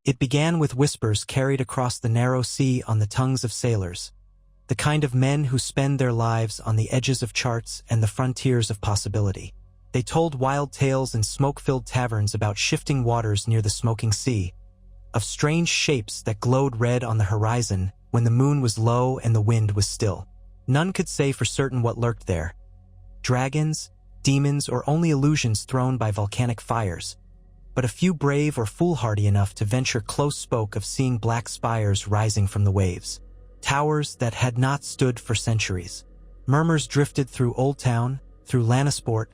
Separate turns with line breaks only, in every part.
It began with whispers carried across the narrow sea on the tongues of sailors, the kind of men who spend their lives on the edges of charts and the frontiers of possibility. They told wild tales in smoke-filled taverns about shifting waters near the smoking sea, of strange shapes that glowed red on the horizon when the moon was low and the wind was still. None could say for certain what lurked there: dragons, demons, or only illusions thrown by volcanic fires. But a few brave or foolhardy enough to venture close spoke of seeing black spires rising from the waves, towers that had not stood for centuries. Murmurs drifted through Old Town, through Lannisport,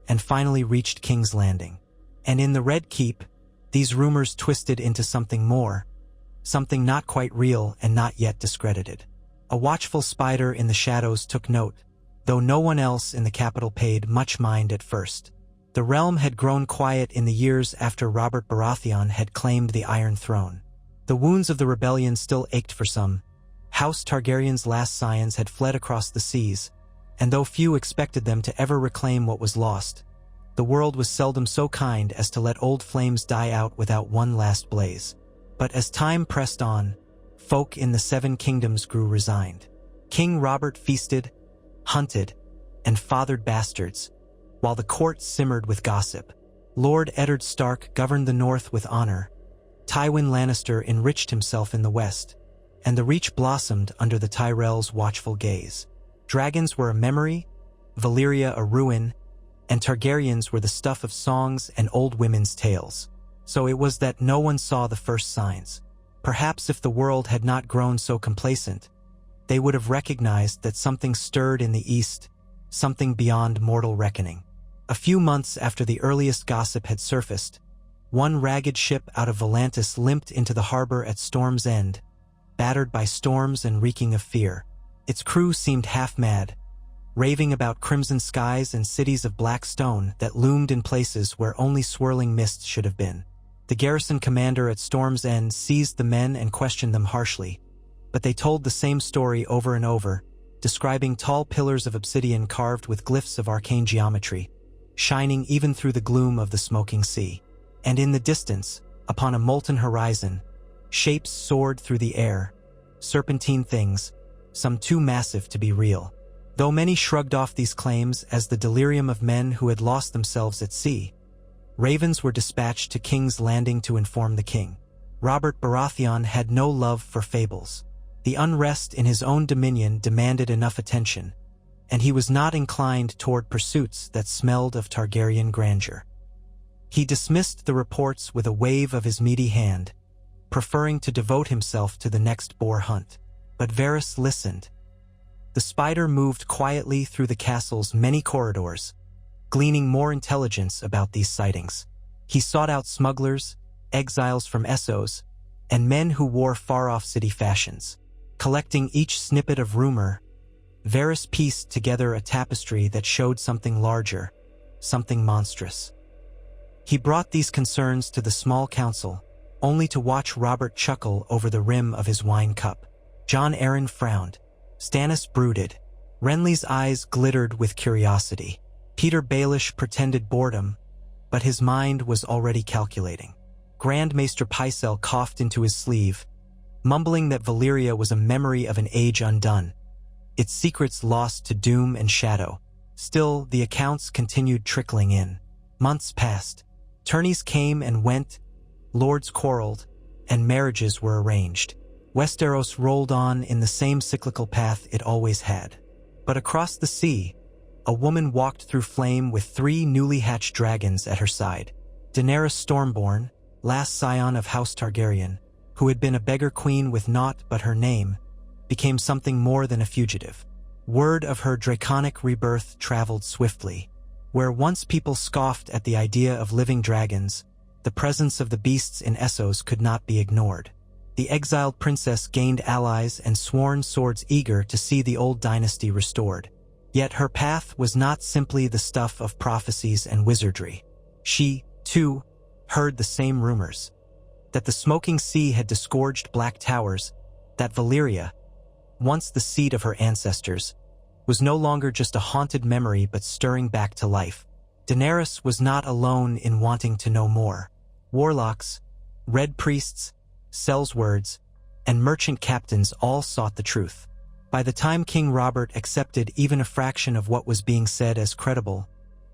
and finally reached King's Landing. And in the Red Keep, these rumors twisted into something more, something not quite real and not yet discredited. A watchful spider in the shadows took note, though no one else in the capital paid much mind at first. The realm had grown quiet in the years after Robert Baratheon had claimed the Iron Throne. The wounds of the rebellion still ached for some. House Targaryen's last scions had fled across the seas, and though few expected them to ever reclaim what was lost, the world was seldom so kind as to let old flames die out without one last blaze. But as time pressed on, folk in the Seven Kingdoms grew resigned. King Robert feasted, hunted, and fathered bastards, while the court simmered with gossip. Lord Eddard Stark governed the north with honor. Tywin Lannister enriched himself in the west, and the Reach blossomed under the Tyrells' watchful gaze. Dragons were a memory, Valyria a ruin, and Targaryens were the stuff of songs and old women's tales. So it was that no one saw the first signs. Perhaps if the world had not grown so complacent, they would have recognized that something stirred in the east, something beyond mortal reckoning. A few months after the earliest gossip had surfaced, one ragged ship out of Volantis limped into the harbor at Storm's End, battered by storms and reeking of fear. Its crew seemed half-mad, raving about crimson skies and cities of black stone that loomed in places where only swirling mists should have been. The garrison commander at Storm's End seized the men and questioned them harshly, but they told the same story over and over, describing tall pillars of obsidian carved with glyphs of arcane geometry, shining even through the gloom of the smoking sea. And in the distance, upon a molten horizon, shapes soared through the air, serpentine things, some too massive to be real. Though many shrugged off these claims as the delirium of men who had lost themselves at sea, ravens were dispatched to King's Landing to inform the king. Robert Baratheon had no love for fables. The unrest in his own dominion demanded enough attention, and he was not inclined toward pursuits that smelled of Targaryen grandeur. He dismissed the reports with a wave of his meaty hand, preferring to devote himself to the next boar hunt. But Varys listened. The spider moved quietly through the castle's many corridors, gleaning more intelligence about these sightings. He sought out smugglers, exiles from Essos, and men who wore far-off city fashions. Collecting each snippet of rumor, Varys pieced together a tapestry that showed something larger, something monstrous. He brought these concerns to the small council, only to watch Robert chuckle over the rim of his wine cup. Jon Arryn frowned. Stannis brooded. Renly's eyes glittered with curiosity. Peter Baelish pretended boredom, but his mind was already calculating. Grand Maester Pycelle coughed into his sleeve, mumbling that Valyria was a memory of an age undone, its secrets lost to doom and shadow. Still, the accounts continued trickling in. Months passed. Tourneys came and went, lords quarreled, and marriages were arranged. Westeros rolled on in the same cyclical path it always had. But across the sea, a woman walked through flame with 3 newly hatched dragons at her side. Daenerys Stormborn, last scion of House Targaryen, who had been a beggar queen with naught but her name, became something more than a fugitive. Word of her draconic rebirth traveled swiftly. Where once people scoffed at the idea of living dragons, the presence of the beasts in Essos could not be ignored. The exiled princess gained allies and sworn swords eager to see the old dynasty restored. Yet her path was not simply the stuff of prophecies and wizardry. She, too, heard the same rumors. That the smoking sea had disgorged black towers, that Valyria, once the seat of her ancestors, was no longer just a haunted memory but stirring back to life. Daenerys was not alone in wanting to know more. Warlocks, red priests, sells words, and merchant captains all sought the truth. By the time King Robert accepted even a fraction of what was being said as credible,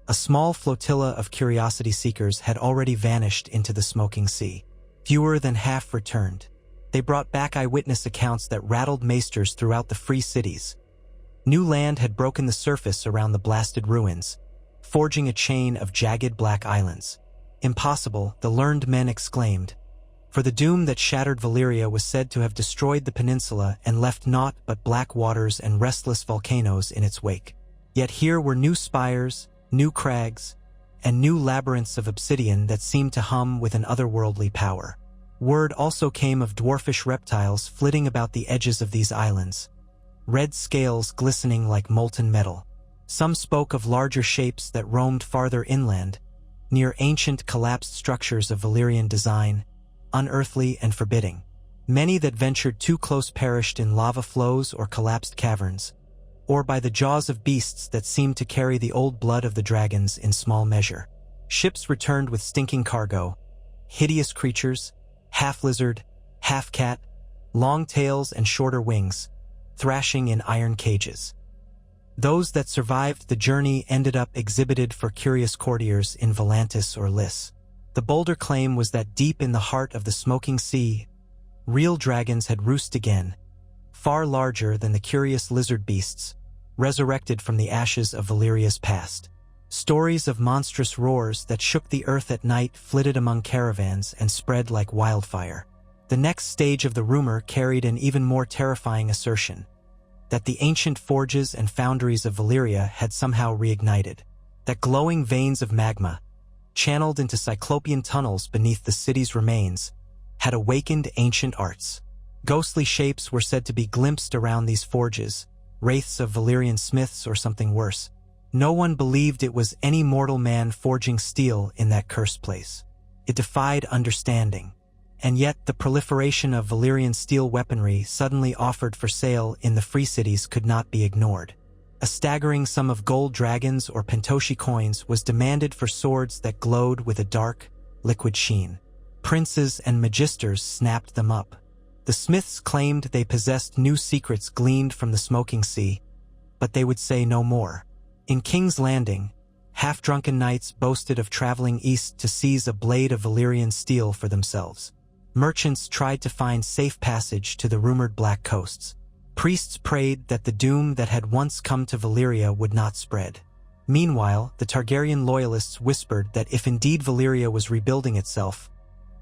a small flotilla of curiosity seekers had already vanished into the smoking sea. Fewer than half returned. They brought back eyewitness accounts that rattled maesters throughout the free cities. New land had broken the surface around the blasted ruins, forging a chain of jagged black islands. Impossible, the learned men exclaimed, for the doom that shattered Valyria was said to have destroyed the peninsula and left naught but black waters and restless volcanoes in its wake. Yet here were new spires, new crags, and new labyrinths of obsidian that seemed to hum with an otherworldly power. Word also came of dwarfish reptiles flitting about the edges of these islands, red scales glistening like molten metal. Some spoke of larger shapes that roamed farther inland, near ancient collapsed structures of Valyrian design, unearthly and forbidding. Many that ventured too close perished in lava flows or collapsed caverns, or by the jaws of beasts that seemed to carry the old blood of the dragons in small measure. Ships returned with stinking cargo, hideous creatures, half-lizard, half-cat, long tails and shorter wings, thrashing in iron cages. Those that survived the journey ended up exhibited for curious courtiers in Volantis or Lys. The bolder claim was that deep in the heart of the smoking sea, real dragons had roosted again, far larger than the curious lizard beasts, resurrected from the ashes of Valyria's past. Stories of monstrous roars that shook the earth at night flitted among caravans and spread like wildfire. The next stage of the rumor carried an even more terrifying assertion, that the ancient forges and foundries of Valyria had somehow reignited, that glowing veins of magma, channeled into cyclopean tunnels beneath the city's remains, had awakened ancient arts. Ghostly shapes were said to be glimpsed around these forges, wraiths of Valyrian smiths or something worse. No one believed it was any mortal man forging steel in that cursed place. It defied understanding. And yet the proliferation of Valyrian steel weaponry suddenly offered for sale in the free cities could not be ignored. A staggering sum of gold dragons or pentoshi coins was demanded for swords that glowed with a dark, liquid sheen. Princes and magisters snapped them up. The smiths claimed they possessed new secrets gleaned from the smoking sea, but they would say no more. In King's Landing, half-drunken knights boasted of traveling east to seize a blade of Valyrian steel for themselves. Merchants tried to find safe passage to the rumored Black Coasts. Priests prayed that the doom that had once come to Valyria would not spread. Meanwhile, the Targaryen loyalists whispered that if indeed Valyria was rebuilding itself,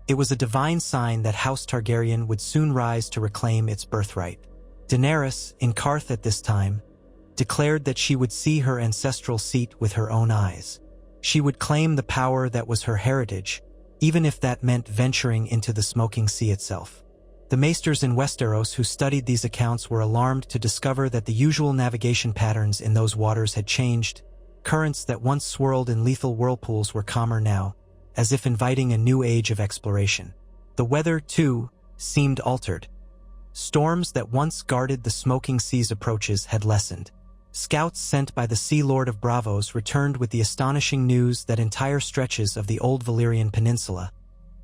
it was a divine sign that House Targaryen would soon rise to reclaim its birthright. Daenerys, in Qarth at this time, declared that she would see her ancestral seat with her own eyes. She would claim the power that was her heritage, even if that meant venturing into the smoking sea itself. The maesters in Westeros who studied these accounts were alarmed to discover that the usual navigation patterns in those waters had changed. Currents that once swirled in lethal whirlpools were calmer now, as if inviting a new age of exploration. The weather, too, seemed altered. Storms that once guarded the smoking sea's approaches had lessened. Scouts sent by the Sea Lord of Braavos returned with the astonishing news that entire stretches of the old Valyrian peninsula,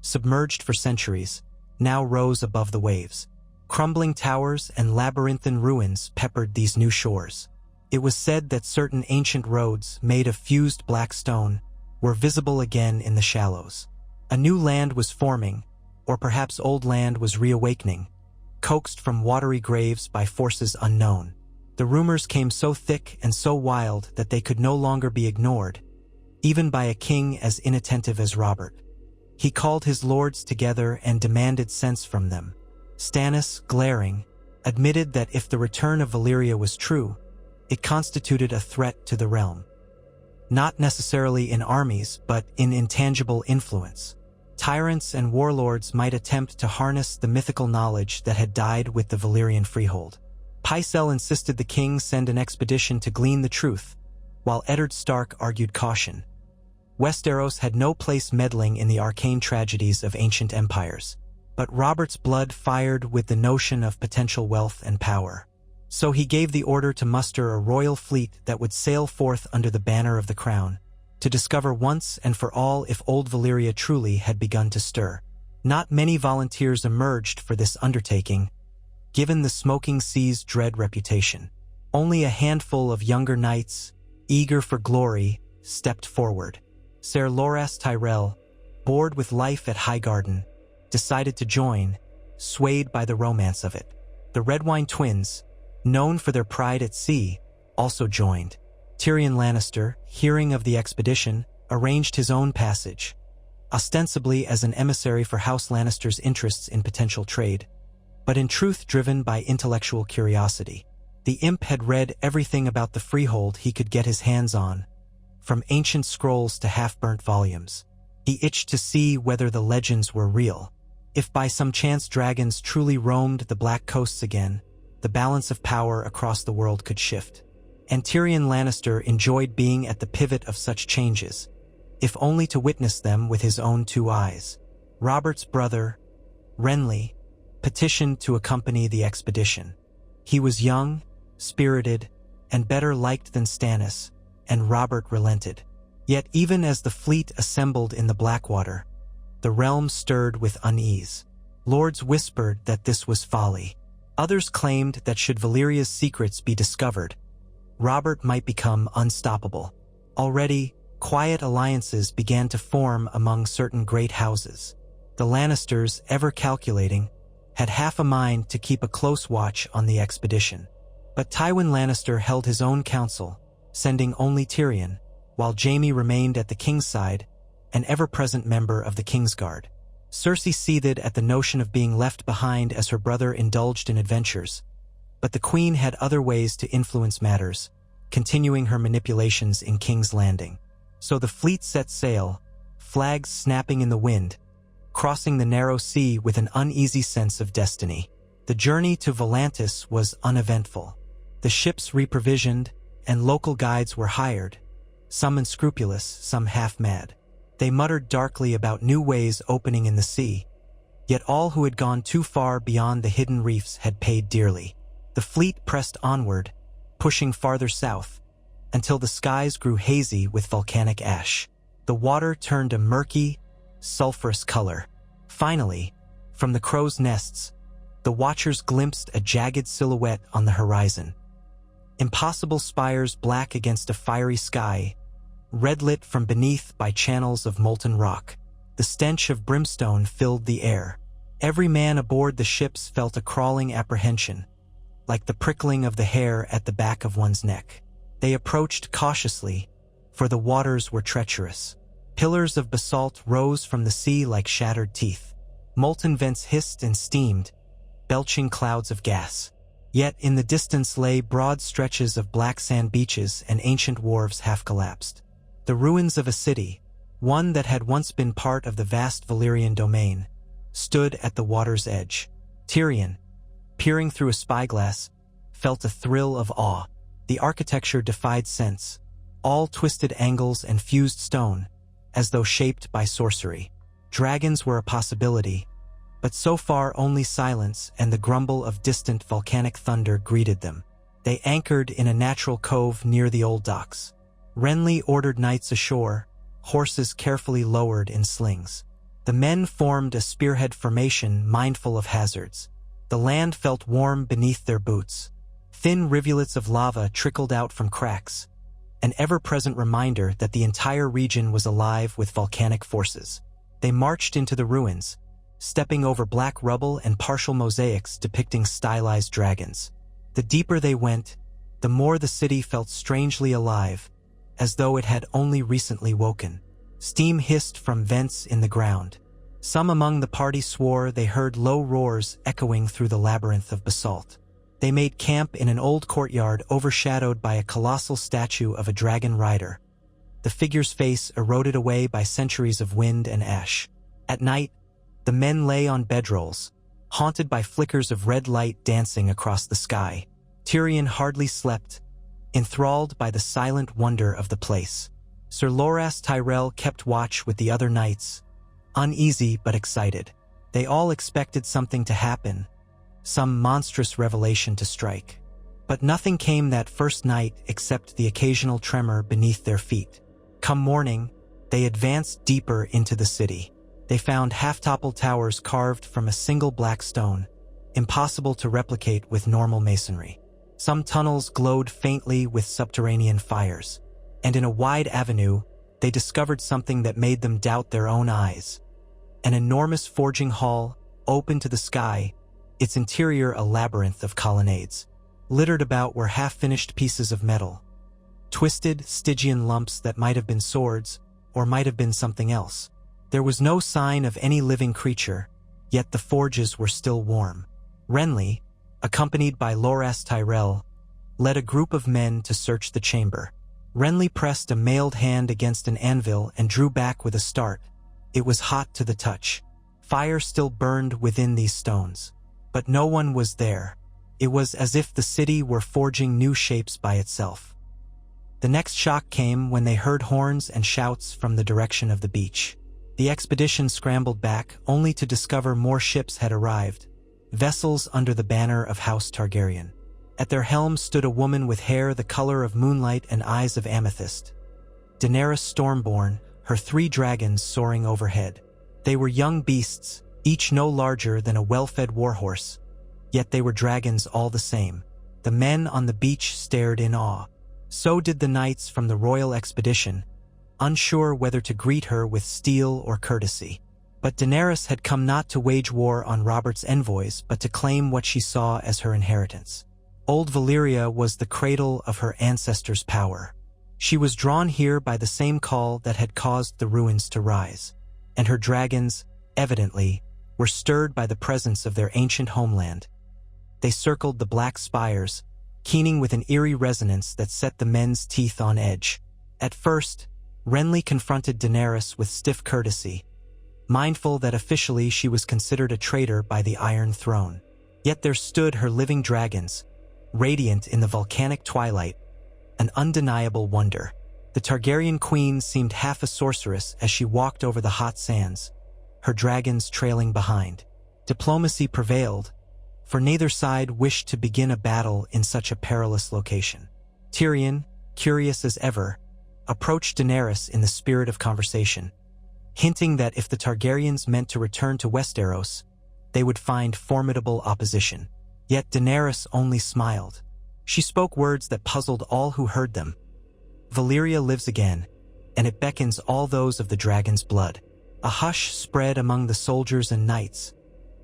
submerged for centuries, now rose above the waves. Crumbling towers and labyrinthine ruins peppered these new shores. It was said that certain ancient roads, made of fused black stone, were visible again in the shallows. A new land was forming, or perhaps old land was reawakening, coaxed from watery graves by forces unknown. The rumors came so thick and so wild that they could no longer be ignored, even by a king as inattentive as Robert. He called his lords together and demanded sense from them. Stannis, glaring, admitted that if the return of Valyria was true, it constituted a threat to the realm. Not necessarily in armies, but in intangible influence. Tyrants and warlords might attempt to harness the mythical knowledge that had died with the Valyrian freehold. Pycelle insisted the king send an expedition to glean the truth, while Eddard Stark argued caution. Westeros had no place meddling in the arcane tragedies of ancient empires, but Robert's blood fired with the notion of potential wealth and power. So he gave the order to muster a royal fleet that would sail forth under the banner of the crown, to discover once and for all if old Valyria truly had begun to stir. Not many volunteers emerged for this undertaking, given the Smoking Sea's dread reputation. Only a handful of younger knights, eager for glory, stepped forward. Ser Loras Tyrell, bored with life at Highgarden, decided to join, swayed by the romance of it. The Redwine twins, known for their pride at sea, also joined. Tyrion Lannister, hearing of the expedition, arranged his own passage, ostensibly as an emissary for House Lannister's interests in potential trade, but in truth driven by intellectual curiosity. The imp had read everything about the freehold he could get his hands on, from ancient scrolls to half-burnt volumes. He itched to see whether the legends were real. If by some chance dragons truly roamed the Black Coasts again, the balance of power across the world could shift. And Tyrion Lannister enjoyed being at the pivot of such changes, if only to witness them with his own two eyes. Robert's brother, Renly, petitioned to accompany the expedition. He was young, spirited, and better liked than Stannis, and Robert relented. Yet even as the fleet assembled in the Blackwater, the realm stirred with unease. Lords whispered that this was folly. Others claimed that should Valyria's secrets be discovered, Robert might become unstoppable. Already, quiet alliances began to form among certain great houses. The Lannisters, ever calculating, had half a mind to keep a close watch on the expedition. But Tywin Lannister held his own counsel, sending only Tyrion, while Jaime remained at the king's side, an ever-present member of the Kingsguard. Cersei seethed at the notion of being left behind as her brother indulged in adventures, but the queen had other ways to influence matters, continuing her manipulations in King's Landing. So the fleet set sail, flags snapping in the wind, crossing the narrow sea with an uneasy sense of destiny. The journey to Volantis was uneventful. The ships reprovisioned, and local guides were hired, some unscrupulous, some half-mad. They muttered darkly about new ways opening in the sea, yet all who had gone too far beyond the hidden reefs had paid dearly. The fleet pressed onward, pushing farther south, until the skies grew hazy with volcanic ash. The water turned a murky, sulphurous color. Finally, from the crow's nests, the watchers glimpsed a jagged silhouette on the horizon. Impossible spires black against a fiery sky, red-lit from beneath by channels of molten rock. The stench of brimstone filled the air. Every man aboard the ships felt a crawling apprehension, like the prickling of the hair at the back of one's neck. They approached cautiously, for the waters were treacherous. Pillars of basalt rose from the sea like shattered teeth. Molten vents hissed and steamed, belching clouds of gas. Yet in the distance lay broad stretches of black sand beaches and ancient wharves half collapsed. The ruins of a city, one that had once been part of the vast Valyrian domain, stood at the water's edge. Tyrion, peering through a spyglass, felt a thrill of awe. The architecture defied sense, all twisted angles and fused stone, as though shaped by sorcery. Dragons were a possibility, but so far only silence and the grumble of distant volcanic thunder greeted them. They anchored in a natural cove near the old docks. Renly ordered knights ashore, horses carefully lowered in slings. The men formed a spearhead formation mindful of hazards. The land felt warm beneath their boots. Thin rivulets of lava trickled out from cracks, an ever-present reminder that the entire region was alive with volcanic forces. They marched into the ruins, stepping over black rubble and partial mosaics depicting stylized dragons. The deeper they went, the more the city felt strangely alive, as though it had only recently woken. Steam hissed from vents in the ground. Some among the party swore they heard low roars echoing through the labyrinth of basalt. They made camp in an old courtyard overshadowed by a colossal statue of a dragon rider, the figure's face eroded away by centuries of wind and ash. At night, the men lay on bedrolls, haunted by flickers of red light dancing across the sky. Tyrion hardly slept, enthralled by the silent wonder of the place. Ser Loras Tyrell kept watch with the other knights, uneasy but excited. They all expected something to happen, some monstrous revelation to strike. But nothing came that first night except the occasional tremor beneath their feet. Come morning, they advanced deeper into the city. They found half-toppled towers carved from a single black stone, impossible to replicate with normal masonry. Some tunnels glowed faintly with subterranean fires, and in a wide avenue, they discovered something that made them doubt their own eyes. An enormous forging hall, open to the sky, its interior a labyrinth of colonnades. Littered about were half-finished pieces of metal, twisted, Stygian lumps that might have been swords, or might have been something else. There was no sign of any living creature, yet the forges were still warm. Renly, accompanied by Loras Tyrell, led a group of men to search the chamber. Renly pressed a mailed hand against an anvil and drew back with a start. It was hot to the touch. Fire still burned within these stones. But no one was there. It was as if the city were forging new shapes by itself. The next shock came when they heard horns and shouts from the direction of the beach. The expedition scrambled back, only to discover more ships had arrived, vessels under the banner of House Targaryen. At their helm stood a woman with hair the color of moonlight and eyes of amethyst. Daenerys Stormborn, her 3 dragons soaring overhead. They were young beasts, each no larger than a well-fed warhorse, yet they were dragons all the same. The men on the beach stared in awe. So did the knights from the royal expedition, unsure whether to greet her with steel or courtesy. But Daenerys had come not to wage war on Robert's envoys, but to claim what she saw as her inheritance. Old Valyria was the cradle of her ancestors' power. She was drawn here by the same call that had caused the ruins to rise, and her dragons, evidently, were stirred by the presence of their ancient homeland. They circled the black spires, keening with an eerie resonance that set the men's teeth on edge. At first, Renly confronted Daenerys with stiff courtesy, mindful that officially she was considered a traitor by the Iron Throne. Yet there stood her living dragons, radiant in the volcanic twilight, an undeniable wonder. The Targaryen queen seemed half a sorceress as she walked over the hot sands, her dragons trailing behind. Diplomacy prevailed, for neither side wished to begin a battle in such a perilous location. Tyrion, curious as ever, approached Daenerys in the spirit of conversation, hinting that if the Targaryens meant to return to Westeros, they would find formidable opposition. Yet Daenerys only smiled. She spoke words that puzzled all who heard them. Valyria lives again, and it beckons all those of the dragon's blood. A hush spread among the soldiers and knights,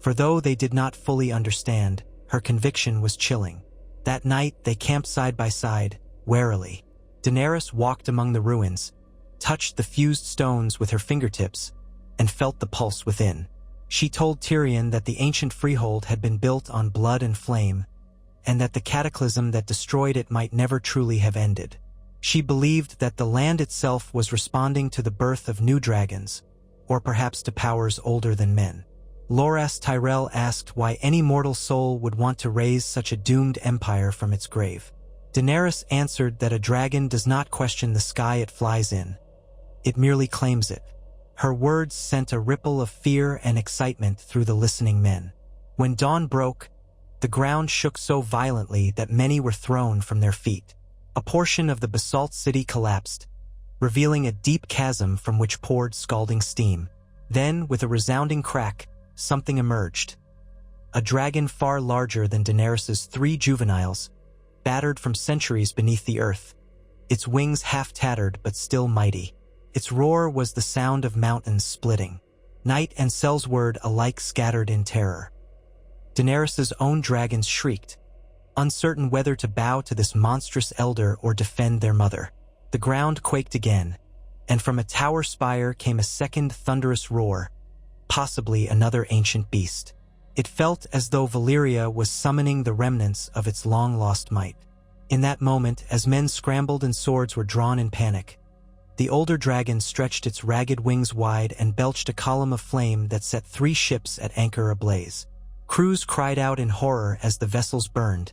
for though they did not fully understand, her conviction was chilling. That night they camped side by side, warily. Daenerys walked among the ruins, touched the fused stones with her fingertips, and felt the pulse within. She told Tyrion that the ancient freehold had been built on blood and flame, and that the cataclysm that destroyed it might never truly have ended. She believed that the land itself was responding to the birth of new dragons, or perhaps to powers older than men. Loras Tyrell asked why any mortal soul would want to raise such a doomed empire from its grave. Daenerys answered that a dragon does not question the sky it flies in. It merely claims it. Her words sent a ripple of fear and excitement through the listening men. When dawn broke, the ground shook so violently that many were thrown from their feet. A portion of the basalt city collapsed, revealing a deep chasm from which poured scalding steam. Then, with a resounding crack, something emerged. A dragon far larger than Daenerys's 3 juveniles, battered from centuries beneath the earth, its wings half-tattered but still mighty. Its roar was the sound of mountains splitting. Night and Sellsword alike scattered in terror. Daenerys's own dragons shrieked, uncertain whether to bow to this monstrous elder or defend their mother. The ground quaked again, and from a tower spire came a second thunderous roar, possibly another ancient beast. It felt as though Valyria was summoning the remnants of its long-lost might. In that moment, as men scrambled and swords were drawn in panic, the older dragon stretched its ragged wings wide and belched a column of flame that set 3 ships at anchor ablaze. Crews cried out in horror as the vessels burned.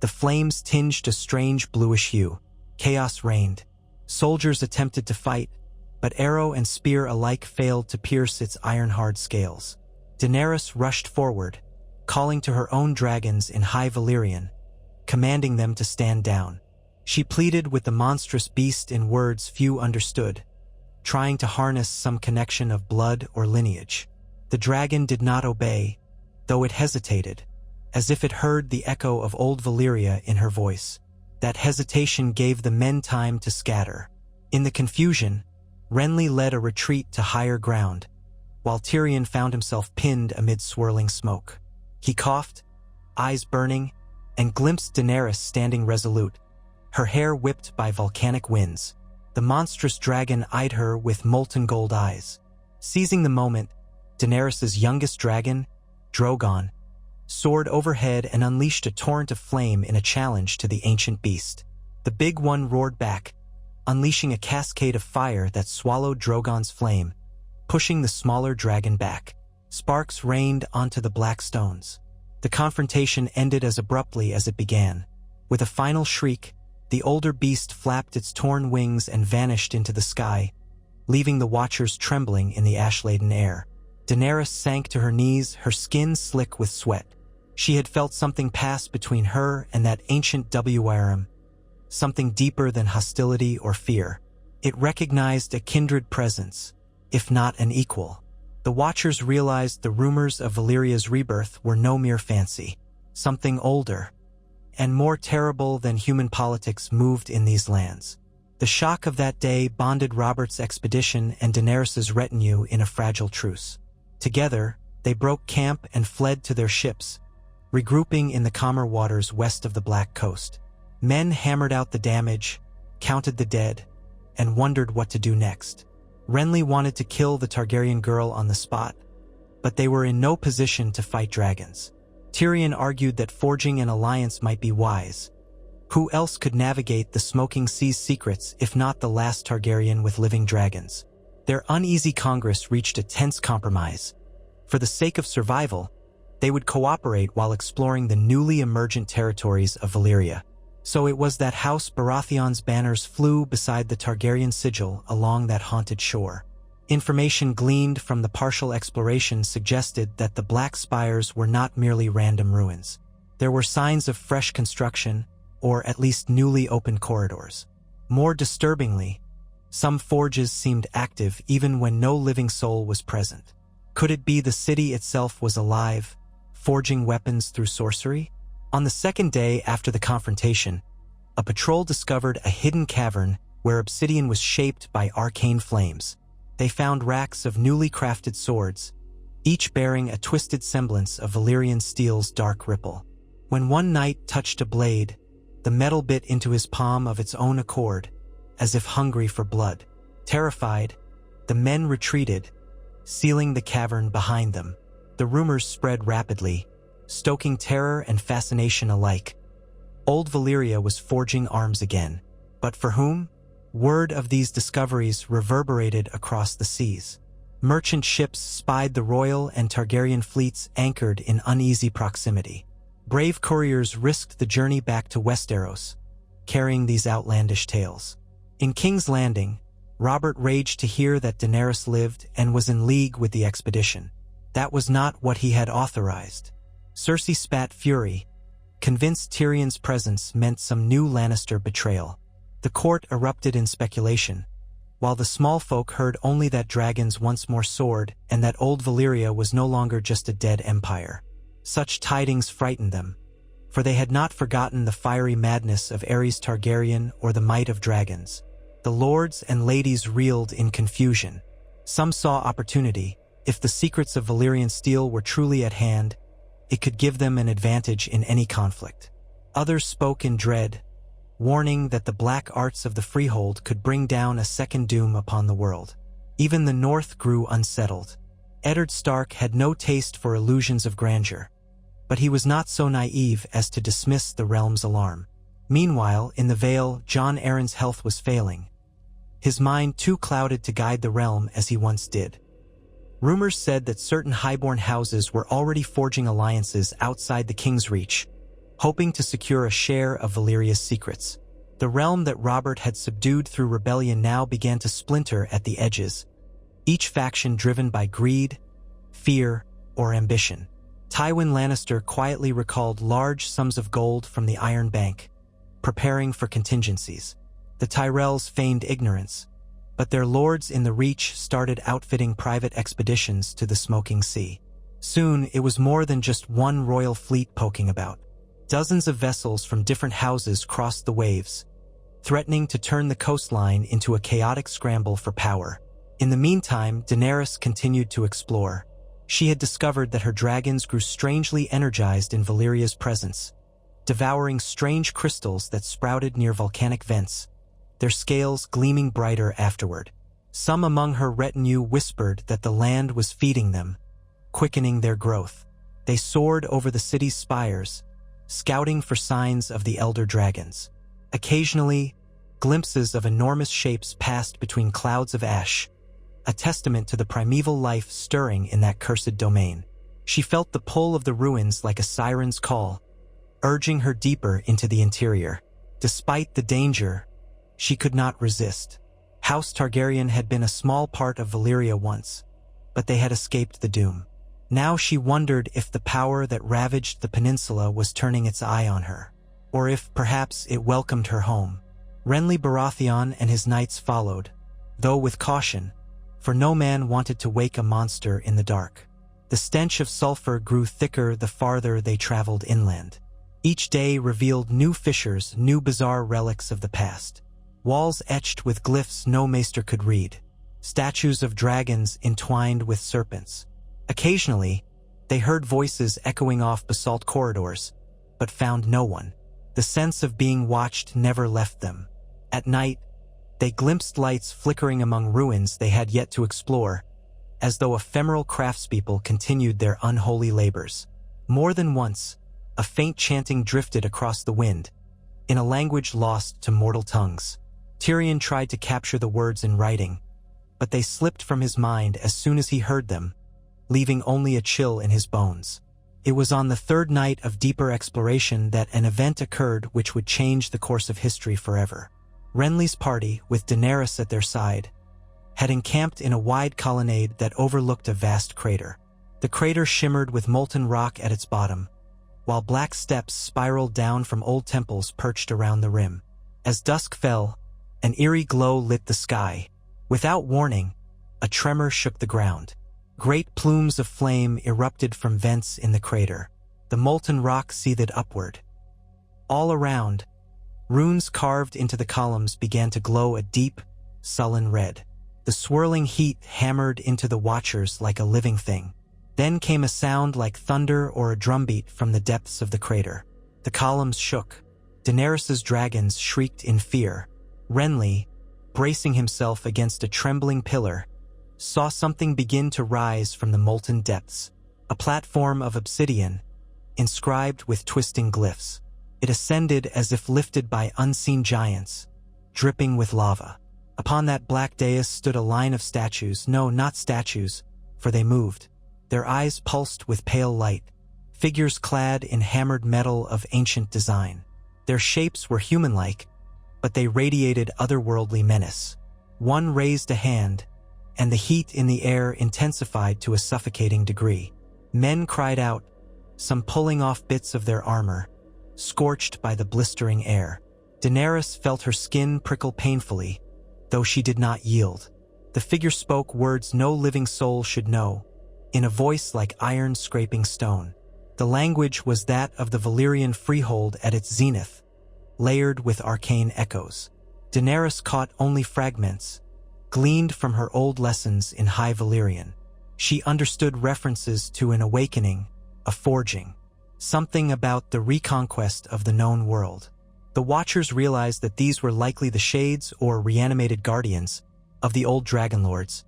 The flames tinged a strange bluish hue. Chaos reigned. Soldiers attempted to fight, but arrow and spear alike failed to pierce its iron-hard scales. Daenerys rushed forward, calling to her own dragons in High Valyrian, commanding them to stand down. She pleaded with the monstrous beast in words few understood, trying to harness some connection of blood or lineage. The dragon did not obey, though it hesitated, as if it heard the echo of old Valyria in her voice. That hesitation gave the men time to scatter. In the confusion, Renly led a retreat to higher ground, while Tyrion found himself pinned amid swirling smoke. He coughed, eyes burning, and glimpsed Daenerys standing resolute, her hair whipped by volcanic winds. The monstrous dragon eyed her with molten gold eyes. Seizing the moment, Daenerys' youngest dragon, Drogon, soared overhead and unleashed a torrent of flame in a challenge to the ancient beast. The big one roared back, unleashing a cascade of fire that swallowed Drogon's flame, pushing the smaller dragon back. Sparks rained onto the black stones. The confrontation ended as abruptly as it began. With a final shriek, the older beast flapped its torn wings and vanished into the sky, leaving the watchers trembling in the ash-laden air. Daenerys sank to her knees, her skin slick with sweat. She had felt something pass between her and that ancient Wyrm, something deeper than hostility or fear. It recognized a kindred presence, if not an equal. The Watchers realized the rumors of Valyria's rebirth were no mere fancy. Something older and more terrible than human politics moved in these lands. The shock of that day bonded Robert's expedition and Daenerys' retinue in a fragile truce. Together, they broke camp and fled to their ships, regrouping in the calmer waters west of the Black Coast. Men hammered out the damage, counted the dead, and wondered what to do next. Renly wanted to kill the Targaryen girl on the spot, but they were in no position to fight dragons. Tyrion argued that forging an alliance might be wise. Who else could navigate the Smoking Sea's secrets if not the last Targaryen with living dragons? Their uneasy Congress reached a tense compromise. For the sake of survival, they would cooperate while exploring the newly emergent territories of Valyria. So it was that House Baratheon's banners flew beside the Targaryen sigil along that haunted shore. Information gleaned from the partial exploration suggested that the Black Spires were not merely random ruins. There were signs of fresh construction, or at least newly opened corridors. More disturbingly, some forges seemed active even when no living soul was present. Could it be the city itself was alive, forging weapons through sorcery? On the second day after the confrontation, a patrol discovered a hidden cavern where obsidian was shaped by arcane flames. They found racks of newly crafted swords, each bearing a twisted semblance of Valyrian steel's dark ripple. When one knight touched a blade, the metal bit into his palm of its own accord, as if hungry for blood. Terrified, the men retreated, sealing the cavern behind them. The rumors spread rapidly, stoking terror and fascination alike. Old Valyria was forging arms again. But for whom? Word of these discoveries reverberated across the seas. Merchant ships spied the royal and Targaryen fleets anchored in uneasy proximity. Brave couriers risked the journey back to Westeros, carrying these outlandish tales. In King's Landing, Robert raged to hear that Daenerys lived and was in league with the expedition. That was not what he had authorized. Cersei spat fury, convinced Tyrion's presence meant some new Lannister betrayal. The court erupted in speculation, while the small folk heard only that dragons once more soared and that old Valyria was no longer just a dead empire. Such tidings frightened them, for they had not forgotten the fiery madness of Aerys Targaryen or the might of dragons. The lords and ladies reeled in confusion. Some saw opportunity. If the secrets of Valyrian steel were truly at hand, it could give them an advantage in any conflict. Others spoke in dread, warning that the black arts of the Freehold could bring down a second doom upon the world. Even the North grew unsettled. Eddard Stark had no taste for illusions of grandeur, but he was not so naive as to dismiss the realm's alarm. Meanwhile, in the Vale, Jon Arryn's health was failing, his mind too clouded to guide the realm as he once did. Rumors said that certain highborn houses were already forging alliances outside the king's reach, hoping to secure a share of Valyria's secrets. The realm that Robert had subdued through rebellion now began to splinter at the edges, each faction driven by greed, fear, or ambition. Tywin Lannister quietly recalled large sums of gold from the Iron Bank, preparing for contingencies. The Tyrells feigned ignorance, but their lords in the Reach started outfitting private expeditions to the Smoking Sea. Soon, it was more than just one royal fleet poking about. Dozens of vessels from different houses crossed the waves, threatening to turn the coastline into a chaotic scramble for power. In the meantime, Daenerys continued to explore. She had discovered that her dragons grew strangely energized in Valyria's presence, devouring strange crystals that sprouted near volcanic vents, their scales gleaming brighter afterward. Some among her retinue whispered that the land was feeding them, quickening their growth. They soared over the city's spires, scouting for signs of the elder dragons. Occasionally, glimpses of enormous shapes passed between clouds of ash, a testament to the primeval life stirring in that cursed domain. She felt the pull of the ruins like a siren's call, urging her deeper into the interior. Despite the danger, she could not resist. House Targaryen had been a small part of Valyria once, but they had escaped the doom. Now she wondered if the power that ravaged the peninsula was turning its eye on her, or if perhaps it welcomed her home. Renly Baratheon and his knights followed, though with caution, for no man wanted to wake a monster in the dark. The stench of sulfur grew thicker the farther they traveled inland. Each day revealed new fissures, new bizarre relics of the past. Walls etched with glyphs no maester could read. Statues of dragons entwined with serpents. Occasionally, they heard voices echoing off basalt corridors, but found no one. The sense of being watched never left them. At night, they glimpsed lights flickering among ruins they had yet to explore, as though ephemeral craftspeople continued their unholy labors. More than once, a faint chanting drifted across the wind, in a language lost to mortal tongues. Tyrion tried to capture the words in writing, but they slipped from his mind as soon as he heard them, leaving only a chill in his bones. It was on the third night of deeper exploration that an event occurred which would change the course of history forever. Renly's party, with Daenerys at their side, had encamped in a wide colonnade that overlooked a vast crater. The crater shimmered with molten rock at its bottom, while black steps spiraled down from old temples perched around the rim. As dusk fell, an eerie glow lit the sky. Without warning, a tremor shook the ground. Great plumes of flame erupted from vents in the crater. The molten rock seethed upward. All around, runes carved into the columns began to glow a deep, sullen red. The swirling heat hammered into the watchers like a living thing. Then came a sound like thunder or a drumbeat from the depths of the crater. The columns shook. Daenerys's dragons shrieked in fear. Renly, bracing himself against a trembling pillar, saw something begin to rise from the molten depths. A platform of obsidian, inscribed with twisting glyphs. It ascended as if lifted by unseen giants, dripping with lava. Upon that black dais stood a line of statues. No, not statues, for they moved. Their eyes pulsed with pale light, figures clad in hammered metal of ancient design. Their shapes were human-like, but they radiated otherworldly menace. One raised a hand, and the heat in the air intensified to a suffocating degree. Men cried out, some pulling off bits of their armor, scorched by the blistering air. Daenerys felt her skin prickle painfully, though she did not yield. The figure spoke words no living soul should know, in a voice like iron scraping stone. The language was that of the Valyrian freehold at its zenith, layered with arcane echoes. Daenerys caught only fragments, gleaned from her old lessons in High Valyrian. She understood references to an awakening, a forging, something about the reconquest of the known world. The Watchers realized that these were likely the shades or reanimated guardians of the old dragonlords,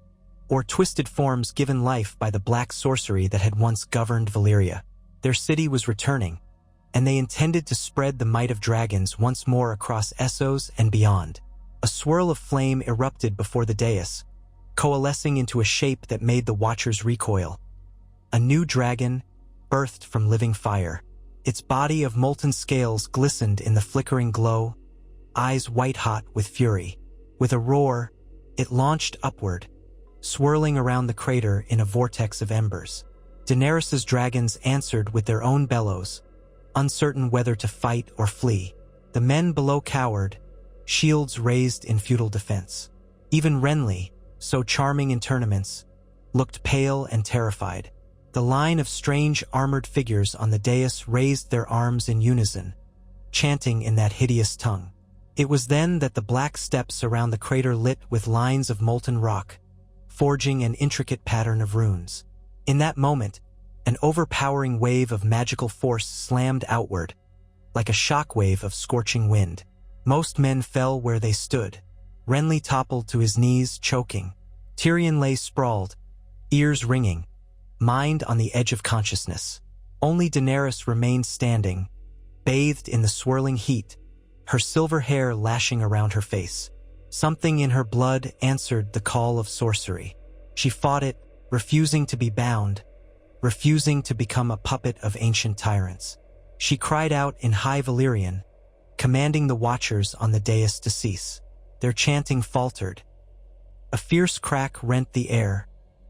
or twisted forms given life by the black sorcery that had once governed Valyria. Their city was returning, and they intended to spread the might of dragons once more across Essos and beyond. A swirl of flame erupted before the dais, coalescing into a shape that made the Watchers recoil. A new dragon, birthed from living fire. Its body of molten scales glistened in the flickering glow, eyes white-hot with fury. With a roar, it launched upward, swirling around the crater in a vortex of embers. Daenerys's dragons answered with their own bellows, uncertain whether to fight or flee. The men below cowered, shields raised in futile defense. Even Renly, so charming in tournaments, looked pale and terrified. The line of strange armored figures on the dais raised their arms in unison, chanting in that hideous tongue. It was then that the black steps around the crater lit with lines of molten rock, forging an intricate pattern of runes. In that moment, an overpowering wave of magical force slammed outward, like a shockwave of scorching wind. Most men fell where they stood. Renly toppled to his knees, choking. Tyrion lay sprawled, ears ringing, mind on the edge of consciousness. Only Daenerys remained standing, bathed in the swirling heat, her silver hair lashing around her face. Something in her blood answered the call of sorcery. She fought it, refusing to be bound, refusing to become a puppet of ancient tyrants. She cried out in High Valyrian, commanding the watchers on the dais to cease. Their chanting faltered. A fierce crack rent the air,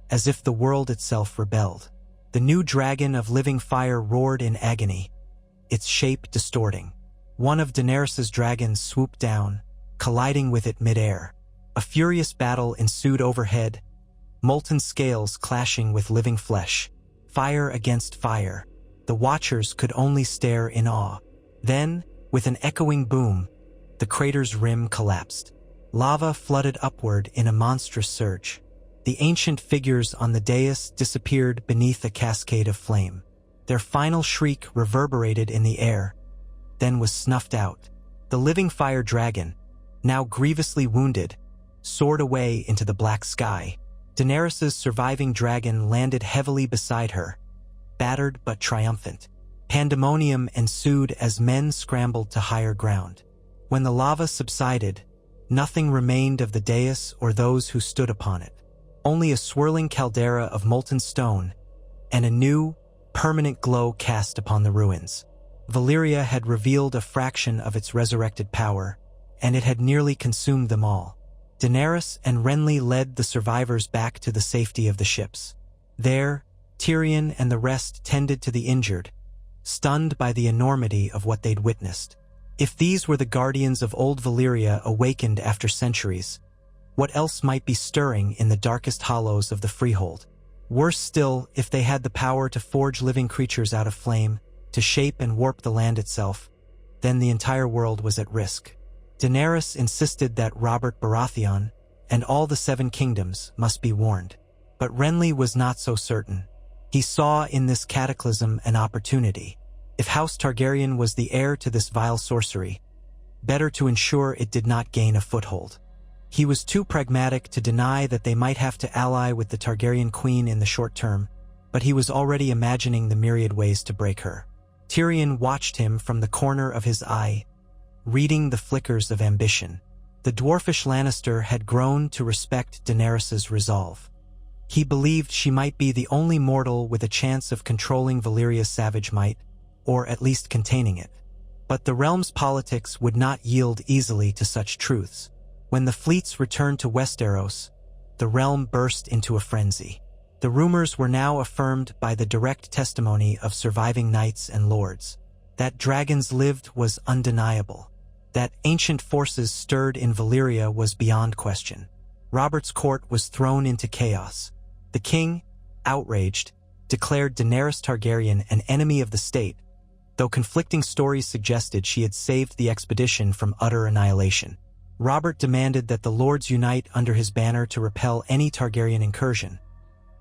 as if the world itself rebelled. The new dragon of living fire roared in agony, its shape distorting. One of Daenerys's dragons swooped down, colliding with it mid-air. A furious battle ensued overhead, molten scales clashing with living flesh, fire against fire. The watchers could only stare in awe. Then, with an echoing boom, the crater's rim collapsed. Lava flooded upward in a monstrous surge. The ancient figures on the dais disappeared beneath a cascade of flame. Their final shriek reverberated in the air, then was snuffed out. The living fire dragon, now grievously wounded, soared away into the black sky. Daenerys's surviving dragon landed heavily beside her, battered but triumphant. Pandemonium ensued as men scrambled to higher ground. When the lava subsided, nothing remained of the dais or those who stood upon it. Only a swirling caldera of molten stone and a new, permanent glow cast upon the ruins. Valyria had revealed a fraction of its resurrected power, and it had nearly consumed them all. Daenerys and Renly led the survivors back to the safety of the ships. There, Tyrion and the rest tended to the injured, stunned by the enormity of what they'd witnessed. If these were the guardians of old Valyria awakened after centuries, what else might be stirring in the darkest hollows of the Freehold? Worse still, if they had the power to forge living creatures out of flame, to shape and warp the land itself, then the entire world was at risk. Daenerys insisted that Robert Baratheon and all the Seven Kingdoms must be warned. But Renly was not so certain. He saw in this cataclysm an opportunity. If House Targaryen was the heir to this vile sorcery, better to ensure it did not gain a foothold. He was too pragmatic to deny that they might have to ally with the Targaryen queen in the short term, but he was already imagining the myriad ways to break her. Tyrion watched him from the corner of his eye, reading the flickers of ambition. The dwarfish Lannister had grown to respect Daenerys's resolve. He believed she might be the only mortal with a chance of controlling Valyria's savage might, or at least containing it. But the realm's politics would not yield easily to such truths. When the fleets returned to Westeros, the realm burst into a frenzy. The rumors were now affirmed by the direct testimony of surviving knights and lords. That dragons lived was undeniable. That ancient forces stirred in Valyria was beyond question. Robert's court was thrown into chaos. The king, outraged, declared Daenerys Targaryen an enemy of the state, though conflicting stories suggested she had saved the expedition from utter annihilation. Robert demanded that the lords unite under his banner to repel any Targaryen incursion.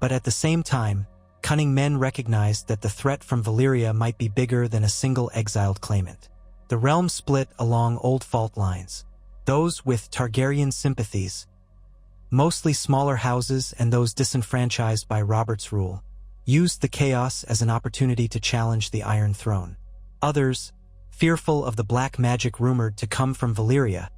But at the same time, cunning men recognized that the threat from Valyria might be bigger than a single exiled claimant. The realm split along old fault lines. Those with Targaryen sympathies, mostly smaller houses and those disenfranchised by Robert's rule, used the chaos as an opportunity to challenge the Iron Throne. Others, fearful of the black magic rumored to come from Valyria,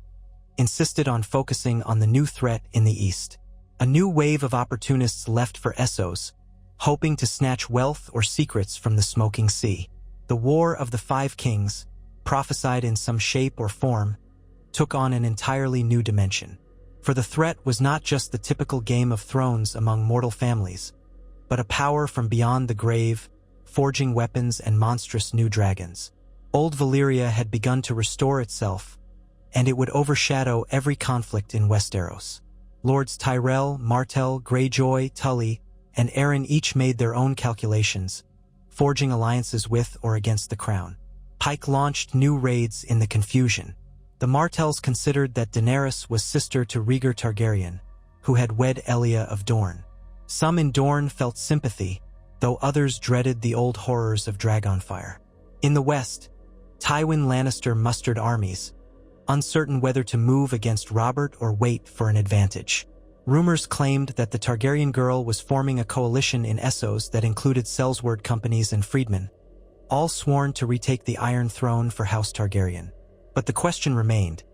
insisted on focusing on the new threat in the east. A new wave of opportunists left for Essos, hoping to snatch wealth or secrets from the smoking sea. The War of the Five Kings, prophesied in some shape or form, took on an entirely new dimension. For the threat was not just the typical Game of Thrones among mortal families, but a power from beyond the grave, forging weapons and monstrous new dragons. Old Valyria had begun to restore itself, and it would overshadow every conflict in Westeros. Lords Tyrell, Martell, Greyjoy, Tully, and Arryn each made their own calculations, forging alliances with or against the crown. Pike launched new raids in the confusion. The Martells considered that Daenerys was sister to Rhaegar Targaryen, who had wed Elia of Dorne. Some in Dorne felt sympathy, though others dreaded the old horrors of Dragonfire. In the west, Tywin Lannister mustered armies, uncertain whether to move against Robert or wait for an advantage. Rumors claimed that the Targaryen girl was forming a coalition in Essos that included Sellsword companies and freedmen, all sworn to retake the Iron Throne for House Targaryen. But the question remained,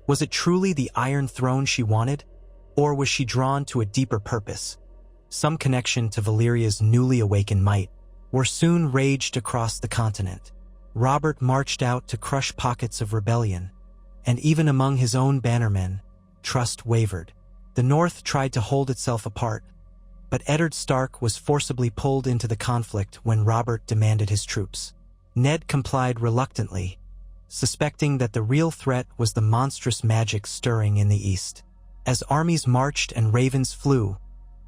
was it truly the Iron Throne she wanted, or was she drawn to a deeper purpose? Some connection to Valyria's newly awakened might were soon raged across the continent. Robert marched out to crush pockets of rebellion, and even among his own bannermen, trust wavered. The North tried to hold itself apart, but Eddard Stark was forcibly pulled into the conflict when Robert demanded his troops. Ned complied reluctantly, suspecting that the real threat was the monstrous magic stirring in the east. As armies marched and ravens flew,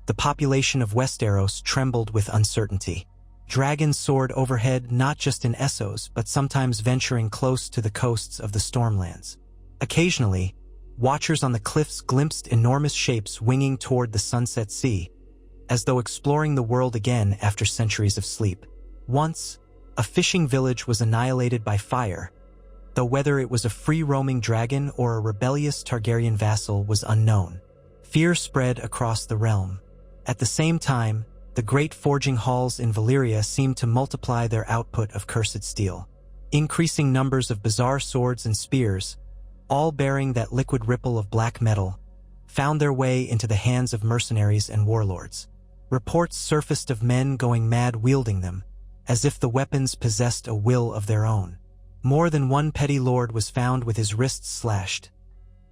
the population of Westeros trembled with uncertainty. Dragons soared overhead not just in Essos but sometimes venturing close to the coasts of the Stormlands. Occasionally, watchers on the cliffs glimpsed enormous shapes winging toward the sunset sea, as though exploring the world again after centuries of sleep. Once, a fishing village was annihilated by fire, though whether it was a free-roaming dragon or a rebellious Targaryen vassal was unknown. Fear spread across the realm. At the same time, the great forging halls in Valyria seemed to multiply their output of cursed steel. Increasing numbers of bizarre swords and spears, all bearing that liquid ripple of black metal, found their way into the hands of mercenaries and warlords. Reports surfaced of men going mad wielding them, as if the weapons possessed a will of their own. More than one petty lord was found with his wrists slashed,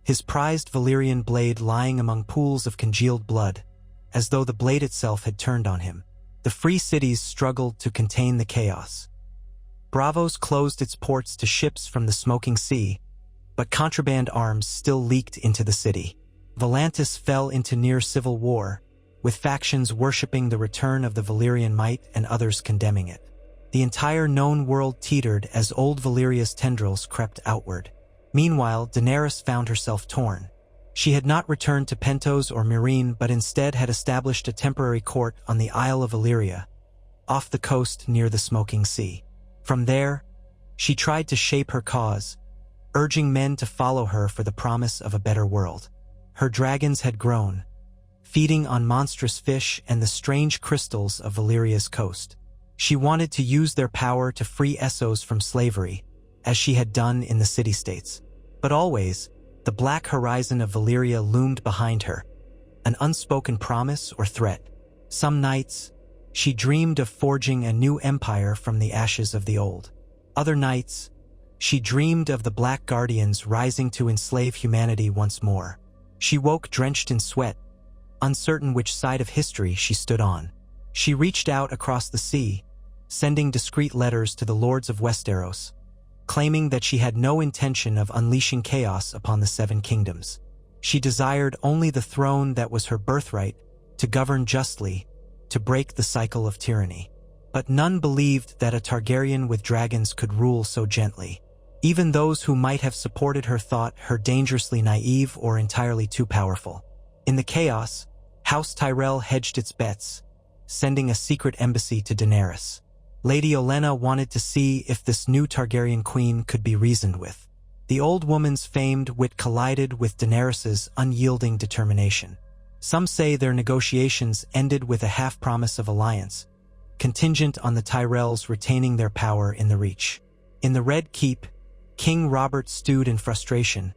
his prized Valyrian blade lying among pools of congealed blood, as though the blade itself had turned on him. The free cities struggled to contain the chaos. Braavos closed its ports to ships from the smoking sea, but contraband arms still leaked into the city. Volantis fell into near civil war, with factions worshipping the return of the Valyrian might and others condemning it. The entire known world teetered as old Valyria's tendrils crept outward. Meanwhile, Daenerys found herself torn. She had not returned to Pentos or Meereen, but instead had established a temporary court on the Isle of Valyria, off the coast near the Smoking Sea. From there, she tried to shape her cause, urging men to follow her for the promise of a better world. Her dragons had grown, feeding on monstrous fish and the strange crystals of Valyria's coast. She wanted to use their power to free Essos from slavery, as she had done in the city-states. But always, the black horizon of Valyria loomed behind her, an unspoken promise or threat. Some nights, she dreamed of forging a new empire from the ashes of the old. Other nights, she dreamed of the Black Guardians rising to enslave humanity once more. She woke drenched in sweat, uncertain which side of history she stood on. She reached out across the sea, sending discreet letters to the lords of Westeros, claiming that she had no intention of unleashing chaos upon the Seven Kingdoms. She desired only the throne that was her birthright, to govern justly, to break the cycle of tyranny. But none believed that a Targaryen with dragons could rule so gently. Even those who might have supported her thought her dangerously naive or entirely too powerful. In the chaos, House Tyrell hedged its bets, sending a secret embassy to Daenerys. Lady Olenna wanted to see if this new Targaryen queen could be reasoned with. The old woman's famed wit collided with Daenerys's unyielding determination. Some say their negotiations ended with a half-promise of alliance, contingent on the Tyrells retaining their power in the Reach. In the Red Keep, King Robert stewed in frustration,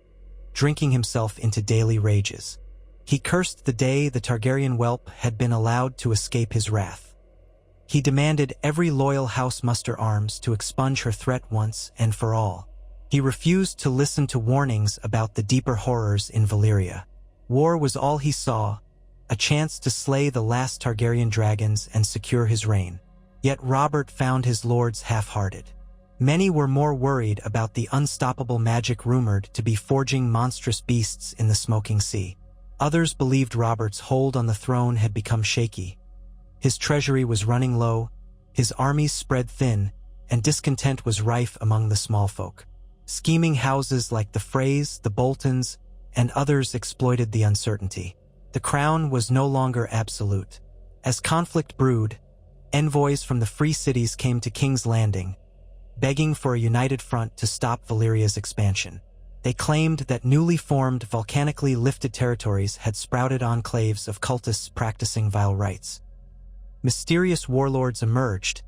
drinking himself into daily rages. He cursed the day the Targaryen whelp had been allowed to escape his wrath. He demanded every loyal house muster arms to expunge her threat once and for all. He refused to listen to warnings about the deeper horrors in Valyria. War was all he saw, a chance to slay the last Targaryen dragons and secure his reign. Yet Robert found his lords half-hearted. Many were more worried about the unstoppable magic rumored to be forging monstrous beasts in the Smoking Sea. Others believed Robert's hold on the throne had become shaky. His treasury was running low, his armies spread thin, and discontent was rife among the small folk. Scheming houses like the Freys, the Boltons, and others exploited the uncertainty. The crown was no longer absolute. As conflict brewed, envoys from the free cities came to King's Landing, begging for a united front to stop Valyria's expansion. They claimed that newly formed, volcanically lifted territories had sprouted enclaves of cultists practicing vile rites. Mysterious warlords emerged,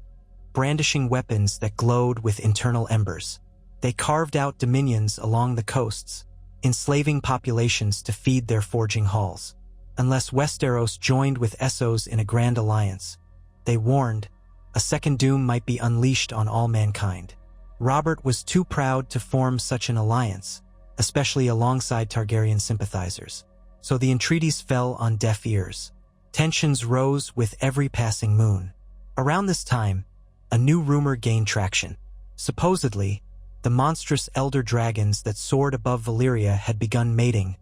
brandishing weapons that glowed with internal embers. They carved out dominions along the coasts, enslaving populations to feed their forging halls. Unless Westeros joined with Essos in a grand alliance, they warned, a second doom might be unleashed on all mankind. Robert was too proud to form such an alliance, especially alongside Targaryen sympathizers. So the entreaties fell on deaf ears. Tensions rose with every passing moon. Around this time, a new rumor gained traction. Supposedly, the monstrous elder dragons that soared above Valyria had begun mating,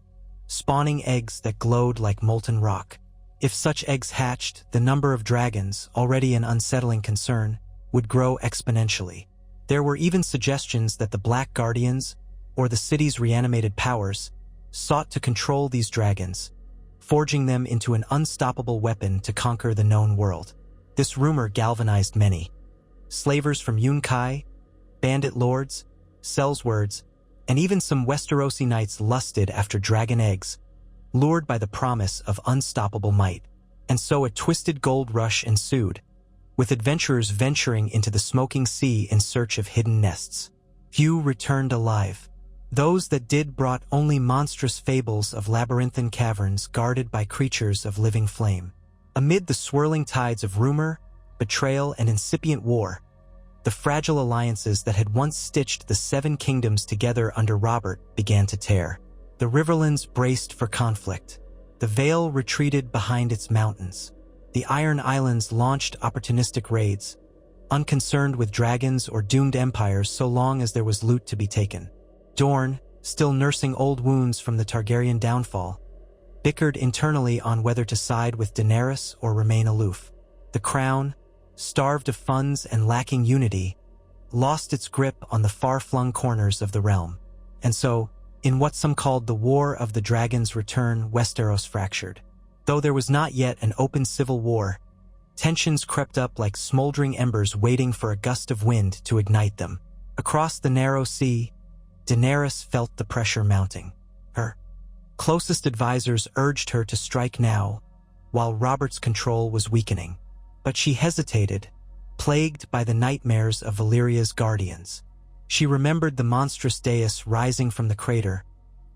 spawning eggs that glowed like molten rock. If such eggs hatched, the number of dragons, already an unsettling concern, would grow exponentially. There were even suggestions that the Black Guardians, or the city's reanimated powers, sought to control these dragons, forging them into an unstoppable weapon to conquer the known world. This rumor galvanized many. Slavers from Yunkai, bandit lords, sellswords, and even some Westerosi knights lusted after dragon eggs, lured by the promise of unstoppable might. And so a twisted gold rush ensued, with adventurers venturing into the smoking sea in search of hidden nests. Few returned alive. Those that did brought only monstrous fables of labyrinthine caverns guarded by creatures of living flame. Amid the swirling tides of rumor, betrayal, and incipient war, the fragile alliances that had once stitched the Seven Kingdoms together under Robert began to tear. The Riverlands braced for conflict. The Vale retreated behind its mountains. The Iron Islands launched opportunistic raids, unconcerned with dragons or doomed empires so long as there was loot to be taken. Dorne, still nursing old wounds from the Targaryen downfall, bickered internally on whether to side with Daenerys or remain aloof. The crown, starved of funds and lacking unity, lost its grip on the far-flung corners of the realm. And so, in what some called the War of the Dragon's Return, Westeros fractured. Though there was not yet an open civil war, tensions crept up like smoldering embers waiting for a gust of wind to ignite them. Across the narrow sea, Daenerys felt the pressure mounting. Her closest advisors urged her to strike now, while Robert's control was weakening. But she hesitated, plagued by the nightmares of Valyria's guardians. She remembered the monstrous dais rising from the crater,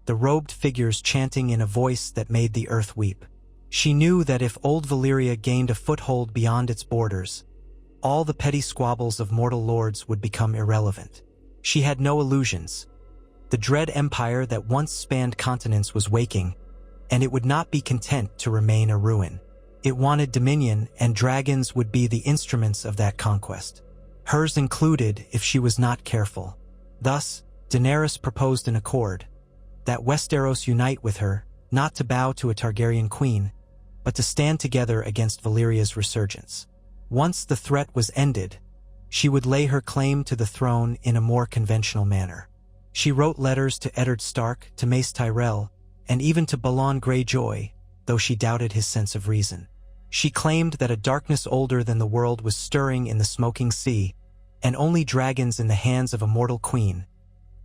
the robed figures chanting in a voice that made the earth weep. She knew that if old Valyria gained a foothold beyond its borders, all the petty squabbles of mortal lords would become irrelevant. She had no illusions. The dread empire that once spanned continents was waking, and it would not be content to remain a ruin. It wanted dominion, and dragons would be the instruments of that conquest. Hers included if she was not careful. Thus, Daenerys proposed an accord, that Westeros unite with her, not to bow to a Targaryen queen, but to stand together against Valyria's resurgence. Once the threat was ended, she would lay her claim to the throne in a more conventional manner. She wrote letters to Eddard Stark, to Mace Tyrell, and even to Balon Greyjoy, though she doubted his sense of reason. She claimed that a darkness older than the world was stirring in the smoking sea, and only dragons in the hands of a mortal queen,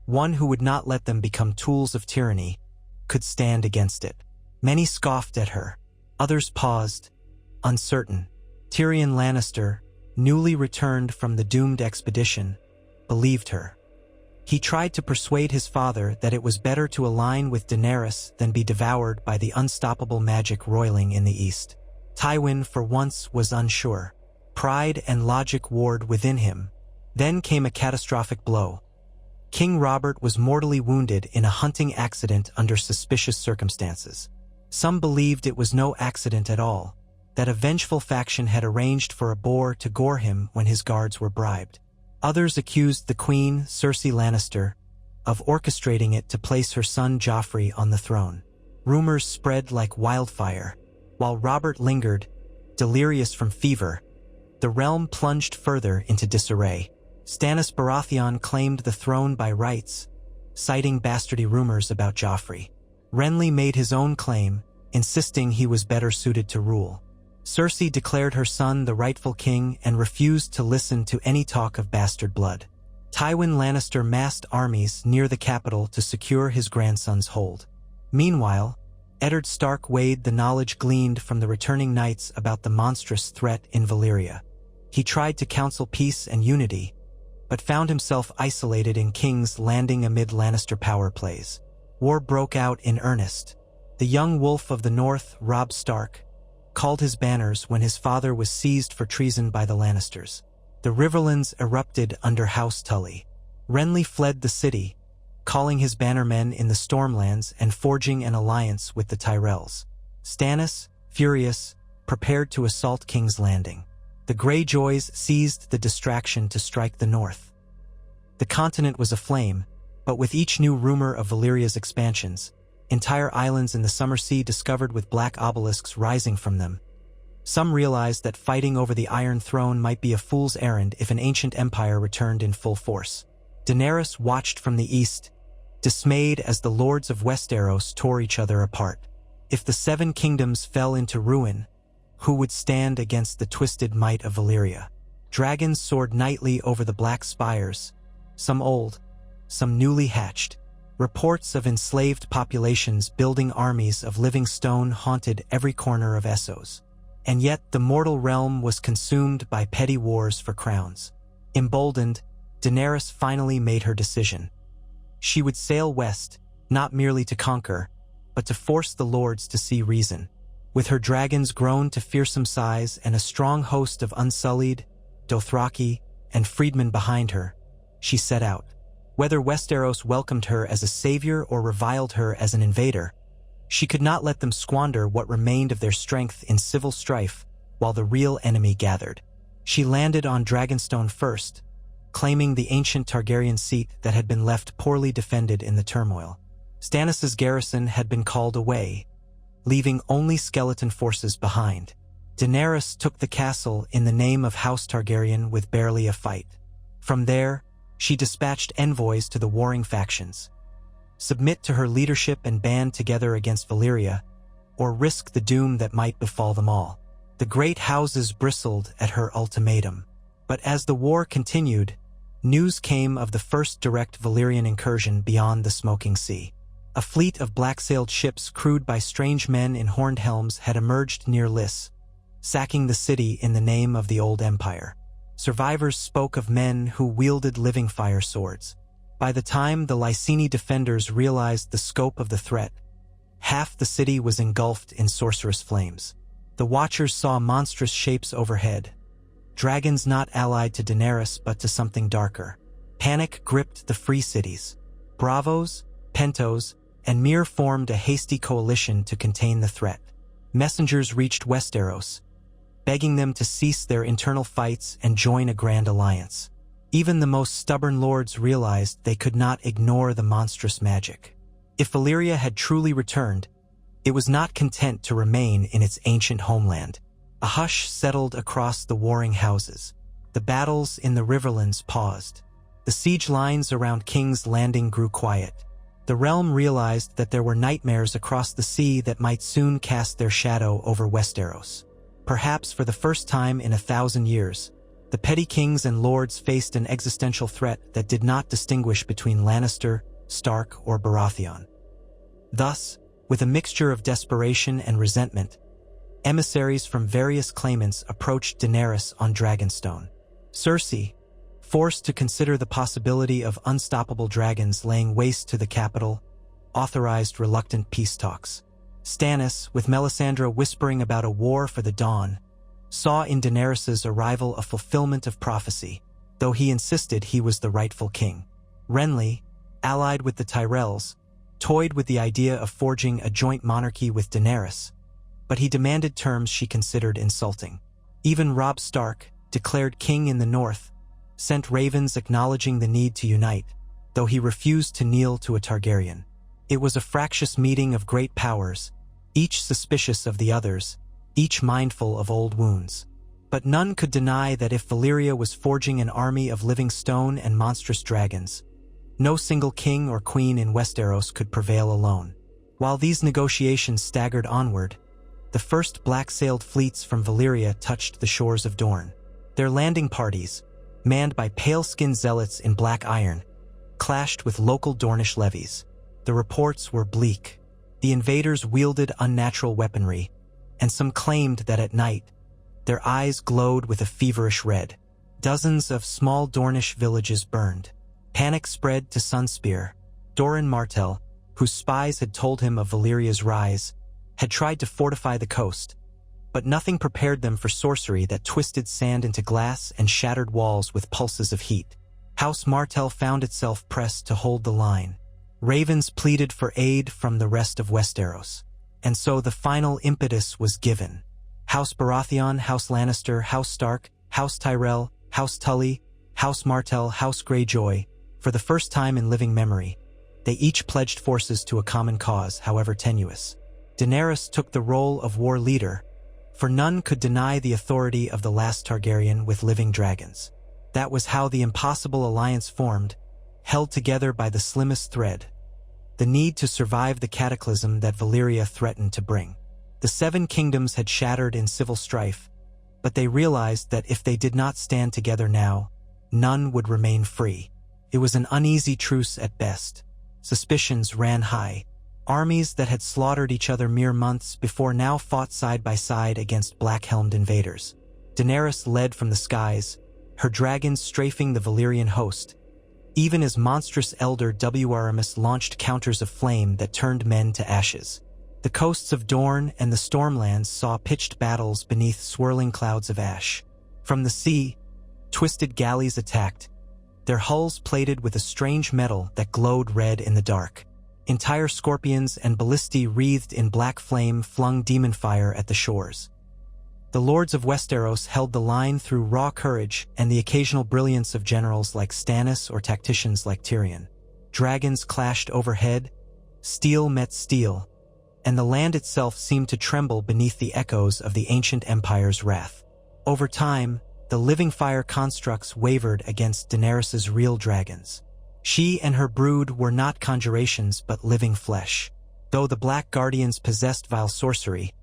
one who would not let them become tools of tyranny, could stand against it. Many scoffed at her. Others paused, uncertain. Tyrion Lannister, newly returned from the doomed expedition, believed her. He tried to persuade his father that it was better to align with Daenerys than be devoured by the unstoppable magic roiling in the east. Tywin, for once, was unsure. Pride and logic warred within him. Then came a catastrophic blow. King Robert was mortally wounded in a hunting accident under suspicious circumstances. Some believed it was no accident at all, that a vengeful faction had arranged for a boar to gore him when his guards were bribed. Others accused the queen, Cersei Lannister, of orchestrating it to place her son Joffrey on the throne. Rumors spread like wildfire. While Robert lingered, delirious from fever, the realm plunged further into disarray. Stannis Baratheon claimed the throne by rights, citing bastardy rumors about Joffrey. Renly made his own claim, insisting he was better suited to rule. Cersei declared her son the rightful king and refused to listen to any talk of bastard blood. Tywin Lannister massed armies near the capital to secure his grandson's hold. Meanwhile, Eddard Stark weighed the knowledge gleaned from the returning knights about the monstrous threat in Valyria. He tried to counsel peace and unity, but found himself isolated in King's Landing amid Lannister power plays. War broke out in earnest. The young wolf of the north, Robb Stark, called his banners when his father was seized for treason by the Lannisters. The Riverlands erupted under House Tully. Renly fled the city, calling his bannermen in the Stormlands and forging an alliance with the Tyrells. Stannis, furious, prepared to assault King's Landing. The Greyjoys seized the distraction to strike the north. The continent was aflame, but with each new rumor of Valyria's expansions, entire islands in the Summer Sea discovered with black obelisks rising from them. Some realized that fighting over the Iron Throne might be a fool's errand if an ancient empire returned in full force. Daenerys watched from the east, dismayed as the lords of Westeros tore each other apart. If the Seven Kingdoms fell into ruin, who would stand against the twisted might of Valyria? Dragons soared nightly over the black spires, some old, some newly hatched. Reports of enslaved populations building armies of living stone haunted every corner of Essos. And yet the mortal realm was consumed by petty wars for crowns. Emboldened, Daenerys finally made her decision. She would sail west, not merely to conquer, but to force the lords to see reason. With her dragons grown to fearsome size and a strong host of Unsullied, Dothraki, and freedmen behind her, she set out. Whether Westeros welcomed her as a savior or reviled her as an invader, she could not let them squander what remained of their strength in civil strife while the real enemy gathered. She landed on Dragonstone first, claiming the ancient Targaryen seat that had been left poorly defended in the turmoil. Stannis' garrison had been called away, leaving only skeleton forces behind. Daenerys took the castle in the name of House Targaryen with barely a fight. From there, she dispatched envoys to the warring factions. Submit to her leadership and band together against Valyria, or risk the doom that might befall them all. The great houses bristled at her ultimatum. But as the war continued, news came of the first direct Valyrian incursion beyond the Smoking Sea. A fleet of black-sailed ships crewed by strange men in horned helms had emerged near Lys, sacking the city in the name of the old empire. Survivors spoke of men who wielded living fire swords. By the time the Lyseni defenders realized the scope of the threat, half the city was engulfed in sorcerous flames. The Watchers saw monstrous shapes overhead, dragons not allied to Daenerys but to something darker. Panic gripped the free cities. Bravos, Pentos, and Myr formed a hasty coalition to contain the threat. Messengers reached Westeros, begging them to cease their internal fights and join a grand alliance. Even the most stubborn lords realized they could not ignore the monstrous magic. If Valyria had truly returned, it was not content to remain in its ancient homeland. A hush settled across the warring houses. The battles in the Riverlands paused. The siege lines around King's Landing grew quiet. The realm realized that there were nightmares across the sea that might soon cast their shadow over Westeros. Perhaps for the first time in 1,000 years, the petty kings and lords faced an existential threat that did not distinguish between Lannister, Stark, or Baratheon. Thus, with a mixture of desperation and resentment, emissaries from various claimants approached Daenerys on Dragonstone. Cersei, forced to consider the possibility of unstoppable dragons laying waste to the capital, authorized reluctant peace talks. Stannis, with Melisandre whispering about a war for the dawn, saw in Daenerys' arrival a fulfillment of prophecy, though he insisted he was the rightful king. Renly, allied with the Tyrells, toyed with the idea of forging a joint monarchy with Daenerys, but he demanded terms she considered insulting. Even Robb Stark, declared king in the north, sent ravens acknowledging the need to unite, though he refused to kneel to a Targaryen. It was a fractious meeting of great powers, each suspicious of the others, each mindful of old wounds. But none could deny that if Valyria was forging an army of living stone and monstrous dragons, no single king or queen in Westeros could prevail alone. While these negotiations staggered onward, the first black-sailed fleets from Valyria touched the shores of Dorne. Their landing parties, manned by pale-skinned zealots in black iron, clashed with local Dornish levies. The reports were bleak. The invaders wielded unnatural weaponry, and some claimed that at night, their eyes glowed with a feverish red. Dozens of small Dornish villages burned. Panic spread to Sunspear. Doran Martell, whose spies had told him of Valyria's rise, had tried to fortify the coast, but nothing prepared them for sorcery that twisted sand into glass and shattered walls with pulses of heat. House Martell found itself pressed to hold the line. Ravens pleaded for aid from the rest of Westeros, and so the final impetus was given. House Baratheon, House Lannister, House Stark, House Tyrell, House Tully, House Martell, House Greyjoy, for the first time in living memory, they each pledged forces to a common cause, however tenuous. Daenerys took the role of war leader, for none could deny the authority of the last Targaryen with living dragons. That was how the impossible alliance formed, held together by the slimmest thread, the need to survive the cataclysm that Valyria threatened to bring. The Seven Kingdoms had shattered in civil strife, but they realized that if they did not stand together now, none would remain free. It was an uneasy truce at best. Suspicions ran high. Armies that had slaughtered each other mere months before now fought side by side against black-helmed invaders. Daenerys led from the skies, her dragons strafing the Valyrian host, even as monstrous elder Wramis launched counters of flame that turned men to ashes. The coasts of Dorne and the Stormlands saw pitched battles beneath swirling clouds of ash. From the sea, twisted galleys attacked, their hulls plated with a strange metal that glowed red in the dark. Entire scorpions and ballistae wreathed in black flame flung demon fire at the shores. The lords of Westeros held the line through raw courage and the occasional brilliance of generals like Stannis or tacticians like Tyrion. Dragons clashed overhead, steel met steel, and the land itself seemed to tremble beneath the echoes of the ancient empire's wrath. Over time, the living fire constructs wavered against Daenerys's real dragons. She and her brood were not conjurations but living flesh. Though the Black Guardians possessed vile sorcery,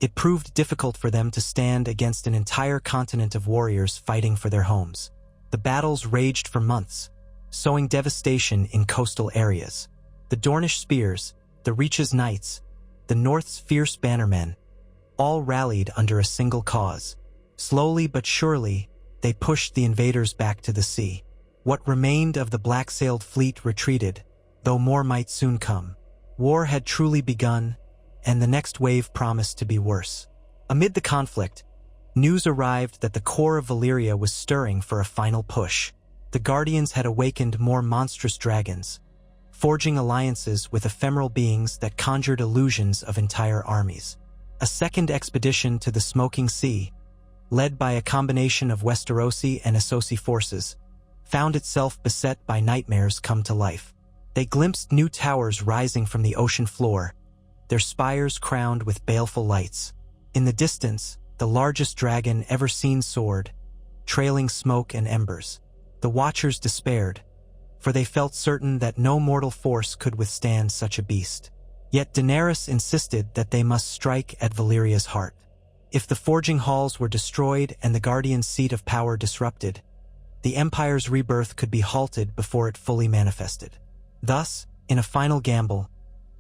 it proved difficult for them to stand against an entire continent of warriors fighting for their homes. The battles raged for months, sowing devastation in coastal areas. The Dornish spears, the Reach's knights, the North's fierce bannermen, all rallied under a single cause. Slowly but surely, they pushed the invaders back to the sea. What remained of the black-sailed fleet retreated, though more might soon come. War had truly begun, and the next wave promised to be worse. Amid the conflict, news arrived that the core of Valyria was stirring for a final push. The Guardians had awakened more monstrous dragons, forging alliances with ephemeral beings that conjured illusions of entire armies. A second expedition to the Smoking Sea, led by a combination of Westerosi and Essosi forces, found itself beset by nightmares come to life. They glimpsed new towers rising from the ocean floor, their spires crowned with baleful lights. In the distance, the largest dragon ever seen soared, trailing smoke and embers. The Watchers despaired, for they felt certain that no mortal force could withstand such a beast. Yet Daenerys insisted that they must strike at Valyria's heart. If the forging halls were destroyed and the Guardian's seat of power disrupted, the Empire's rebirth could be halted before it fully manifested. Thus, in a final gamble,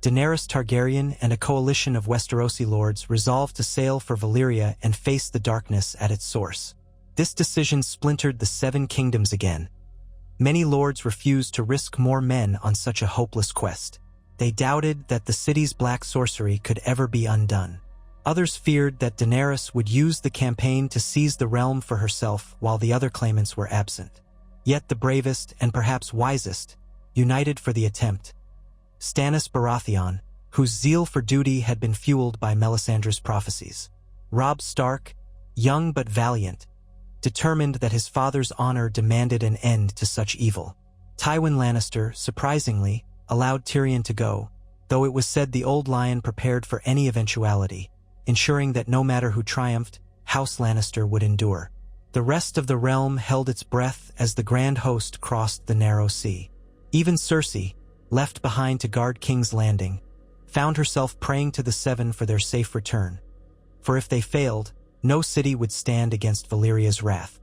Daenerys Targaryen and a coalition of Westerosi lords resolved to sail for Valyria and face the darkness at its source. This decision splintered the Seven Kingdoms again. Many lords refused to risk more men on such a hopeless quest. They doubted that the city's black sorcery could ever be undone. Others feared that Daenerys would use the campaign to seize the realm for herself while the other claimants were absent. Yet the bravest and perhaps wisest united for the attempt. Stannis Baratheon, whose zeal for duty had been fueled by Melisandre's prophecies. Robb Stark, young but valiant, determined that his father's honor demanded an end to such evil. Tywin Lannister, surprisingly, allowed Tyrion to go, though it was said the old lion prepared for any eventuality, ensuring that no matter who triumphed, House Lannister would endure. The rest of the realm held its breath as the Grand Host crossed the narrow sea. Even Cersei, left behind to guard King's Landing, found herself praying to the Seven for their safe return. For if they failed, no city would stand against Valyria's wrath.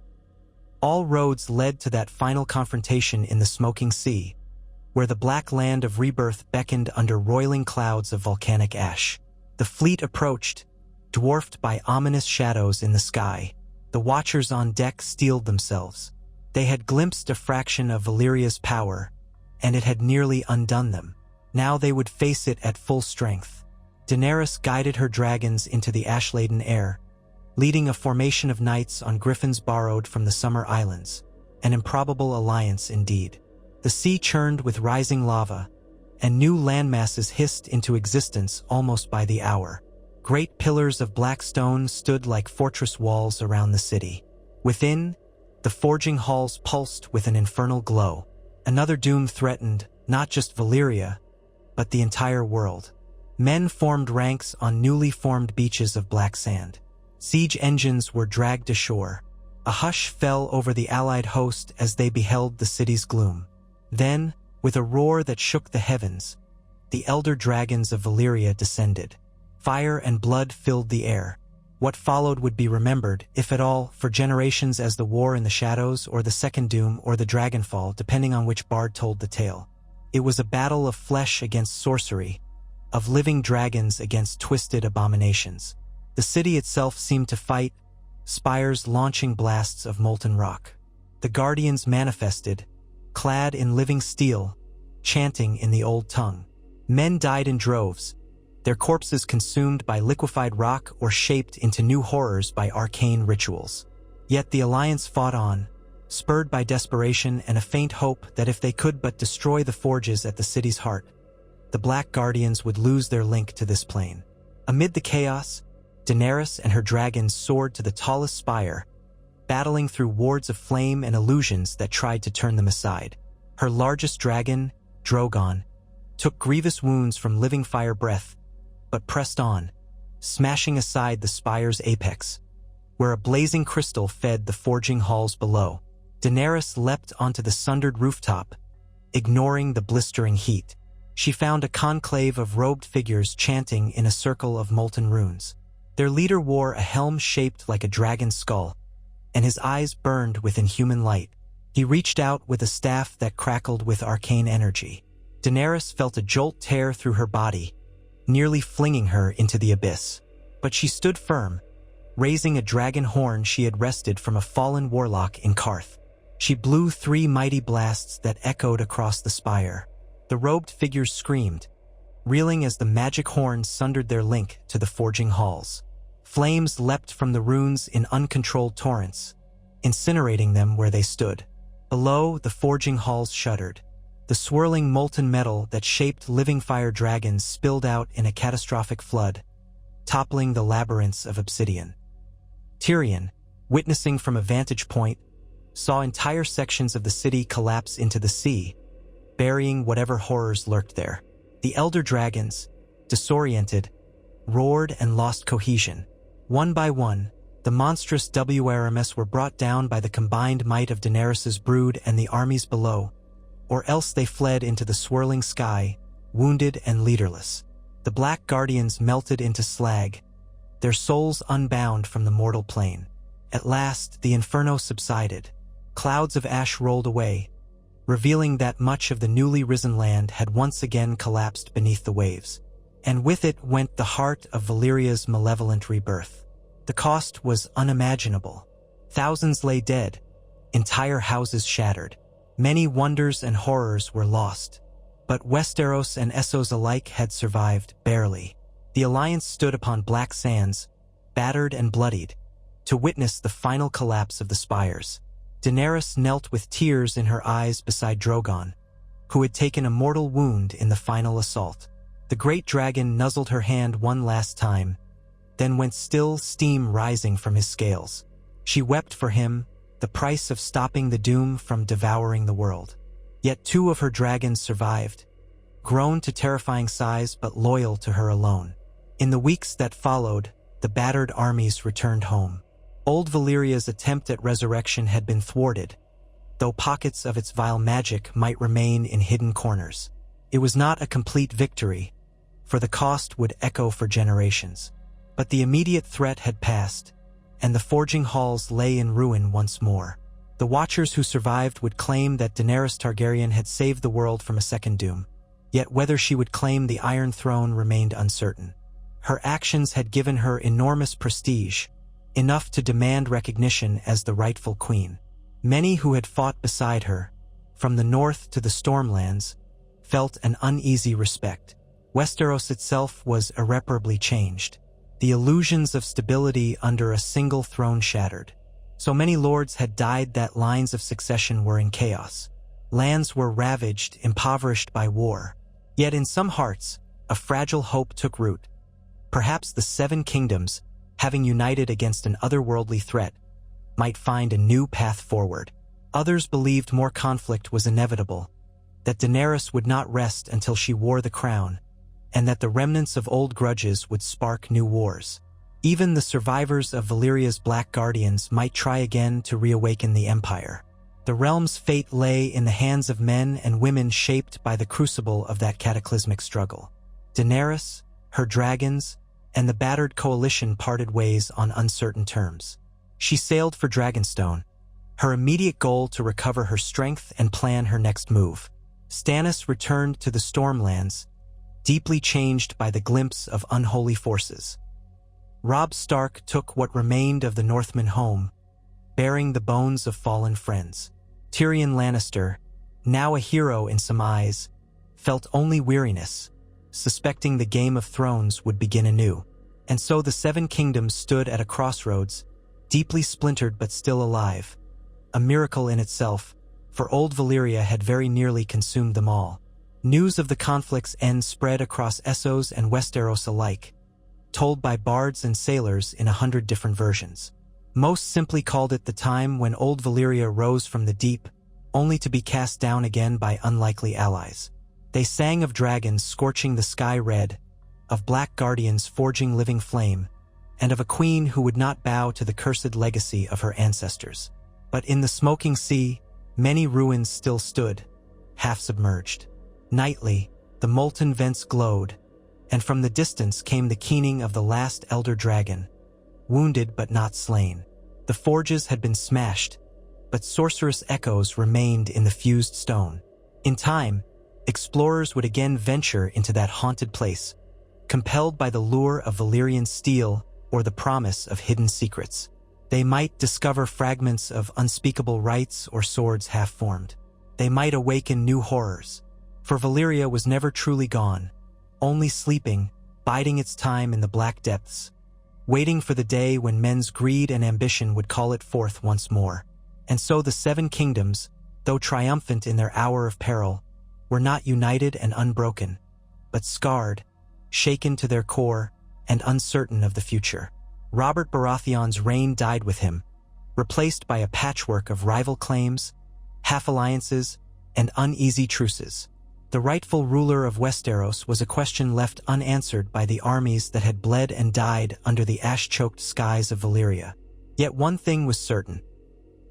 All roads led to that final confrontation in the smoking sea, where the black land of rebirth beckoned under roiling clouds of volcanic ash. The fleet approached, dwarfed by ominous shadows in the sky. The watchers on deck steeled themselves. They had glimpsed a fraction of Valyria's power, and it had nearly undone them. Now they would face it at full strength. Daenerys guided her dragons into the ash-laden air, leading a formation of knights on griffins borrowed from the Summer Islands. An improbable alliance indeed. The sea churned with rising lava, and new landmasses hissed into existence almost by the hour. Great pillars of black stone stood like fortress walls around the city. Within, the forging halls pulsed with an infernal glow. Another doom threatened not just Valyria, but the entire world. Men formed ranks on newly formed beaches of black sand. Siege engines were dragged ashore. A hush fell over the allied host as they beheld the city's gloom. Then, with a roar that shook the heavens, the elder dragons of Valyria descended. Fire and blood filled the air. What followed would be remembered, if at all, for generations as the War in the Shadows or the Second Doom or the Dragonfall, depending on which bard told the tale. It was a battle of flesh against sorcery, of living dragons against twisted abominations. The city itself seemed to fight, spires launching blasts of molten rock. The Guardians manifested, clad in living steel, chanting in the old tongue. Men died in droves, their corpses consumed by liquefied rock or shaped into new horrors by arcane rituals. Yet the Alliance fought on, spurred by desperation and a faint hope that if they could but destroy the forges at the city's heart, the Black Guardians would lose their link to this plane. Amid the chaos, Daenerys and her dragons soared to the tallest spire, battling through wards of flame and illusions that tried to turn them aside. Her largest dragon, Drogon, took grievous wounds from living fire breath, but pressed on, smashing aside the spire's apex, where a blazing crystal fed the forging halls below. Daenerys leapt onto the sundered rooftop, ignoring the blistering heat. She found a conclave of robed figures chanting in a circle of molten runes. Their leader wore a helm shaped like a dragon's skull, and his eyes burned with inhuman light. He reached out with a staff that crackled with arcane energy. Daenerys felt a jolt tear through her body, nearly flinging her into the abyss. But she stood firm, raising a dragon horn she had wrested from a fallen warlock in Karth. She blew 3 mighty blasts that echoed across the spire. The robed figures screamed, reeling as the magic horn sundered their link to the forging halls. Flames leapt from the runes in uncontrolled torrents, incinerating them where they stood. Below, the forging halls shuddered. The swirling molten metal that shaped living fire dragons spilled out in a catastrophic flood, toppling the labyrinths of obsidian. Tyrion, witnessing from a vantage point, saw entire sections of the city collapse into the sea, burying whatever horrors lurked there. The elder dragons, disoriented, roared and lost cohesion. One by one, the monstrous WRMS were brought down by the combined might of Daenerys's brood and the armies below, or else they fled into the swirling sky, wounded and leaderless. The Black Guardians melted into slag, their souls unbound from the mortal plane. At last, the inferno subsided. Clouds of ash rolled away, revealing that much of the newly risen land had once again collapsed beneath the waves. And with it went the heart of Valyria's malevolent rebirth. The cost was unimaginable. Thousands lay dead, entire houses shattered. Many wonders and horrors were lost. But Westeros and Essos alike had survived, barely. The Alliance stood upon black sands, battered and bloodied, to witness the final collapse of the spires. Daenerys knelt with tears in her eyes beside Drogon, who had taken a mortal wound in the final assault. The great dragon nuzzled her hand one last time, then went still, steam rising from his scales. She wept for him, the price of stopping the doom from devouring the world. Yet 2 of her dragons survived, grown to terrifying size but loyal to her alone. In the weeks that followed, the battered armies returned home. Old Valyria's attempt at resurrection had been thwarted, though pockets of its vile magic might remain in hidden corners. It was not a complete victory, for the cost would echo for generations. But the immediate threat had passed, and the forging halls lay in ruin once more. The Watchers who survived would claim that Daenerys Targaryen had saved the world from a second doom, yet whether she would claim the Iron Throne remained uncertain. Her actions had given her enormous prestige, enough to demand recognition as the rightful queen. Many who had fought beside her, from the north to the Stormlands, felt an uneasy respect. Westeros itself was irreparably changed, the illusions of stability under a single throne shattered. So many lords had died that lines of succession were in chaos. Lands were ravaged, impoverished by war. Yet in some hearts, a fragile hope took root. Perhaps the Seven Kingdoms, having united against an otherworldly threat, might find a new path forward. Others believed more conflict was inevitable, that Daenerys would not rest until she wore the crown, and that the remnants of old grudges would spark new wars. Even the survivors of Valyria's Black Guardians might try again to reawaken the Empire. The realm's fate lay in the hands of men and women shaped by the crucible of that cataclysmic struggle. Daenerys, her dragons, and the battered coalition parted ways on uncertain terms. She sailed for Dragonstone, her immediate goal to recover her strength and plan her next move. Stannis returned to the Stormlands, deeply changed by the glimpse of unholy forces. Robb Stark took what remained of the Northmen home, bearing the bones of fallen friends. Tyrion Lannister, now a hero in some eyes, felt only weariness, suspecting the Game of Thrones would begin anew. And so the Seven Kingdoms stood at a crossroads, deeply splintered but still alive. A miracle in itself, for old Valyria had very nearly consumed them all. News of the conflict's end spread across Essos and Westeros alike, told by bards and sailors in 100 different versions. Most simply called it the time when old Valyria rose from the deep, only to be cast down again by unlikely allies. They sang of dragons scorching the sky red, of black guardians forging living flame, and of a queen who would not bow to the cursed legacy of her ancestors. But in the smoking sea, many ruins still stood, half submerged. Nightly, the molten vents glowed, and from the distance came the keening of the last elder dragon, wounded but not slain. The forges had been smashed, but sorcerous echoes remained in the fused stone. In time, explorers would again venture into that haunted place, compelled by the lure of Valyrian steel or the promise of hidden secrets. They might discover fragments of unspeakable rites or swords half-formed. They might awaken new horrors. For Valyria was never truly gone, only sleeping, biding its time in the black depths, waiting for the day when men's greed and ambition would call it forth once more. And so the Seven Kingdoms, though triumphant in their hour of peril, were not united and unbroken, but scarred, shaken to their core, and uncertain of the future. Robert Baratheon's reign died with him, replaced by a patchwork of rival claims, half-alliances, and uneasy truces. The rightful ruler of Westeros was a question left unanswered by the armies that had bled and died under the ash-choked skies of Valyria. Yet one thing was certain.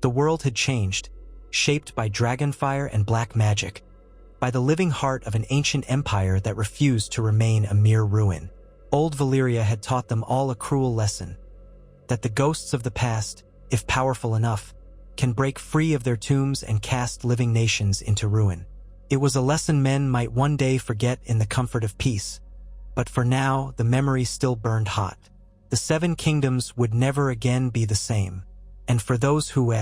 The world had changed, shaped by dragonfire and black magic, by the living heart of an ancient empire that refused to remain a mere ruin. Old Valyria had taught them all a cruel lesson, that the ghosts of the past, if powerful enough, can break free of their tombs and cast living nations into ruin. It was a lesson men might one day forget in the comfort of peace, but for now the memory still burned hot. The Seven Kingdoms would never again be the same, and for those who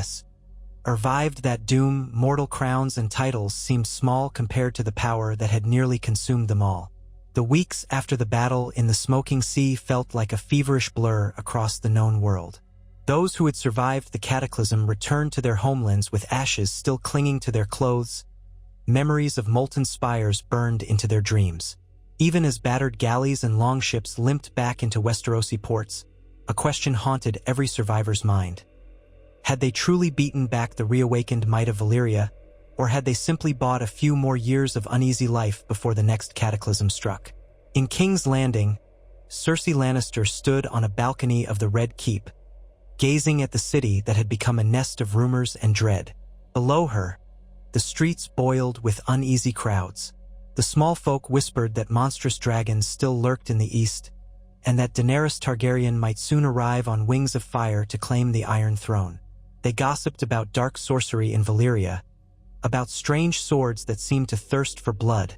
survived that doom, mortal crowns and titles seemed small compared to the power that had nearly consumed them all. The weeks after the battle in the smoking sea felt like a feverish blur across the known world. Those who had survived the cataclysm returned to their homelands with ashes still clinging to their clothes. Memories of molten spires burned into their dreams. Even as battered galleys and longships limped back into Westerosi ports, a question haunted every survivor's mind. Had they truly beaten back the reawakened might of Valyria, Or had they simply bought a few more years of uneasy life before the next cataclysm struck? In King's Landing, Cersei Lannister stood on a balcony of the Red Keep, gazing at the city that had become a nest of rumors and dread. Below her, the streets boiled with uneasy crowds. The small folk whispered that monstrous dragons still lurked in the east, and that Daenerys Targaryen might soon arrive on wings of fire to claim the Iron Throne. They gossiped about dark sorcery in Valyria, about strange swords that seemed to thirst for blood,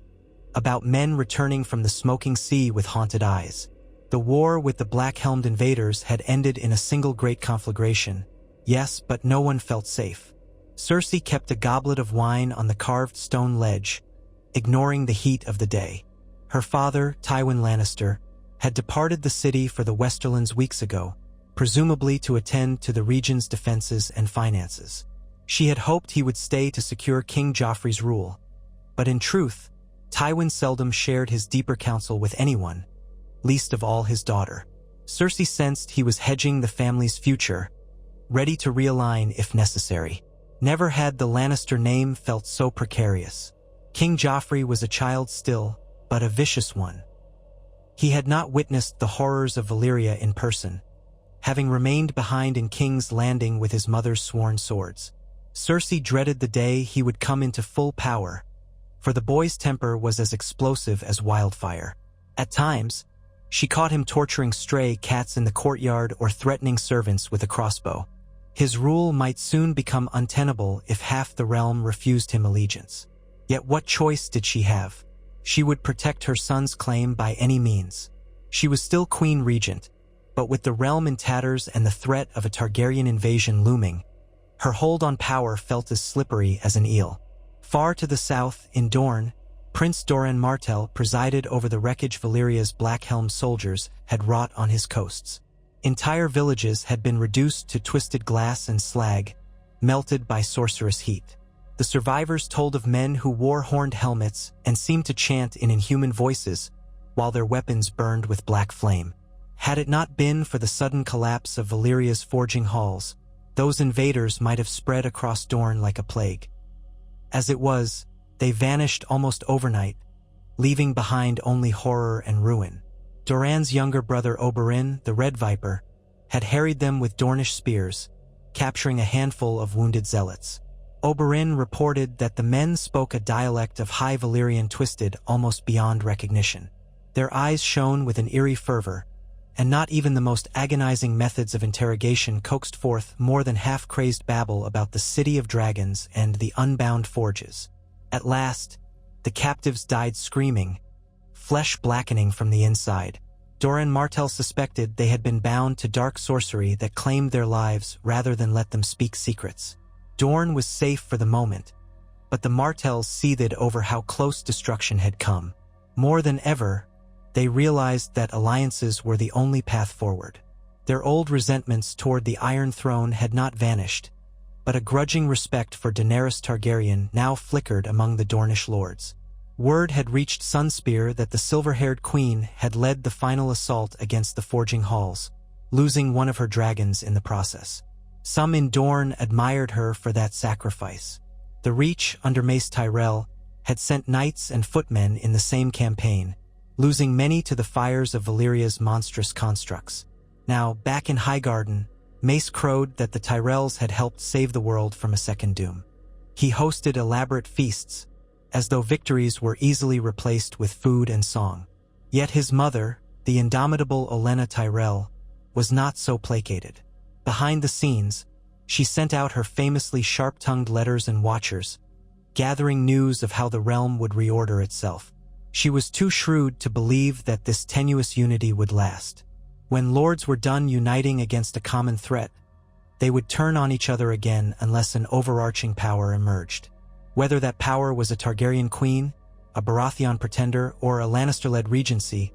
about men returning from the smoking sea with haunted eyes. The war with the black-helmed invaders had ended in a single great conflagration. Yes, but no one felt safe. Cersei kept a goblet of wine on the carved stone ledge, ignoring the heat of the day. Her father, Tywin Lannister, had departed the city for the Westerlands weeks ago, presumably to attend to the region's defenses and finances. She had hoped he would stay to secure King Joffrey's rule. But in truth, Tywin seldom shared his deeper counsel with anyone, least of all his daughter. Cersei sensed he was hedging the family's future, ready to realign if necessary. Never had the Lannister name felt so precarious. King Joffrey was a child still, but a vicious one. He had not witnessed the horrors of Valyria in person, having remained behind in King's Landing with his mother's sworn swords. Cersei dreaded the day he would come into full power, for the boy's temper was as explosive as wildfire. At times, she caught him torturing stray cats in the courtyard or threatening servants with a crossbow. His rule might soon become untenable if half the realm refused him allegiance. Yet what choice did she have? She would protect her son's claim by any means. She was still Queen Regent, but with the realm in tatters and the threat of a Targaryen invasion looming, her hold on power felt as slippery as an eel. Far to the south, in Dorne, Prince Doran Martell presided over the wreckage Valyria's black-helmed soldiers had wrought on his coasts. Entire villages had been reduced to twisted glass and slag, melted by sorcerous heat. The survivors told of men who wore horned helmets and seemed to chant in inhuman voices, while their weapons burned with black flame. Had it not been for the sudden collapse of Valyria's forging halls, those invaders might have spread across Dorne like a plague. As it was, they vanished almost overnight, leaving behind only horror and ruin. Doran's younger brother Oberyn, the Red Viper, had harried them with Dornish spears, capturing a handful of wounded zealots. Oberyn reported that the men spoke a dialect of High Valyrian twisted almost beyond recognition. Their eyes shone with an eerie fervor, and not even the most agonizing methods of interrogation coaxed forth more than half-crazed babble about the city of dragons and the unbound forges. At last, the captives died screaming, flesh blackening from the inside. Doran Martell suspected they had been bound to dark sorcery that claimed their lives rather than let them speak secrets. Dorne was safe for the moment, but the Martells seethed over how close destruction had come. More than ever, they realized that alliances were the only path forward. Their old resentments toward the Iron Throne had not vanished, but a grudging respect for Daenerys Targaryen now flickered among the Dornish lords. Word had reached Sunspear that the silver-haired queen had led the final assault against the forging halls, losing one of her dragons in the process. Some in Dorne admired her for that sacrifice. The Reach, under Mace Tyrell, had sent knights and footmen in the same campaign, losing many to the fires of Valyria's monstrous constructs. Now, back in Highgarden, Mace crowed that the Tyrells had helped save the world from a second doom. He hosted elaborate feasts, as though victories were easily replaced with food and song. Yet his mother, the indomitable Olenna Tyrell, was not so placated. Behind the scenes, she sent out her famously sharp-tongued letters and watchers, gathering news of how the realm would reorder itself. She was too shrewd to believe that this tenuous unity would last. When lords were done uniting against a common threat, they would turn on each other again unless an overarching power emerged. Whether that power was a Targaryen queen, a Baratheon pretender, or a Lannister-led regency,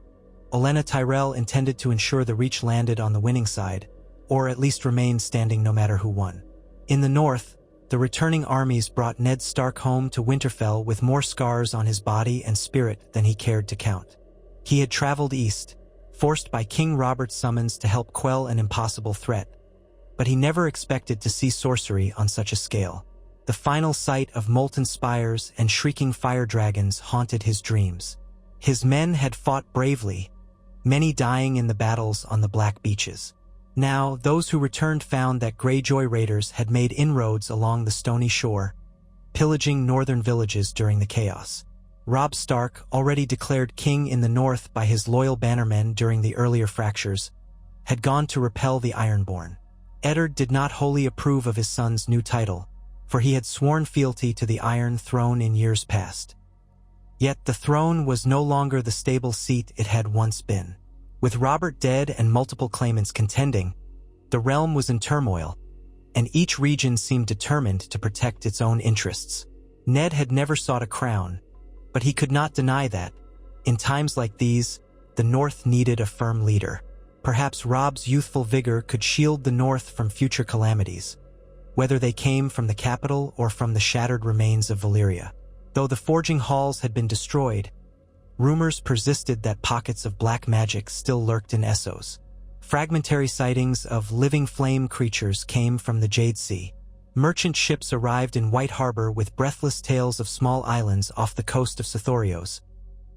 Olenna Tyrell intended to ensure the Reach landed on the winning side, or at least remained standing no matter who won. In the north, the returning armies brought Ned Stark home to Winterfell with more scars on his body and spirit than he cared to count. He had traveled east, forced by King Robert's summons to help quell an impossible threat, but he never expected to see sorcery on such a scale. The final sight of molten spires and shrieking fire dragons haunted his dreams. His men had fought bravely, many dying in the battles on the Black Beaches. Now, those who returned found that Greyjoy raiders had made inroads along the stony shore, pillaging northern villages during the chaos. Robb Stark, already declared king in the north by his loyal bannermen during the earlier fractures, had gone to repel the Ironborn. Eddard did not wholly approve of his son's new title, for he had sworn fealty to the Iron Throne in years past. Yet the throne was no longer the stable seat it had once been. With Robert dead and multiple claimants contending, the realm was in turmoil, and each region seemed determined to protect its own interests. Ned had never sought a crown, but he could not deny that, in times like these, the North needed a firm leader. Perhaps Robb's youthful vigor could shield the North from future calamities, whether they came from the capital or from the shattered remains of Valyria. Though the forging halls had been destroyed, rumors persisted that pockets of black magic still lurked in Essos. Fragmentary sightings of living flame creatures came from the Jade Sea. Merchant ships arrived in White Harbor with breathless tales of small islands off the coast of Sithorios,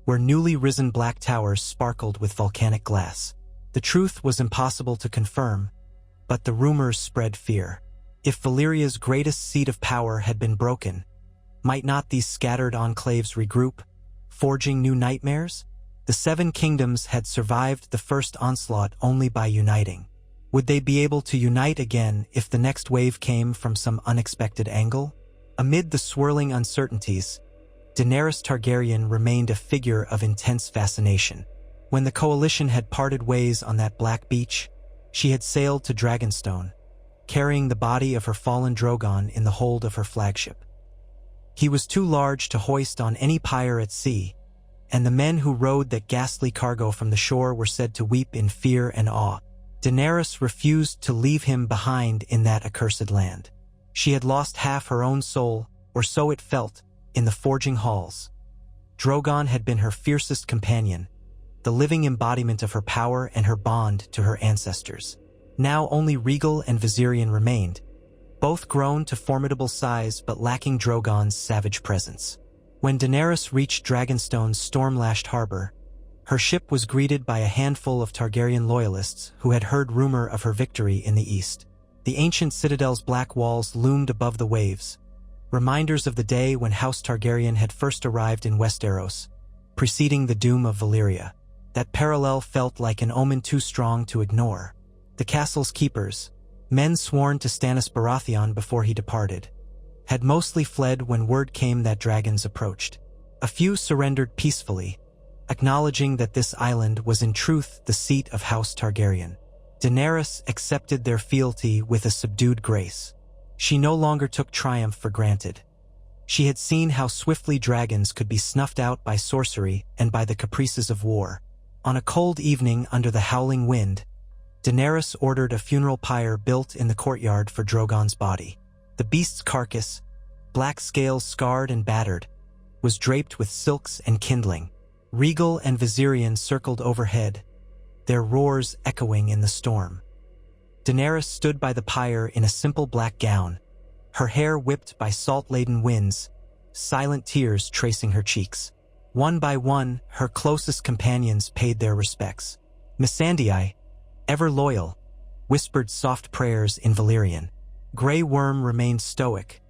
where newly risen black towers sparkled with volcanic glass. The truth was impossible to confirm, but the rumors spread fear. If Valyria's greatest seat of power had been broken, might not these scattered enclaves regroup, forging new nightmares? The Seven Kingdoms had survived the first onslaught only by uniting. Would they be able to unite again if the next wave came from some unexpected angle? Amid the swirling uncertainties, Daenerys Targaryen remained a figure of intense fascination. When the coalition had parted ways on that black beach, she had sailed to Dragonstone, carrying the body of her fallen Drogon in the hold of her flagship. He was too large to hoist on any pyre at sea, and the men who rowed that ghastly cargo from the shore were said to weep in fear and awe. Daenerys refused to leave him behind in that accursed land. She had lost half her own soul, or so it felt, in the forging halls. Drogon had been her fiercest companion, the living embodiment of her power and her bond to her ancestors. Now only Rhaegal and Viserion remained, both grown to formidable size but lacking Drogon's savage presence. When Daenerys reached Dragonstone's storm-lashed harbor, her ship was greeted by a handful of Targaryen loyalists who had heard rumor of her victory in the east. The ancient citadel's black walls loomed above the waves, reminders of the day when House Targaryen had first arrived in Westeros, preceding the doom of Valyria. That parallel felt like an omen too strong to ignore. The castle's keepers, men sworn to Stannis Baratheon before he departed, had mostly fled when word came that dragons approached. A few surrendered peacefully, acknowledging that this island was in truth the seat of House Targaryen. Daenerys accepted their fealty with a subdued grace. She no longer took triumph for granted. She had seen how swiftly dragons could be snuffed out by sorcery and by the caprices of war. On a cold evening under the howling wind, Daenerys ordered a funeral pyre built in the courtyard for Drogon's body. The beast's carcass, black scales scarred and battered, was draped with silks and kindling. Rhaegal and Viserion circled overhead, their roars echoing in the storm. Daenerys stood by the pyre in a simple black gown, her hair whipped by salt-laden winds, silent tears tracing her cheeks. One by one, her closest companions paid their respects. Missandei, ever loyal, whispered soft prayers in Valyrian. Grey Worm remained stoic,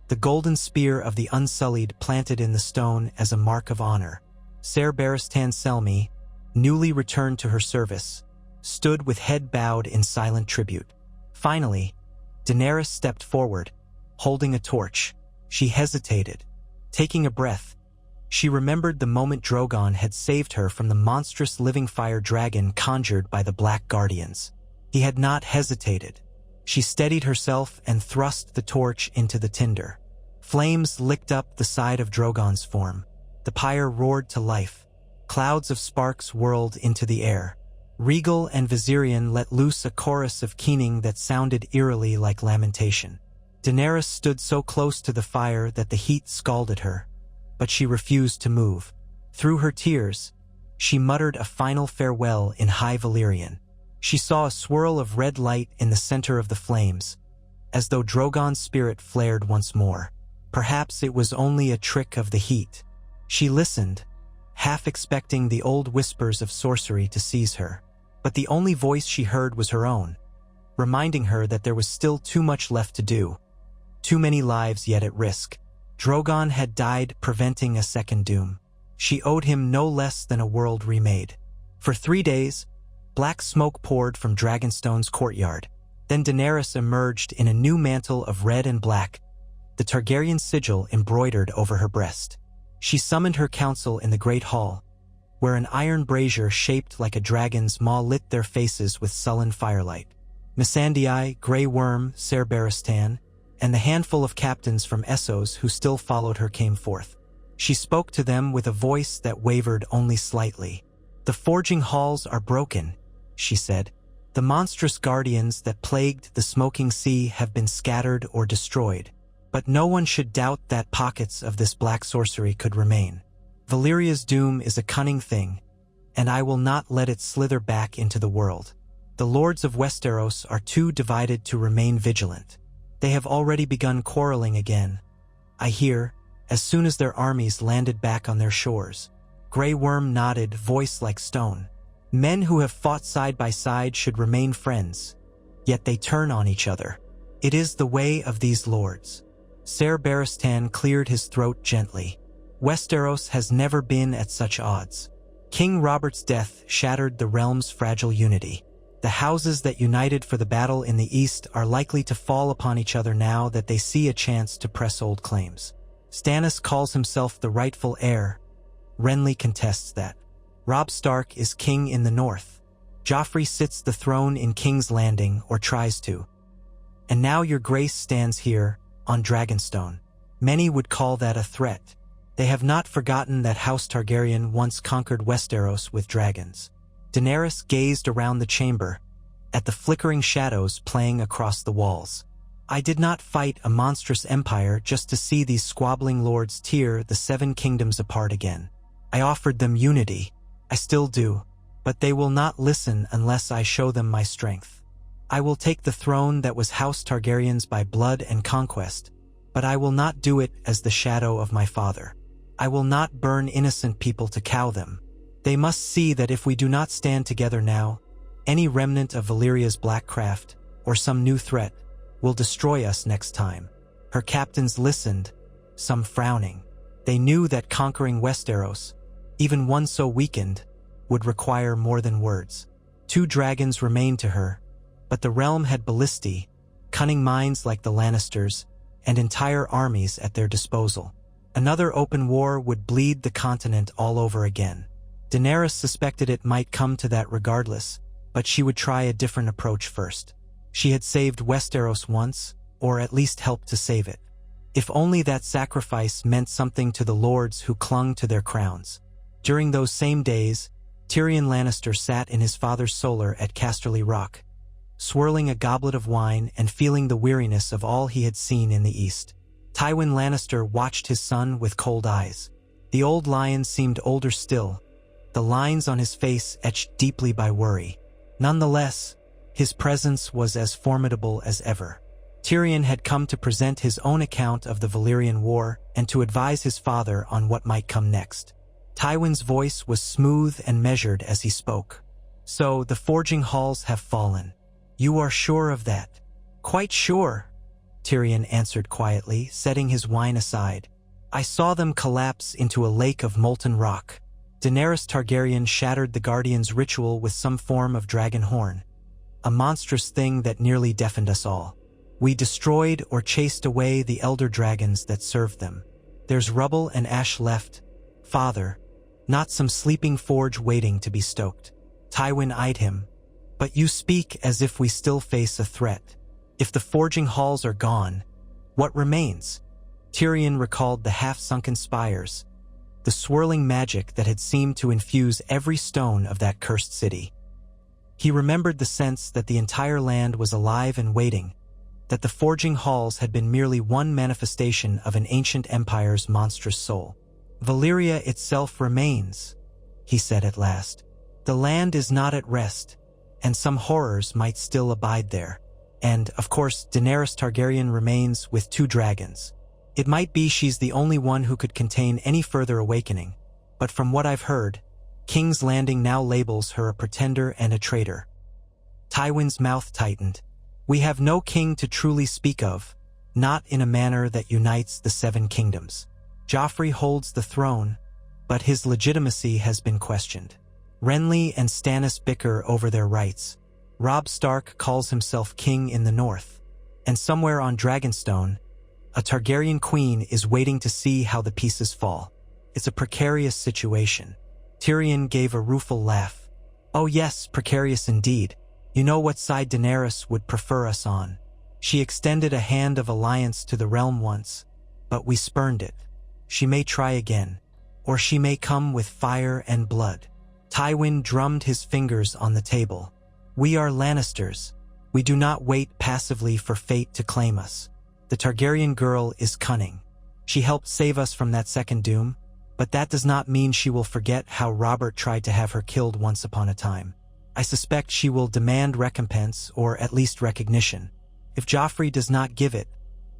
the golden spear of the Unsullied planted in the stone as a mark of honor. Ser Barristan Selmy, newly returned to her service, stood with head bowed in silent tribute. Finally, Daenerys stepped forward, holding a torch. She hesitated, taking a breath. She remembered the moment Drogon had saved her from the monstrous living fire dragon conjured by the Black Guardians. He had not hesitated. She steadied herself and thrust the torch into the tinder. Flames licked up the side of Drogon's form. The pyre roared to life. Clouds of sparks whirled into the air. Rhaegal and Viserion let loose a chorus of keening that sounded eerily like lamentation. Daenerys stood so close to the fire that the heat scalded her, but she refused to move. Through her tears, she muttered a final farewell in High Valyrian. She saw a swirl of red light in the center of the flames, as though Drogon's spirit flared once more. Perhaps it was only a trick of the heat. She listened, half expecting the old whispers of sorcery to seize her. But the only voice she heard was her own, reminding her that there was still too much left to do. Too many lives yet at risk. Drogon had died, preventing a second doom. She owed him no less than a world remade. For 3 days, black smoke poured from Dragonstone's courtyard. Then Daenerys emerged in a new mantle of red and black, the Targaryen sigil embroidered over her breast. She summoned her council in the Great Hall, where an iron brazier shaped like a dragon's maw lit their faces with sullen firelight. Missandei, Grey Worm, Ser Barristan, and the handful of captains from Essos who still followed her came forth. She spoke to them with a voice that wavered only slightly. "The forging halls are broken," she said. "The monstrous guardians that plagued the smoking sea have been scattered or destroyed. But no one should doubt that pockets of this black sorcery could remain. Valyria's doom is a cunning thing, and I will not let it slither back into the world. The lords of Westeros are too divided to remain vigilant. They have already begun quarreling again, I hear, as soon as their armies landed back on their shores." Grey Worm nodded, voice like stone. "Men who have fought side by side should remain friends, yet they turn on each other. It is the way of these lords." Ser Barristan cleared his throat gently. "Westeros has never been at such odds. King Robert's death shattered the realm's fragile unity. The houses that united for the battle in the east are likely to fall upon each other now that they see a chance to press old claims. Stannis calls himself the rightful heir. Renly contests that. Robb Stark is king in the north. Joffrey sits the throne in King's Landing, or tries to. And now your grace stands here, on Dragonstone. Many would call that a threat. They have not forgotten that House Targaryen once conquered Westeros with dragons." Daenerys gazed around the chamber, at the flickering shadows playing across the walls. "I did not fight a monstrous empire just to see these squabbling lords tear the 7 kingdoms apart again. I offered them unity. I still do, but they will not listen unless I show them my strength. I will take the throne that was House Targaryen's by blood and conquest, but I will not do it as the shadow of my father. I will not burn innocent people to cow them. They must see that if we do not stand together now, any remnant of Valyria's black craft, or some new threat, will destroy us next time." Her captains listened, some frowning. They knew that conquering Westeros, even one so weakened, would require more than words. 2 dragons remained to her, but the realm had ballistae, cunning minds like the Lannisters, and entire armies at their disposal. Another open war would bleed the continent all over again. Daenerys suspected it might come to that regardless, but she would try a different approach first. She had saved Westeros once, or at least helped to save it. If only that sacrifice meant something to the lords who clung to their crowns. During those same days, Tyrion Lannister sat in his father's solar at Casterly Rock, swirling a goblet of wine and feeling the weariness of all he had seen in the east. Tywin Lannister watched his son with cold eyes. The old lion seemed older still, the lines on his face etched deeply by worry. Nonetheless, his presence was as formidable as ever. Tyrion had come to present his own account of the Valyrian War and to advise his father on what might come next. Tywin's voice was smooth and measured as he spoke. "So, the forging halls have fallen. You are sure of that?" "Quite sure," Tyrion answered quietly, setting his wine aside. "I saw them collapse into a lake of molten rock. Daenerys Targaryen shattered the Guardian's ritual with some form of dragon horn, a monstrous thing that nearly deafened us all. We destroyed or chased away the elder dragons that served them. There's rubble and ash left, father, not some sleeping forge waiting to be stoked." Tywin eyed him. "But you speak as if we still face a threat. If the forging halls are gone, what remains?" Tyrion recalled the half-sunken spires, the swirling magic that had seemed to infuse every stone of that cursed city. He remembered the sense that the entire land was alive and waiting, that the forging halls had been merely one manifestation of an ancient empire's monstrous soul. "Valyria itself remains," he said at last. "The land is not at rest, and some horrors might still abide there. And, of course, Daenerys Targaryen remains with 2 dragons. It might be she's the only one who could contain any further awakening, but from what I've heard, King's Landing now labels her a pretender and a traitor. Tywin's mouth tightened. We have no king to truly speak of, not in a manner that unites the 7 kingdoms. Joffrey holds the throne, but his legitimacy has been questioned. Renly and Stannis bicker over their rights. Robb Stark calls himself king in the north. And somewhere on Dragonstone, a Targaryen queen is waiting to see how the pieces fall. It's a precarious situation. Tyrion gave a rueful laugh. Oh yes, precarious indeed. You know what side Daenerys would prefer us on. She extended a hand of alliance to the realm once, but we spurned it. She may try again, or she may come with fire and blood. Tywin drummed his fingers on the table. We are Lannisters. We do not wait passively for fate to claim us. The Targaryen girl is cunning. She helped save us from that second doom, but that does not mean she will forget how Robert tried to have her killed once upon a time. I suspect she will demand recompense, or at least recognition. If Joffrey does not give it,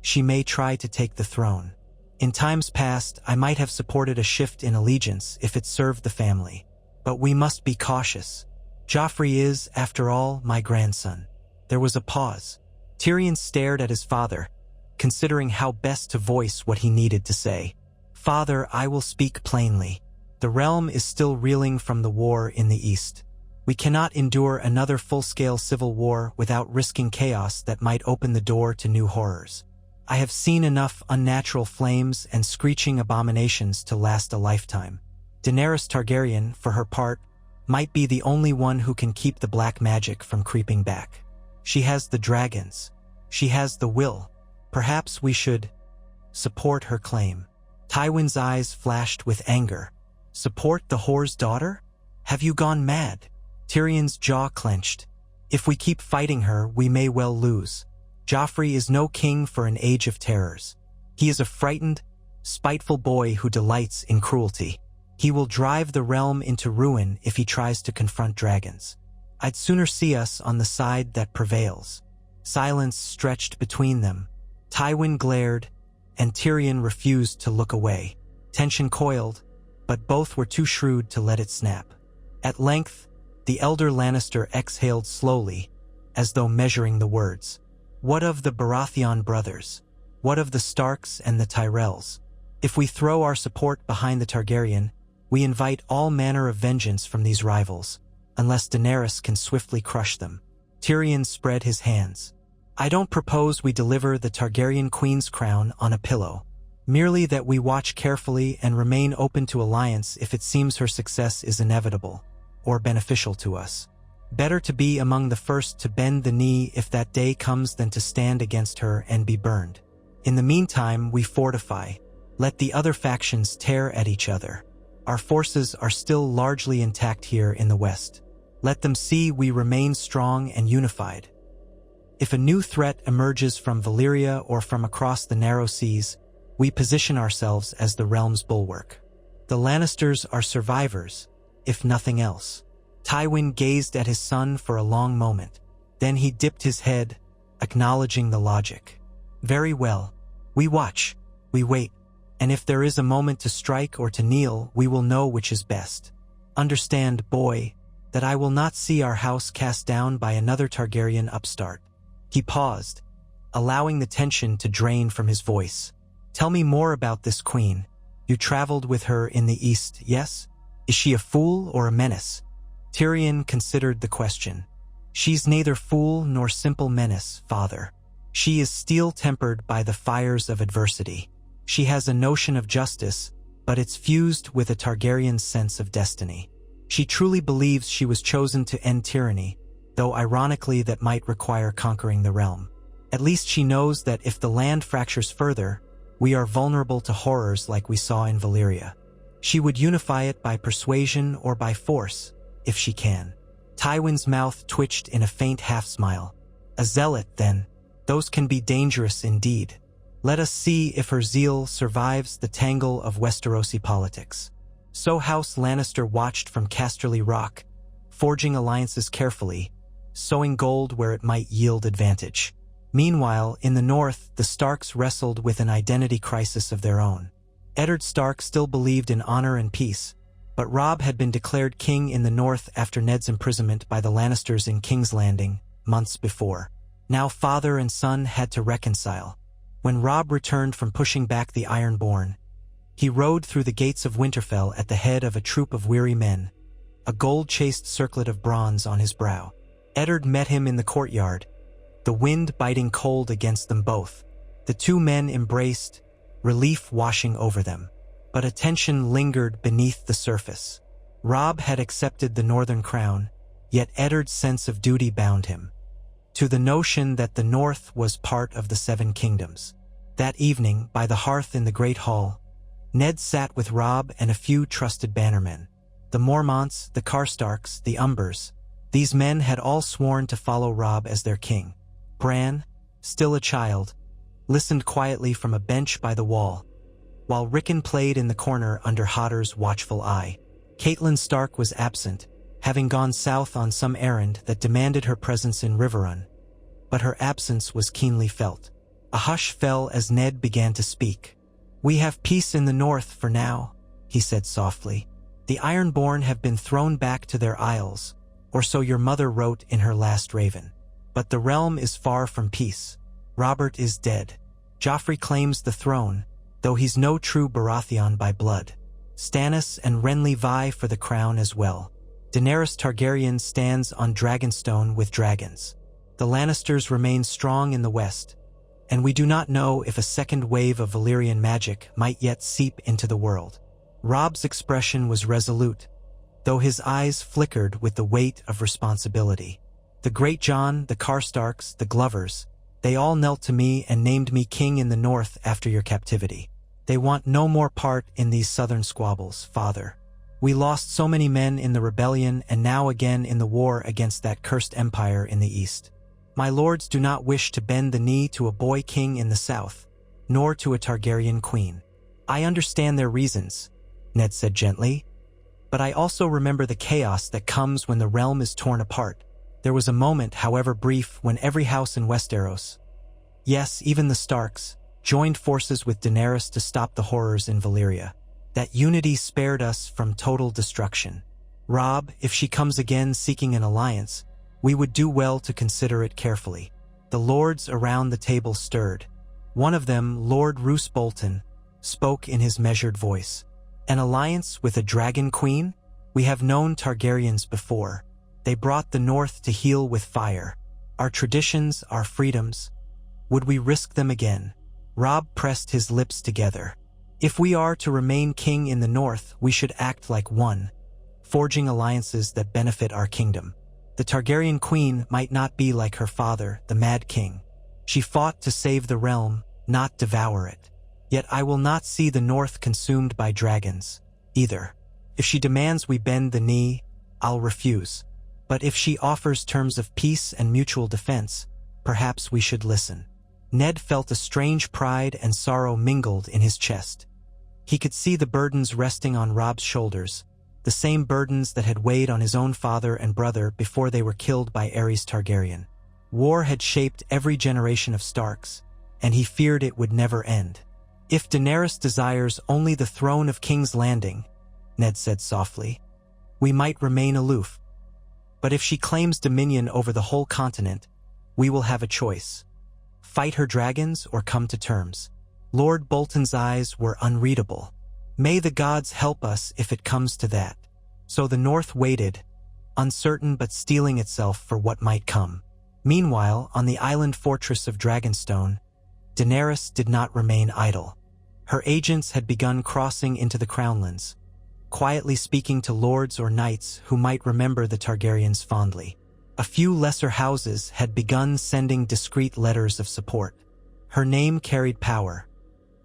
she may try to take the throne. In times past, I might have supported a shift in allegiance if it served the family. But we must be cautious. Joffrey is, after all, my grandson. There was a pause. Tyrion stared at his father, considering how best to voice what he needed to say. Father, I will speak plainly. The realm is still reeling from the war in the east. We cannot endure another full-scale civil war without risking chaos that might open the door to new horrors. I have seen enough unnatural flames and screeching abominations to last a lifetime. Daenerys Targaryen, for her part, might be the only one who can keep the black magic from creeping back. She has the dragons. She has the will. Perhaps we should support her claim. Tywin's eyes flashed with anger. Support the whore's daughter? Have you gone mad? Tyrion's jaw clenched. If we keep fighting her, we may well lose. Joffrey is no king for an age of terrors. He is a frightened, spiteful boy who delights in cruelty. He will drive the realm into ruin if he tries to confront dragons. I'd sooner see us on the side that prevails. Silence stretched between them. Tywin glared, and Tyrion refused to look away. Tension coiled, but both were too shrewd to let it snap. At length, the elder Lannister exhaled slowly, as though measuring the words. What of the Baratheon brothers? What of the Starks and the Tyrells? If we throw our support behind the Targaryen, we invite all manner of vengeance from these rivals, unless Daenerys can swiftly crush them. Tyrion spread his hands. I don't propose we deliver the Targaryen queen's crown on a pillow. Merely that we watch carefully and remain open to alliance if it seems her success is inevitable, or beneficial to us. Better to be among the first to bend the knee if that day comes than to stand against her and be burned. In the meantime, we fortify. Let the other factions tear at each other. Our forces are still largely intact here in the west. Let them see we remain strong and unified. If a new threat emerges from Valyria or from across the narrow seas, we position ourselves as the realm's bulwark. The Lannisters are survivors, if nothing else. Tywin gazed at his son for a long moment. Then he dipped his head, acknowledging the logic. Very well. We watch. We wait. And if there is a moment to strike or to kneel, we will know which is best. Understand, boy, that I will not see our house cast down by another Targaryen upstart. He paused, allowing the tension to drain from his voice. Tell me more about this queen. You traveled with her in the east, yes? Is she a fool or a menace? Tyrion considered the question. She's neither fool nor simple menace, father. She is steel-tempered by the fires of adversity. She has a notion of justice, but it's fused with a Targaryen's sense of destiny. She truly believes she was chosen to end tyranny, though ironically that might require conquering the realm. At least she knows that if the land fractures further, we are vulnerable to horrors like we saw in Valyria. She would unify it by persuasion or by force, if she can. Tywin's mouth twitched in a faint half-smile. A zealot, then. Those can be dangerous indeed. Let us see if her zeal survives the tangle of Westerosi politics. So House Lannister watched from Casterly Rock, forging alliances carefully, sowing gold where it might yield advantage. Meanwhile, in the north, the Starks wrestled with an identity crisis of their own. Eddard Stark still believed in honor and peace, but Robb had been declared king in the north after Ned's imprisonment by the Lannisters in King's Landing, months before. Now father and son had to reconcile. When Robb returned from pushing back the Ironborn, he rode through the gates of Winterfell at the head of a troop of weary men, a gold-chased circlet of bronze on his brow. Eddard met him in the courtyard, the wind biting cold against them both. The two men embraced, relief washing over them. But a tension lingered beneath the surface. Robb had accepted the Northern Crown, yet Eddard's sense of duty bound him to the notion that the North was part of the Seven Kingdoms. That evening, by the hearth in the Great Hall, Ned sat with Robb and a few trusted bannermen. The Mormonts, the Karstarks, the Umbers. These men had all sworn to follow Robb as their king. Bran, still a child, listened quietly from a bench by the wall, while Rickon played in the corner under Hodder's watchful eye. Catelyn Stark was absent, having gone south on some errand that demanded her presence in Riverrun, but her absence was keenly felt. A hush fell as Ned began to speak. "We have peace in the north for now," he said softly. "The Ironborn have been thrown back to their isles, or so your mother wrote in her last Raven. But the realm is far from peace. Robert is dead. Joffrey claims the throne, though he's no true Baratheon by blood. Stannis and Renly vie for the crown as well. Daenerys Targaryen stands on Dragonstone with dragons. The Lannisters remain strong in the west, and we do not know if a second wave of Valyrian magic might yet seep into the world." Robb's expression was resolute, though his eyes flickered with the weight of responsibility. "The Great John, the Karstarks, the Glovers, they all knelt to me and named me king in the north after your captivity. They want no more part in these southern squabbles, father. We lost so many men in the rebellion and now again in the war against that cursed empire in the east. My lords do not wish to bend the knee to a boy king in the south, nor to a Targaryen queen. I understand their reasons," Ned said gently, "but I also remember the chaos that comes when the realm is torn apart. There was a moment, however brief, when every house in Westeros, yes, even the Starks, joined forces with Daenerys to stop the horrors in Valyria. That unity spared us from total destruction. Robb, if she comes again seeking an alliance, we would do well to consider it carefully." The lords around the table stirred. One of them, Lord Roose Bolton, spoke in his measured voice. "An alliance with a dragon queen? We have known Targaryens before. They brought the north to heal with fire. Our traditions, our freedoms. Would we risk them again?" Robb pressed his lips together. "If we are to remain king in the north, we should act like one, forging alliances that benefit our kingdom. The Targaryen queen might not be like her father, the Mad King. She fought to save the realm, not devour it. Yet I will not see the north consumed by dragons, either. If she demands we bend the knee, I'll refuse. But if she offers terms of peace and mutual defense, perhaps we should listen." Ned felt a strange pride and sorrow mingled in his chest. He could see the burdens resting on Robb's shoulders, the same burdens that had weighed on his own father and brother before they were killed by Aerys Targaryen. War had shaped every generation of Starks, and he feared it would never end. "If Daenerys desires only the throne of King's Landing," Ned said softly, "we might remain aloof. But if she claims dominion over the whole continent, we will have a choice. Fight her dragons or come to terms." Lord Bolton's eyes were unreadable. "May the gods help us if it comes to that." So the north waited, uncertain but steeling itself for what might come. Meanwhile, on the island fortress of Dragonstone, Daenerys did not remain idle. Her agents had begun crossing into the Crownlands, quietly speaking to lords or knights who might remember the Targaryens fondly. A few lesser houses had begun sending discreet letters of support. Her name carried power.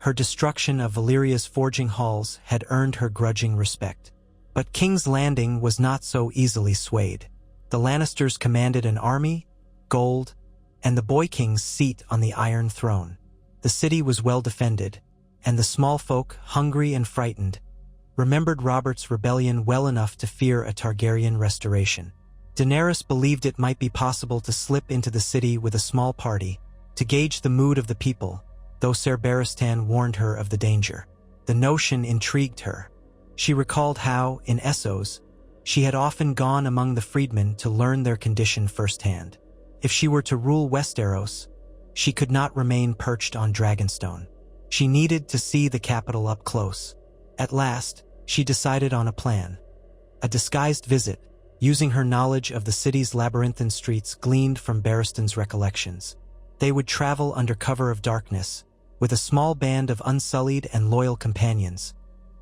Her destruction of Valyria's forging halls had earned her grudging respect. But King's Landing was not so easily swayed. The Lannisters commanded an army, gold, and the Boy King's seat on the Iron Throne. The city was well defended, and the small folk, hungry and frightened, remembered Robert's rebellion well enough to fear a Targaryen restoration. Daenerys believed it might be possible to slip into the city with a small party, to gauge the mood of the people, though Ser Barristan warned her of the danger. The notion intrigued her. She recalled how, in Essos, she had often gone among the freedmen to learn their condition firsthand. If she were to rule Westeros, she could not remain perched on Dragonstone. She needed to see the capital up close. At last, she decided on a plan. A disguised visit, using her knowledge of the city's labyrinthine streets gleaned from Barristan's recollections. They would travel under cover of darkness, with a small band of unsullied and loyal companions,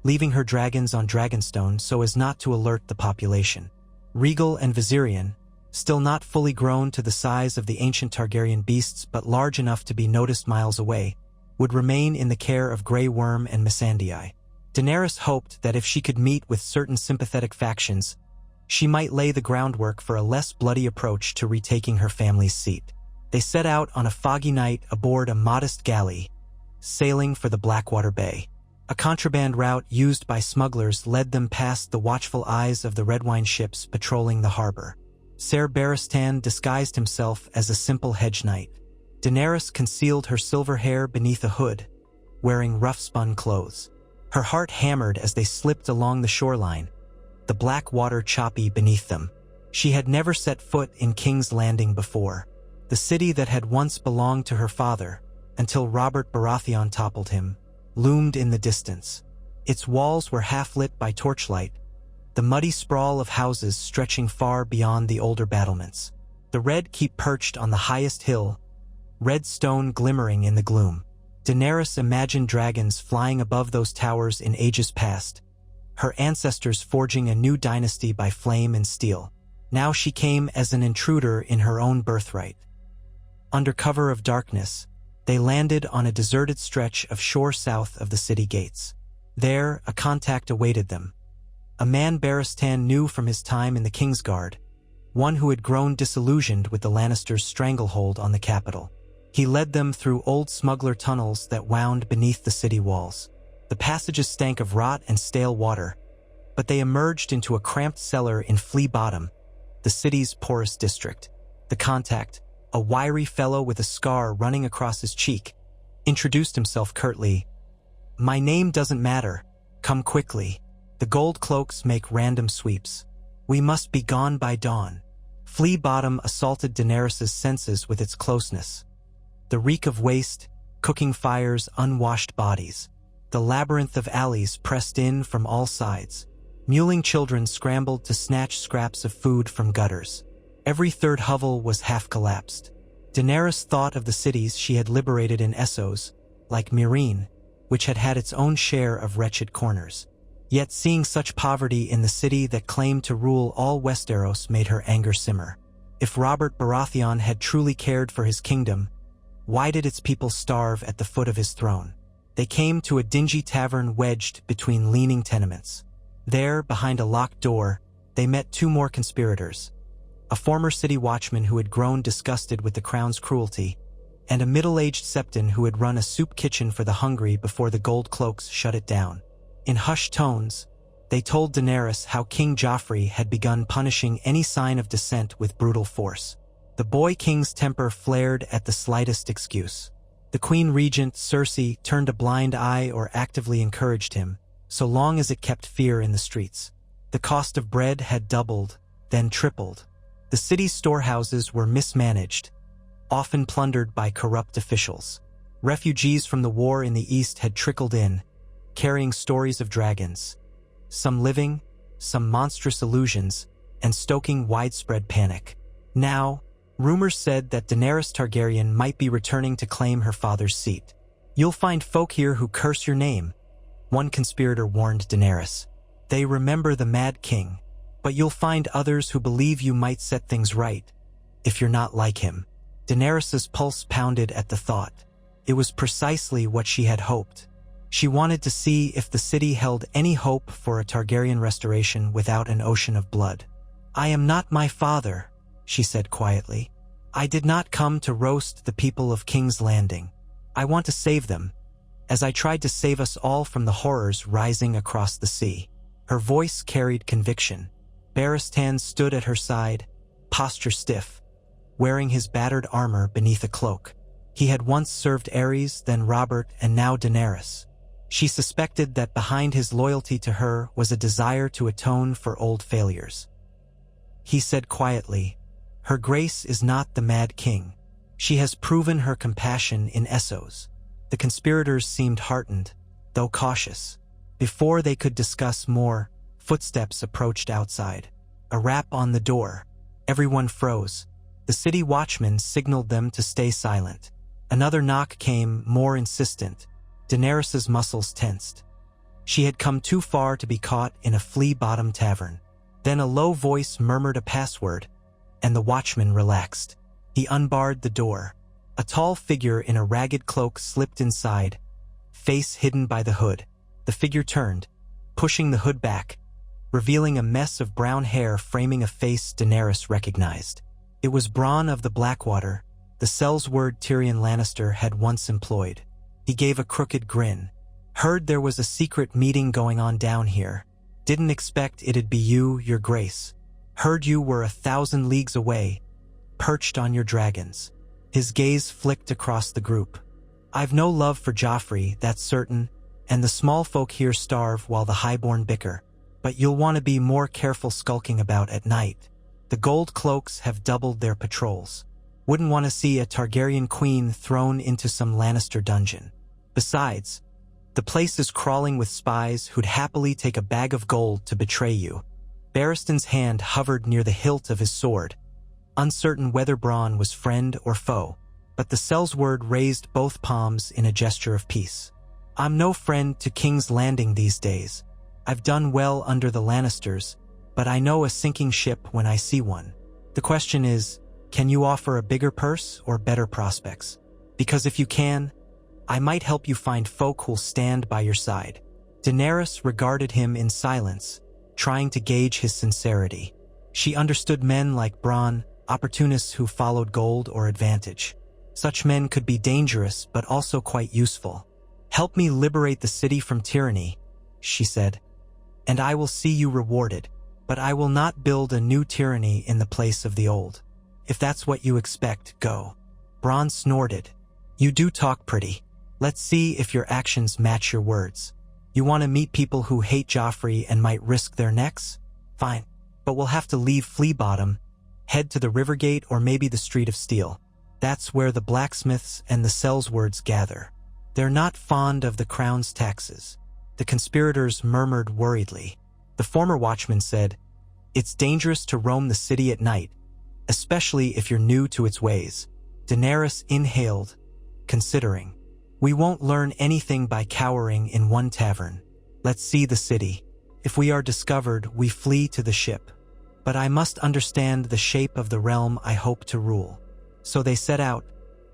leaving her dragons on Dragonstone so as not to alert the population. Rhaegal and Viserion, still not fully grown to the size of the ancient Targaryen beasts but large enough to be noticed miles away, would remain in the care of Grey Worm and Missandei. Daenerys hoped that if she could meet with certain sympathetic factions, she might lay the groundwork for a less bloody approach to retaking her family's seat. They set out on a foggy night aboard a modest galley, sailing for the Blackwater Bay. A contraband route used by smugglers led them past the watchful eyes of the Redwyne ships patrolling the harbor. Ser Barristan disguised himself as a simple hedge knight. Daenerys concealed her silver hair beneath a hood, wearing rough-spun clothes. Her heart hammered as they slipped along the shoreline, the black water choppy beneath them. She had never set foot in King's Landing before, the city that had once belonged to her father, until Robert Baratheon toppled him, loomed in the distance. Its walls were half-lit by torchlight, the muddy sprawl of houses stretching far beyond the older battlements. The Red Keep perched on the highest hill, red stone glimmering in the gloom. Daenerys imagined dragons flying above those towers in ages past, her ancestors forging a new dynasty by flame and steel. Now she came as an intruder in her own birthright. Under cover of darkness, they landed on a deserted stretch of shore south of the city gates. There, a contact awaited them. A man Barristan knew from his time in the Kingsguard, one who had grown disillusioned with the Lannisters' stranglehold on the capital. He led them through old smuggler tunnels that wound beneath the city walls. The passages stank of rot and stale water, but they emerged into a cramped cellar in Flea Bottom, the city's poorest district. The contact, a wiry fellow with a scar running across his cheek, introduced himself curtly. "My name doesn't matter. Come quickly. The gold cloaks make random sweeps. We must be gone by dawn." Flea Bottom assaulted Daenerys' senses with its closeness. The reek of waste, cooking fires, unwashed bodies. The labyrinth of alleys pressed in from all sides. Mewling children scrambled to snatch scraps of food from gutters. Every third hovel was half-collapsed. Daenerys thought of the cities she had liberated in Essos, like Meereen, which had had its own share of wretched corners. Yet seeing such poverty in the city that claimed to rule all Westeros made her anger simmer. If Robert Baratheon had truly cared for his kingdom, why did its people starve at the foot of his throne? They came to a dingy tavern wedged between leaning tenements. There, behind a locked door, they met two more conspirators. A former city watchman who had grown disgusted with the crown's cruelty, and a middle-aged septon who had run a soup kitchen for the hungry before the gold cloaks shut it down. In hushed tones, they told Daenerys how King Joffrey had begun punishing any sign of dissent with brutal force. The boy king's temper flared at the slightest excuse. The Queen Regent, Cersei, turned a blind eye or actively encouraged him, so long as it kept fear in the streets. The cost of bread had doubled, then tripled. The city's storehouses were mismanaged, often plundered by corrupt officials. Refugees from the war in the east had trickled in, carrying stories of dragons, some living, some monstrous illusions, and stoking widespread panic. Now, rumors said that Daenerys Targaryen might be returning to claim her father's seat. "You'll find folk here who curse your name," one conspirator warned Daenerys. "They remember the Mad King, but you'll find others who believe you might set things right, if you're not like him." Daenerys's pulse pounded at the thought. It was precisely what she had hoped. She wanted to see if the city held any hope for a Targaryen restoration without an ocean of blood. "I am not my father," she said quietly. "I did not come to roast the people of King's Landing. I want to save them, as I tried to save us all from the horrors rising across the sea." Her voice carried conviction. Barristan stood at her side, posture stiff, wearing his battered armor beneath a cloak. He had once served Ares, then Robert, and now Daenerys. She suspected that behind his loyalty to her was a desire to atone for old failures. He said quietly, "Her Grace is not the Mad King. She has proven her compassion in Essos." The conspirators seemed heartened, though cautious. Before they could discuss more, footsteps approached outside. A rap on the door. Everyone froze. The city watchman signaled them to stay silent. Another knock came, more insistent. Daenerys's muscles tensed. She had come too far to be caught in a flea-bottom tavern. Then a low voice murmured a password, and the watchman relaxed. He unbarred the door. A tall figure in a ragged cloak slipped inside, face hidden by the hood. The figure turned, pushing the hood back, revealing a mess of brown hair framing a face Daenerys recognized. It was Bronn of the Blackwater, the sellsword Tyrion Lannister had once employed. He gave a crooked grin. "Heard there was a secret meeting going on down here. Didn't expect it'd be you, Your Grace. Heard you were 1,000 leagues away, perched on your dragons." His gaze flicked across the group. "I've no love for Joffrey, that's certain, and the small folk here starve while the highborn bicker. But you'll want to be more careful skulking about at night. The gold cloaks have doubled their patrols. Wouldn't want to see a Targaryen queen thrown into some Lannister dungeon. Besides, the place is crawling with spies who'd happily take a bag of gold to betray you." Barristan's hand hovered near the hilt of his sword, uncertain whether Bronn was friend or foe, but the sellsword raised both palms in a gesture of peace. "I'm no friend to King's Landing these days. I've done well under the Lannisters, but I know a sinking ship when I see one. The question is, can you offer a bigger purse or better prospects? Because if you can, I might help you find folk who'll stand by your side." Daenerys regarded him in silence, trying to gauge his sincerity. She understood men like Bronn, opportunists who followed gold or advantage. Such men could be dangerous but also quite useful. "Help me liberate the city from tyranny," she said, "and I will see you rewarded, but I will not build a new tyranny in the place of the old. If that's what you expect, go." Bronn snorted. "You do talk pretty. Let's see if your actions match your words. You want to meet people who hate Joffrey and might risk their necks? Fine, but we'll have to leave Fleabottom, head to the Rivergate or maybe the Street of Steel. That's where the blacksmiths and the sellswords gather. They're not fond of the crown's taxes." The conspirators murmured worriedly. The former watchman said, "It's dangerous to roam the city at night, especially if you're new to its ways." Daenerys inhaled, considering. "We won't learn anything by cowering in one tavern. Let's see the city. If we are discovered, we flee to the ship. But I must understand the shape of the realm I hope to rule." So they set out,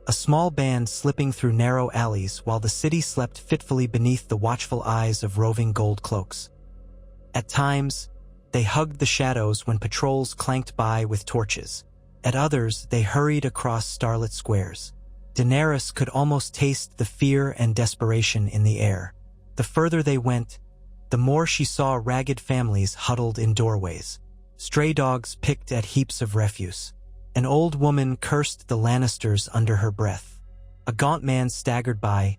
a small band slipping through narrow alleys while the city slept fitfully beneath the watchful eyes of roving gold cloaks. At times, they hugged the shadows when patrols clanked by with torches. At others, they hurried across starlit squares. Daenerys could almost taste the fear and desperation in the air. The further they went, the more she saw ragged families huddled in doorways. Stray dogs picked at heaps of refuse. An old woman cursed the Lannisters under her breath. A gaunt man staggered by,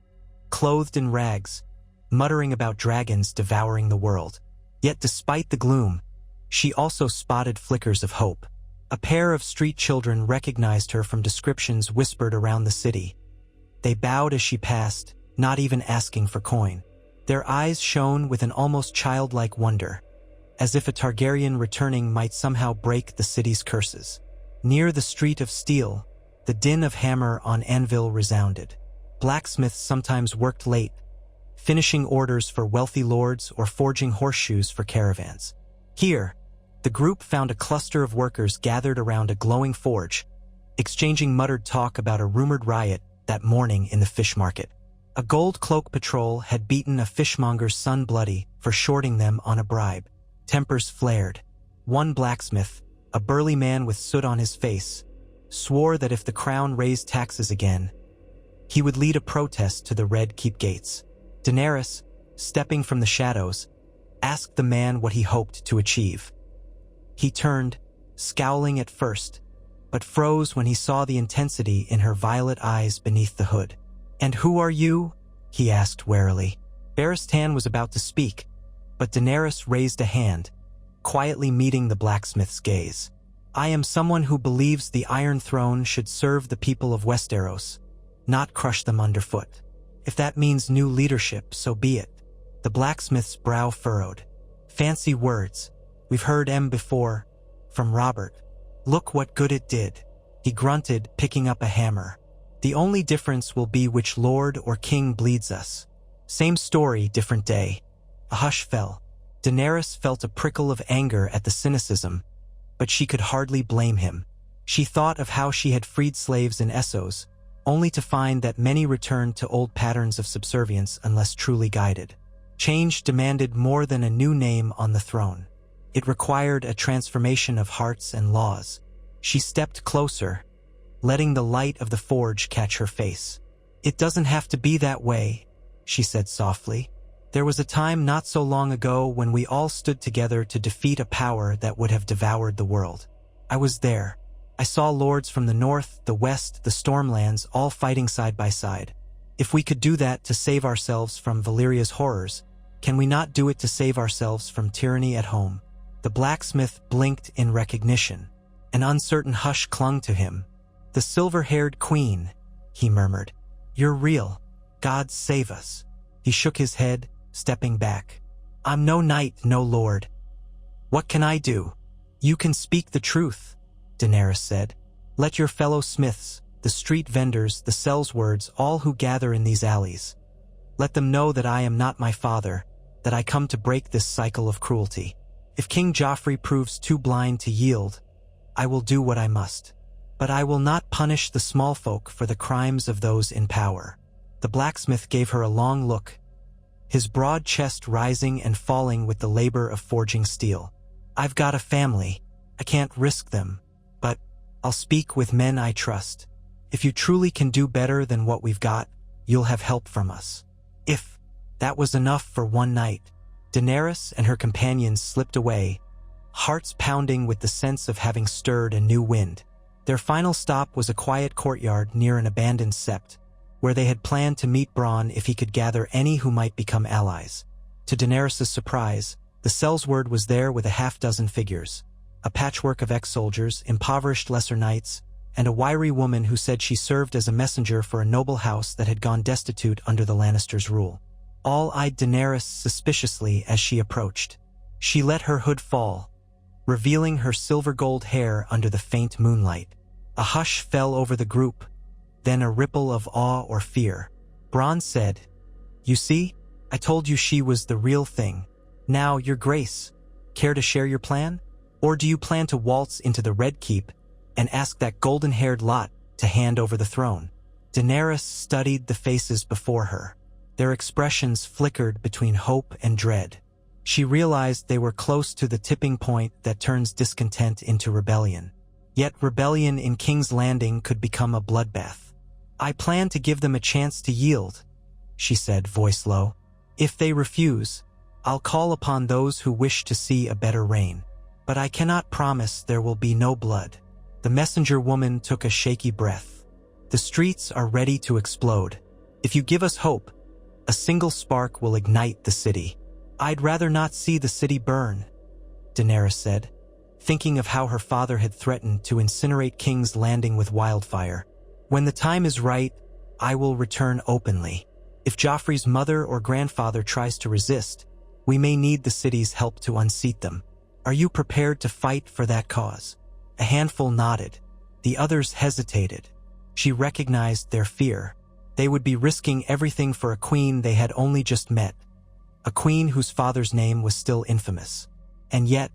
clothed in rags, muttering about dragons devouring the world. Yet despite the gloom, she also spotted flickers of hope. A pair of street children recognized her from descriptions whispered around the city. They bowed as she passed, not even asking for coin. Their eyes shone with an almost childlike wonder, as if a Targaryen returning might somehow break the city's curses. Near the Street of Steel, the din of hammer on anvil resounded. Blacksmiths sometimes worked late, finishing orders for wealthy lords or forging horseshoes for caravans. Here, the group found a cluster of workers gathered around a glowing forge, exchanging muttered talk about a rumored riot that morning in the fish market. A gold cloak patrol had beaten a fishmonger's son bloody for shorting them on a bribe. Tempers flared. One blacksmith, a burly man with soot on his face, swore that if the crown raised taxes again, he would lead a protest to the Red Keep gates. Daenerys, stepping from the shadows, asked the man what he hoped to achieve. He turned, scowling at first, but froze when he saw the intensity in her violet eyes beneath the hood. "And who are you?" he asked warily. Barristan was about to speak, but Daenerys raised a hand, quietly meeting the blacksmith's gaze. "I am someone who believes the Iron Throne should serve the people of Westeros, not crush them underfoot. If that means new leadership, so be it." The blacksmith's brow furrowed. "Fancy words. We've heard 'em before. From Robert. Look what good it did." He grunted, picking up a hammer. "The only difference will be which lord or king bleeds us. Same story, different day." A hush fell. Daenerys felt a prickle of anger at the cynicism, but she could hardly blame him. She thought of how she had freed slaves in Essos, only to find that many returned to old patterns of subservience unless truly guided. Change demanded more than a new name on the throne. It required a transformation of hearts and laws. She stepped closer, letting the light of the forge catch her face. "It doesn't have to be that way," she said softly. "There was a time not so long ago when we all stood together to defeat a power that would have devoured the world. I was there. I saw lords from the north, the west, the Stormlands, all fighting side by side. If we could do that to save ourselves from Valyria's horrors, can we not do it to save ourselves from tyranny at home?" The blacksmith blinked in recognition. An uncertain hush clung to him. "The silver-haired queen," he murmured. "You're real. God save us." He shook his head, stepping back. "I'm no knight, no lord. What can I do?" "You can speak the truth," Daenerys said. "Let your fellow smiths, the street vendors, the sellswords, all who gather in these alleys. Let them know that I am not my father, that I come to break this cycle of cruelty. If King Joffrey proves too blind to yield, I will do what I must. But I will not punish the small folk for the crimes of those in power." The blacksmith gave her a long look, his broad chest rising and falling with the labor of forging steel. "I've got a family. I can't risk them, but I'll speak with men I trust. If you truly can do better than what we've got, you'll have help from us." If that was enough for one night, Daenerys and her companions slipped away, hearts pounding with the sense of having stirred a new wind. Their final stop was a quiet courtyard near an abandoned sept, where they had planned to meet Bronn if he could gather any who might become allies. To Daenerys' surprise, the sellsword was there with a half-dozen figures, a patchwork of ex-soldiers, impoverished lesser knights, and a wiry woman who said she served as a messenger for a noble house that had gone destitute under the Lannisters' rule. All eyed Daenerys suspiciously as she approached. She let her hood fall, revealing her silver-gold hair under the faint moonlight. A hush fell over the group, then a ripple of awe or fear. Bronn said, "You see, I told you she was the real thing. Now, Your Grace, care to share your plan? Or do you plan to waltz into the Red Keep and ask that golden-haired lot to hand over the throne?" Daenerys studied the faces before her. Their expressions flickered between hope and dread. She realized they were close to the tipping point that turns discontent into rebellion. Yet rebellion in King's Landing could become a bloodbath. "I plan to give them a chance to yield," she said, voice low. "If they refuse, I'll call upon those who wish to see a better reign. But I cannot promise there will be no blood." The messenger woman took a shaky breath. "The streets are ready to explode. If you give us hope, a single spark will ignite the city." "I'd rather not see the city burn," Daenerys said, thinking of how her father had threatened to incinerate King's Landing with wildfire. "When the time is right, I will return openly. If Joffrey's mother or grandfather tries to resist, we may need the city's help to unseat them. Are you prepared to fight for that cause?" A handful nodded. The others hesitated. She recognized their fear. They would be risking everything for a queen they had only just met, a queen whose father's name was still infamous. And yet,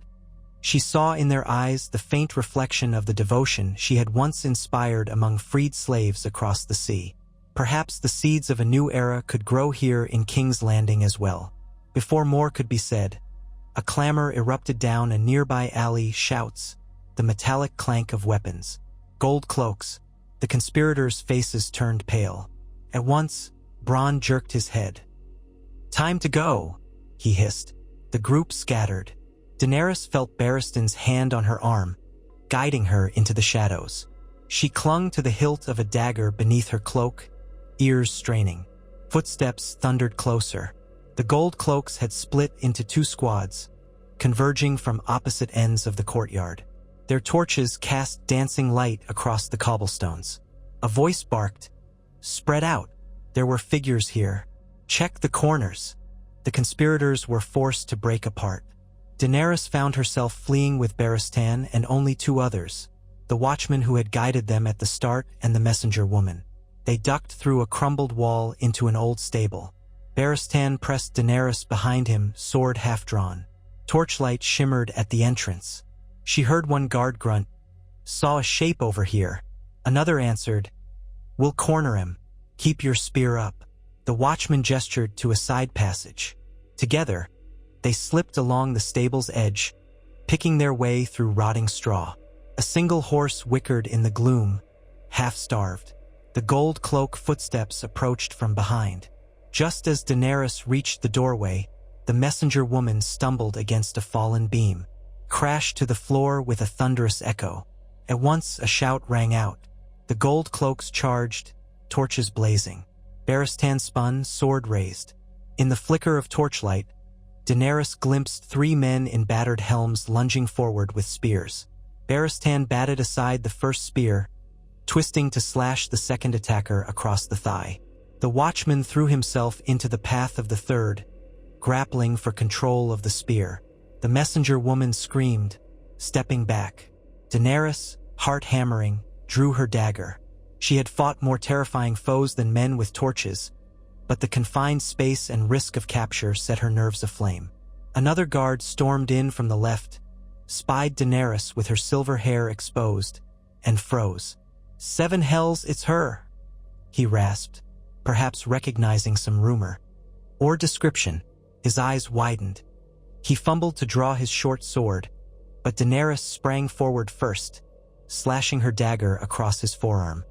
she saw in their eyes the faint reflection of the devotion she had once inspired among freed slaves across the sea. Perhaps the seeds of a new era could grow here in King's Landing as well. Before more could be said, a clamor erupted down a nearby alley, shouts, the metallic clank of weapons, gold cloaks. The conspirators' faces turned pale. At once, Bronn jerked his head. "Time to go," he hissed. The group scattered. Daenerys felt Barristan's hand on her arm, guiding her into the shadows. She clung to the hilt of a dagger beneath her cloak, ears straining. Footsteps thundered closer. The gold cloaks had split into two squads, converging from opposite ends of the courtyard. Their torches cast dancing light across the cobblestones. A voice barked, "Spread out. There were figures here. Check the corners." The conspirators were forced to break apart. Daenerys found herself fleeing with Barristan and only two others, the watchman who had guided them at the start and the messenger woman. They ducked through a crumbled wall into an old stable. Barristan pressed Daenerys behind him, sword half-drawn. Torchlight shimmered at the entrance. She heard one guard grunt, "Saw a shape over here." Another answered, "We'll corner him. Keep your spear up." The watchman gestured to a side passage. Together, they slipped along the stable's edge, picking their way through rotting straw. A single horse whickered in the gloom, half-starved. The gold cloak footsteps approached from behind. Just as Daenerys reached the doorway, the messenger woman stumbled against a fallen beam, crashed to the floor with a thunderous echo. At once a shout rang out. The gold cloaks charged, torches blazing. Barristan spun, sword raised. In the flicker of torchlight, Daenerys glimpsed three men in battered helms lunging forward with spears. Barristan batted aside the first spear, twisting to slash the second attacker across the thigh. The watchman threw himself into the path of the third, grappling for control of the spear. The messenger woman screamed, stepping back. Daenerys, heart hammering, drew her dagger. She had fought more terrifying foes than men with torches, but the confined space and risk of capture set her nerves aflame. Another guard stormed in from the left, spied Daenerys with her silver hair exposed, and froze. "Seven hells, it's her," he rasped, perhaps recognizing some rumor or description. His eyes widened. He fumbled to draw his short sword, but Daenerys sprang forward first, slashing her dagger across his forearm.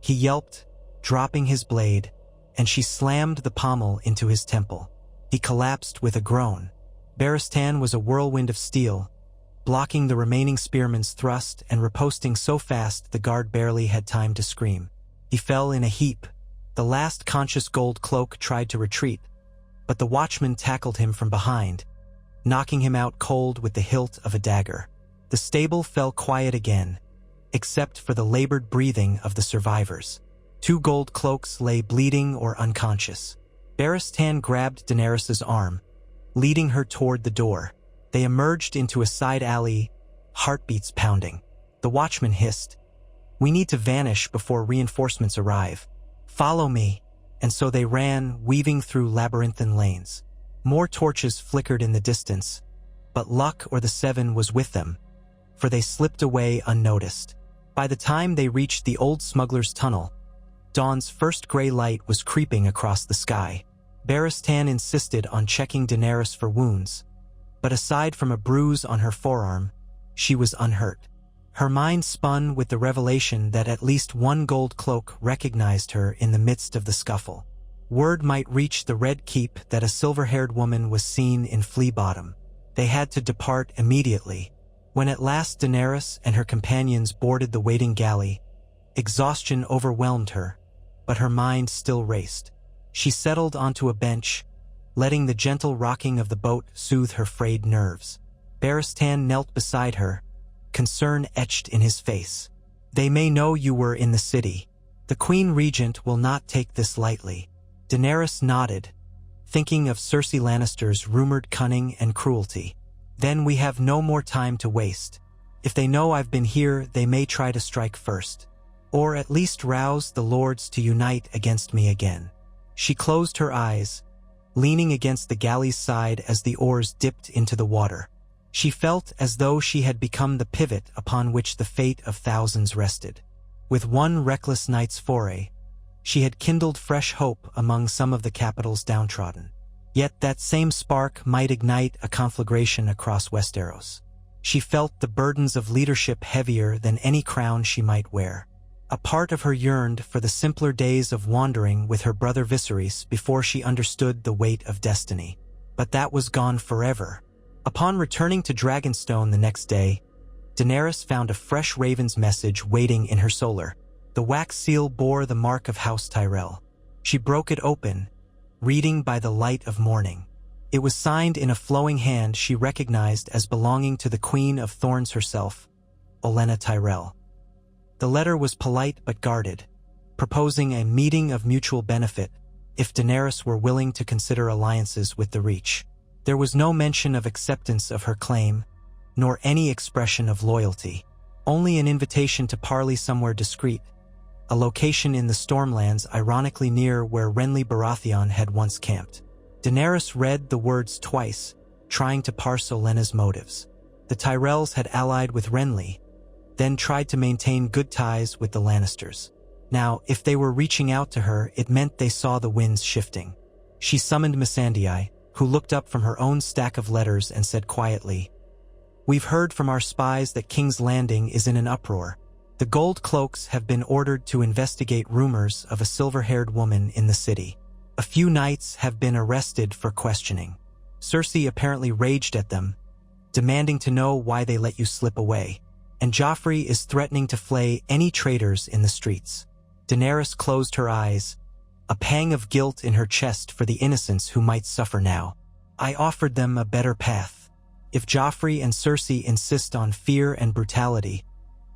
He yelped, dropping his blade, and she slammed the pommel into his temple. He collapsed with a groan. Barristan was a whirlwind of steel, blocking the remaining spearman's thrust and riposting so fast the guard barely had time to scream. He fell in a heap. The last conscious gold cloak tried to retreat, but the watchman tackled him from behind, knocking him out cold with the hilt of a dagger. The stable fell quiet again, except for the labored breathing of the survivors. Two gold cloaks lay bleeding or unconscious. Barristan grabbed Daenerys' arm, leading her toward the door. They emerged into a side alley, heartbeats pounding. The watchman hissed, "We need to vanish before reinforcements arrive. Follow me." And so they ran, weaving through labyrinthine lanes. More torches flickered in the distance, but luck or the Seven was with them, for they slipped away unnoticed. By the time they reached the old smuggler's tunnel, dawn's first gray light was creeping across the sky. Barristan insisted on checking Daenerys for wounds, but aside from a bruise on her forearm, she was unhurt. Her mind spun with the revelation that at least one gold cloak recognized her in the midst of the scuffle. Word might reach the Red Keep that a silver-haired woman was seen in Flea Bottom. They had to depart immediately. When at last Daenerys and her companions boarded the waiting galley, exhaustion overwhelmed her, but her mind still raced. She settled onto a bench, letting the gentle rocking of the boat soothe her frayed nerves. Barristan knelt beside her, concern etched in his face. "They may know you were in the city. The Queen Regent will not take this lightly." Daenerys nodded, thinking of Cersei Lannister's rumored cunning and cruelty. "Then we have no more time to waste. If they know I've been here, they may try to strike first, or at least rouse the lords to unite against me again." She closed her eyes, leaning against the galley's side as the oars dipped into the water. She felt as though she had become the pivot upon which the fate of thousands rested. With one reckless night's foray, she had kindled fresh hope among some of the capital's downtrodden. Yet that same spark might ignite a conflagration across Westeros. She felt the burdens of leadership heavier than any crown she might wear. A part of her yearned for the simpler days of wandering with her brother Viserys before she understood the weight of destiny. But that was gone forever. Upon returning to Dragonstone the next day, Daenerys found a fresh raven's message waiting in her solar. The wax seal bore the mark of House Tyrell. She broke it open, reading by the light of morning. It was signed in a flowing hand she recognized as belonging to the Queen of Thorns herself, Olenna Tyrell. The letter was polite but guarded, proposing a meeting of mutual benefit if Daenerys were willing to consider alliances with the Reach. There was no mention of acceptance of her claim, nor any expression of loyalty. Only an invitation to parley somewhere discreet, a location in the Stormlands ironically near where Renly Baratheon had once camped. Daenerys read the words twice, trying to parse Olenna's motives. The Tyrells had allied with Renly, then tried to maintain good ties with the Lannisters. Now, if they were reaching out to her, it meant they saw the winds shifting. She summoned Missandei, who looked up from her own stack of letters and said quietly, "We've heard from our spies that King's Landing is in an uproar. The Gold Cloaks have been ordered to investigate rumors of a silver-haired woman in the city. A few knights have been arrested for questioning. Cersei apparently raged at them, demanding to know why they let you slip away. And Joffrey is threatening to flay any traitors in the streets." Daenerys closed her eyes, a pang of guilt in her chest for the innocents who might suffer now. "I offered them a better path. If Joffrey and Cersei insist on fear and brutality,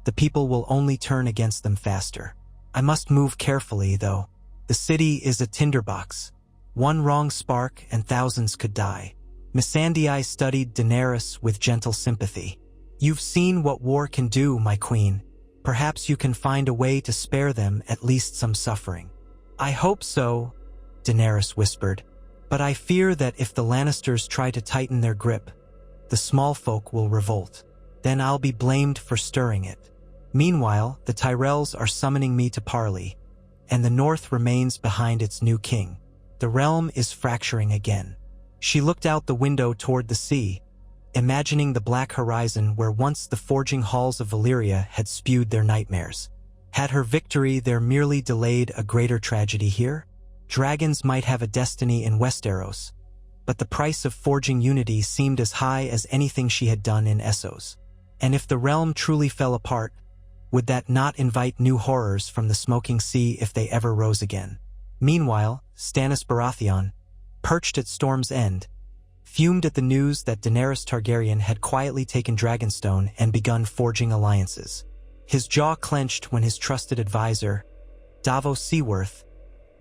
the people will only turn against them faster. I must move carefully, though. The city is a tinderbox. One wrong spark and thousands could die." Missandei studied Daenerys with gentle sympathy. "You've seen what war can do, my queen. Perhaps you can find a way to spare them at least some suffering." "I hope so," Daenerys whispered. "But I fear that if the Lannisters try to tighten their grip, the small folk will revolt. Then I'll be blamed for stirring it. Meanwhile, the Tyrells are summoning me to parley, and the North remains behind its new king. The realm is fracturing again." She looked out the window toward the sea, imagining the black horizon where once the forging halls of Valyria had spewed their nightmares. Had her victory there merely delayed a greater tragedy here? Dragons might have a destiny in Westeros, but the price of forging unity seemed as high as anything she had done in Essos. And if the realm truly fell apart, would that not invite new horrors from the smoking sea if they ever rose again? Meanwhile, Stannis Baratheon, perched at Storm's End, fumed at the news that Daenerys Targaryen had quietly taken Dragonstone and begun forging alliances. His jaw clenched when his trusted advisor, Davos Seaworth,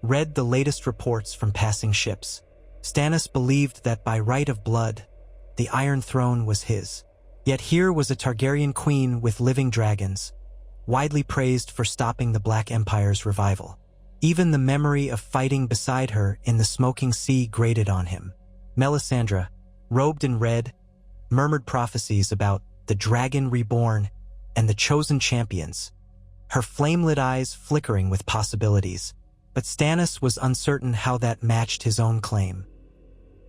read the latest reports from passing ships. Stannis believed that by right of blood, the Iron Throne was his. Yet here was a Targaryen queen with living dragons, widely praised for stopping the Black Empire's revival. Even the memory of fighting beside her in the smoking sea grated on him. Melisandre, robed in red, murmured prophecies about the dragon reborn and the chosen champions, her flame-lit eyes flickering with possibilities. But Stannis was uncertain how that matched his own claim.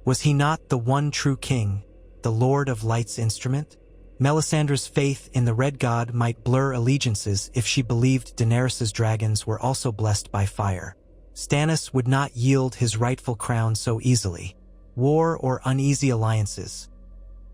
Was he not the one true king, the Lord of Light's instrument? Melisandre's faith in the Red God might blur allegiances if she believed Daenerys' dragons were also blessed by fire. Stannis would not yield his rightful crown so easily. War or uneasy alliances.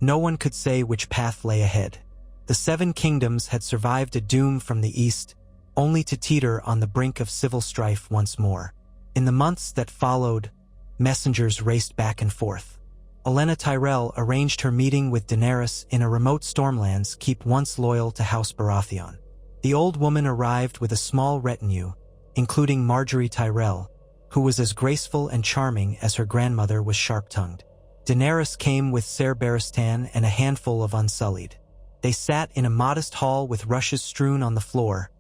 No one could say which path lay ahead. The Seven Kingdoms had survived a doom from the east, only to teeter on the brink of civil strife once more. In the months that followed, messengers raced back and forth. Olenna Tyrell arranged her meeting with Daenerys in a remote Stormlands keep once loyal to House Baratheon. The old woman arrived with a small retinue, including Margaery Tyrell, who was as graceful and charming as her grandmother was sharp-tongued. Daenerys came with Ser Barristan and a handful of Unsullied. They sat in a modest hall with rushes strewn on the floor,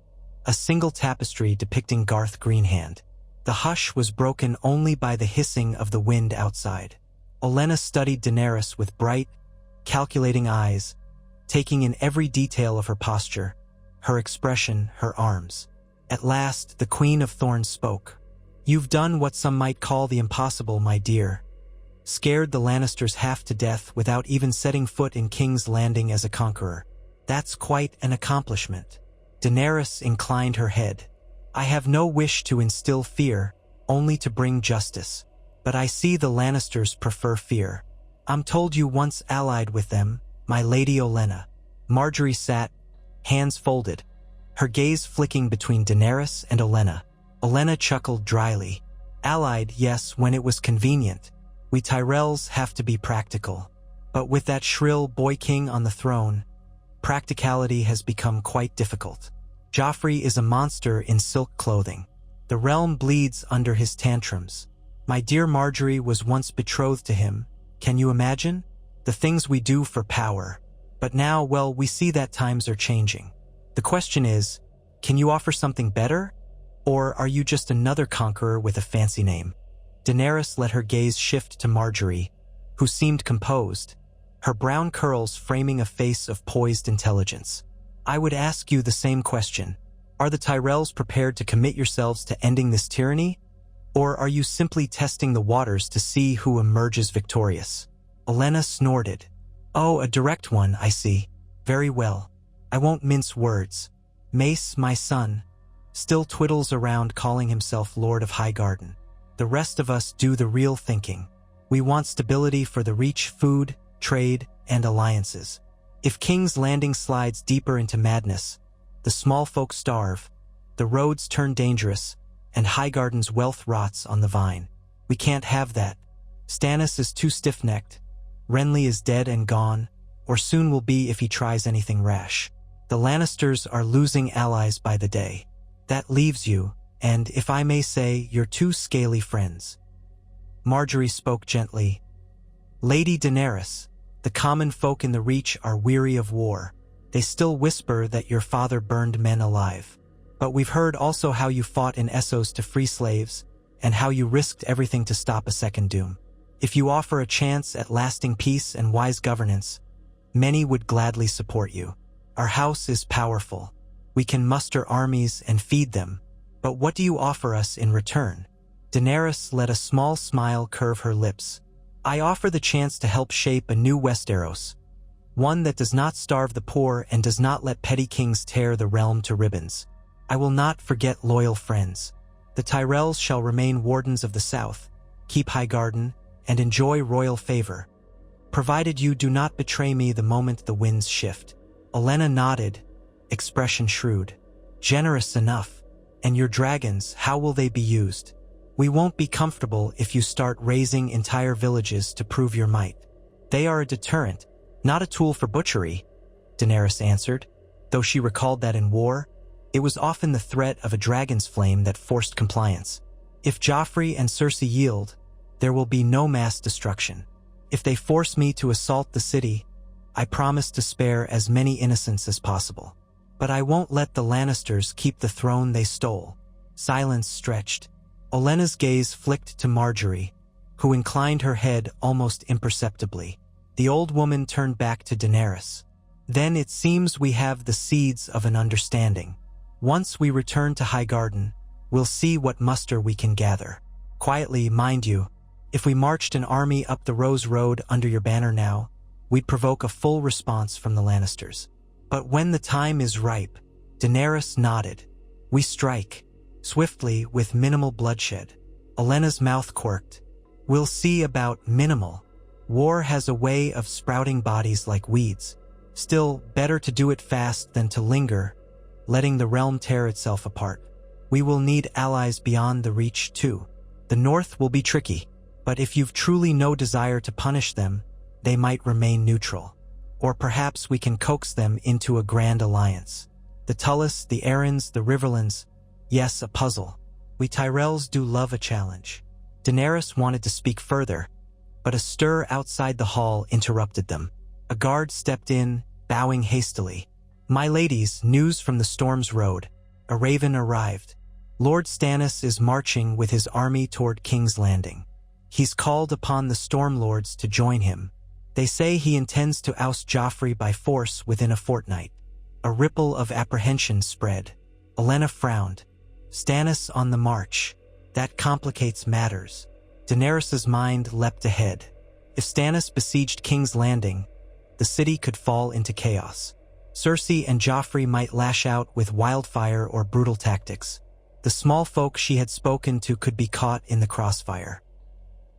a single tapestry depicting Garth Greenhand. The hush was broken only by the hissing of the wind outside. Olenna studied Daenerys with bright, calculating eyes, taking in every detail of her posture, her expression, her arms. At last, the Queen of Thorns spoke. "You've done what some might call the impossible, my dear. Scared the Lannisters half to death without even setting foot in King's Landing as a conqueror. That's quite an accomplishment." Daenerys inclined her head. "I have no wish to instill fear, only to bring justice. But I see the Lannisters prefer fear. I'm told you once allied with them, my Lady Olenna." Marjorie sat, hands folded, her gaze flicking between Daenerys and Olenna. Olenna chuckled dryly. Allied, yes, when it was convenient. We Tyrells have to be practical. But with that shrill boy king on the throne, practicality has become quite difficult. Joffrey is a monster in silk clothing. The realm bleeds under his tantrums. My dear Marjorie was once betrothed to him. Can you imagine? The things we do for power. But now, well, we see that times are changing. The question is, can you offer something better? Or are you just another conqueror with a fancy name? Daenerys let her gaze shift to Marjorie, who seemed composed, her brown curls framing a face of poised intelligence. I would ask you the same question. Are the Tyrells prepared to commit yourselves to ending this tyranny? Or are you simply testing the waters to see who emerges victorious? Olenna snorted. Oh, a direct one, I see. Very well. I won't mince words. Mace, my son, still twiddles around calling himself Lord of Highgarden. The rest of us do the real thinking. We want stability for the Reach, food, trade, and alliances. If King's Landing slides deeper into madness, the small folk starve, the roads turn dangerous, and Highgarden's wealth rots on the vine. We can't have that. Stannis is too stiff-necked, Renly is dead and gone, or soon will be if he tries anything rash. The Lannisters are losing allies by the day. That leaves you, and, if I may say, your two scaly friends. Marjorie spoke gently. Lady Daenerys, the common folk in the Reach are weary of war. They still whisper that your father burned men alive. But we've heard also how you fought in Essos to free slaves, and how you risked everything to stop a second doom. If you offer a chance at lasting peace and wise governance, many would gladly support you. Our house is powerful. We can muster armies and feed them. But what do you offer us in return? Daenerys let a small smile curve her lips. I offer the chance to help shape a new Westeros, one that does not starve the poor and does not let petty kings tear the realm to ribbons. I will not forget loyal friends. The Tyrells shall remain wardens of the South, keep Highgarden, and enjoy royal favor, provided you do not betray me the moment the winds shift. Olenna nodded, expression shrewd. Generous enough. And your dragons, how will they be used? We won't be comfortable if you start raising entire villages to prove your might. They are a deterrent, not a tool for butchery, Daenerys answered. Though she recalled that in war, it was often the threat of a dragon's flame that forced compliance. If Joffrey and Cersei yield, there will be no mass destruction. If they force me to assault the city, I promise to spare as many innocents as possible. But I won't let the Lannisters keep the throne they stole. Silence stretched. Olenna's gaze flicked to Marjorie, who inclined her head almost imperceptibly. The old woman turned back to Daenerys. Then it seems we have the seeds of an understanding. Once we return to Highgarden, we'll see what muster we can gather. Quietly, mind you, if we marched an army up the Rose Road under your banner now, we'd provoke a full response from the Lannisters. But when the time is ripe, Daenerys nodded. We strike, swiftly, with minimal bloodshed. Olenna's mouth quirked. We'll see about minimal. War has a way of sprouting bodies like weeds. Still, better to do it fast than to linger, letting the realm tear itself apart. We will need allies beyond the Reach too. The North will be tricky, but if you've truly no desire to punish them, they might remain neutral. Or perhaps we can coax them into a grand alliance. The Tullys, the Arryns, the Riverlands. Yes, a puzzle. We Tyrells do love a challenge. Daenerys wanted to speak further, but a stir outside the hall interrupted them. A guard stepped in, bowing hastily. My ladies, news from the Storm's Road. A raven arrived. Lord Stannis is marching with his army toward King's Landing. He's called upon the Stormlords to join him. They say he intends to oust Joffrey by force within a fortnight. A ripple of apprehension spread. Olenna frowned. Stannis on the march. That complicates matters. Daenerys' mind leapt ahead. If Stannis besieged King's Landing, the city could fall into chaos. Cersei and Joffrey might lash out with wildfire or brutal tactics. The small folk she had spoken to could be caught in the crossfire.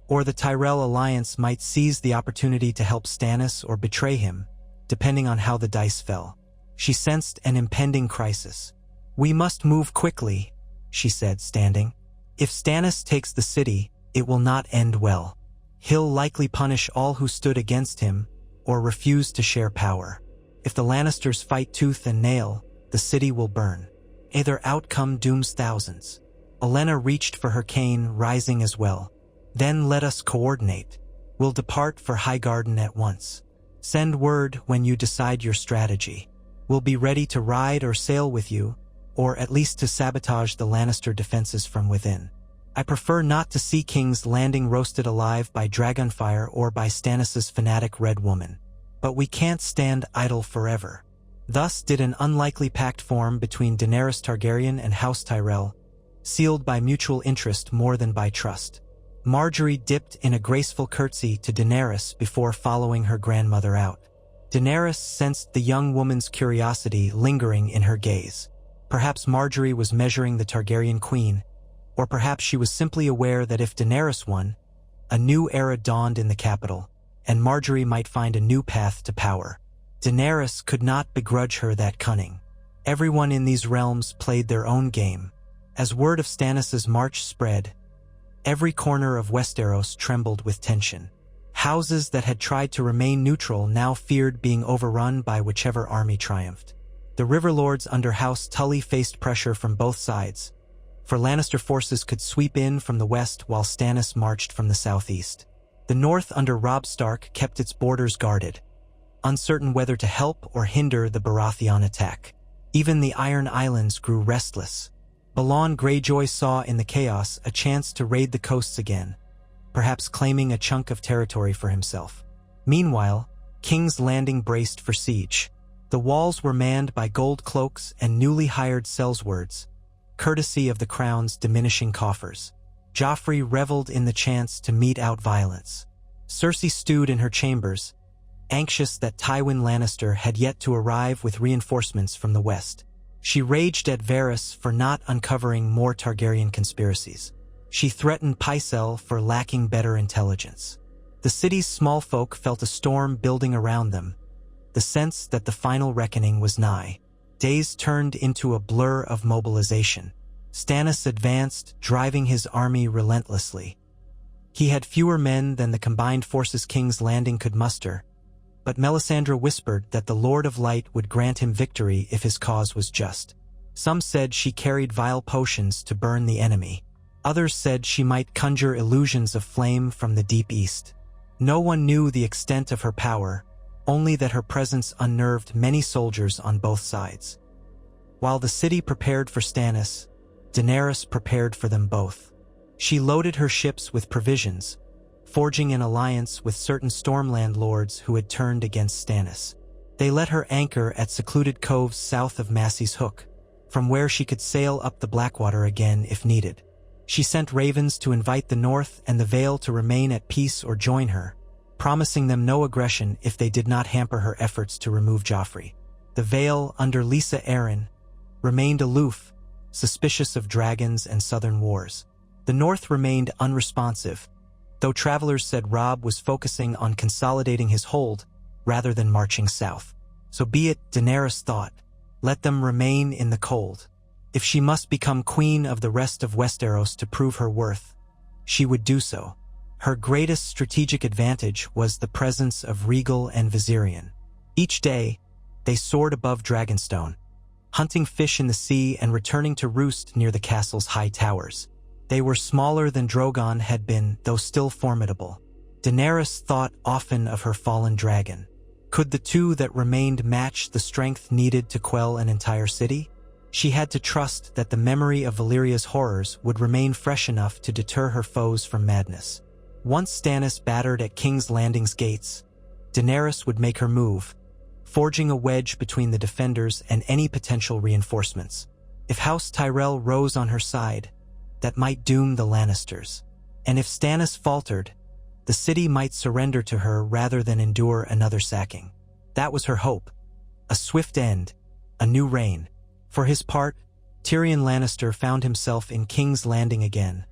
Or the Tyrell alliance might seize the opportunity to help Stannis or betray him, depending on how the dice fell. She sensed an impending crisis. "We must move quickly," she said, standing. "If Stannis takes the city, it will not end well. He'll likely punish all who stood against him or refuse to share power. If the Lannisters fight tooth and nail, the city will burn. Either outcome dooms thousands." Olenna reached for her cane, rising as well. "Then let us coordinate. We'll depart for Highgarden at once. Send word when you decide your strategy. We'll be ready to ride or sail with you, or at least to sabotage the Lannister defenses from within. I prefer not to see King's Landing roasted alive by dragonfire or by Stannis' fanatic Red Woman. But we can't stand idle forever." Thus did an unlikely pact form between Daenerys Targaryen and House Tyrell, sealed by mutual interest more than by trust. Marjorie dipped in a graceful curtsy to Daenerys before following her grandmother out. Daenerys sensed the young woman's curiosity lingering in her gaze. Perhaps Marjorie was measuring the Targaryen queen, or perhaps she was simply aware that if Daenerys won, a new era dawned in the capital, and Marjorie might find a new path to power. Daenerys could not begrudge her that cunning. Everyone in these realms played their own game. As word of Stannis' march spread, every corner of Westeros trembled with tension. Houses that had tried to remain neutral now feared being overrun by whichever army triumphed. The Riverlords under House Tully faced pressure from both sides, for Lannister forces could sweep in from the west while Stannis marched from the southeast. The north under Robb Stark kept its borders guarded, uncertain whether to help or hinder the Baratheon attack. Even the Iron Islands grew restless. Balon Greyjoy saw in the chaos a chance to raid the coasts again, perhaps claiming a chunk of territory for himself. Meanwhile, King's Landing braced for siege. The walls were manned by gold cloaks and newly hired sellswords, courtesy of the crown's diminishing coffers. Joffrey reveled in the chance to mete out violence. Cersei stewed in her chambers, anxious that Tywin Lannister had yet to arrive with reinforcements from the west. She raged at Varys for not uncovering more Targaryen conspiracies. She threatened Pycelle for lacking better intelligence. The city's small folk felt a storm building around them, the sense that the final reckoning was nigh. Days turned into a blur of mobilization. Stannis advanced, driving his army relentlessly. He had fewer men than the combined forces King's Landing could muster, but Melisandre whispered that the Lord of Light would grant him victory if his cause was just. Some said she carried vile potions to burn the enemy. Others said she might conjure illusions of flame from the deep east. No one knew the extent of her power, only that her presence unnerved many soldiers on both sides. While the city prepared for Stannis, Daenerys prepared for them both. She loaded her ships with provisions, forging an alliance with certain Stormland lords who had turned against Stannis. They let her anchor at secluded coves south of Massey's Hook, from where she could sail up the Blackwater again if needed. She sent ravens to invite the North and the Vale to remain at peace or join her, promising them no aggression if they did not hamper her efforts to remove Joffrey. The Vale, under Lysa Arryn, remained aloof, suspicious of dragons and southern wars. The North remained unresponsive, though travelers said Robb was focusing on consolidating his hold rather than marching south. So be it, Daenerys thought. Let them remain in the cold. If she must become queen of the rest of Westeros to prove her worth, she would do so. Her greatest strategic advantage was the presence of Rhaegal and Viserion. Each day, they soared above Dragonstone, hunting fish in the sea and returning to roost near the castle's high towers. They were smaller than Drogon had been, though still formidable. Daenerys thought often of her fallen dragon. Could the two that remained match the strength needed to quell an entire city? She had to trust that the memory of Valyria's horrors would remain fresh enough to deter her foes from madness. Once Stannis battered at King's Landing's gates, Daenerys would make her move, forging a wedge between the defenders and any potential reinforcements. If House Tyrell rose on her side, that might doom the Lannisters. And if Stannis faltered, the city might surrender to her rather than endure another sacking. That was her hope. A swift end, a new reign. For his part, Tyrion Lannister found himself in King's Landing again,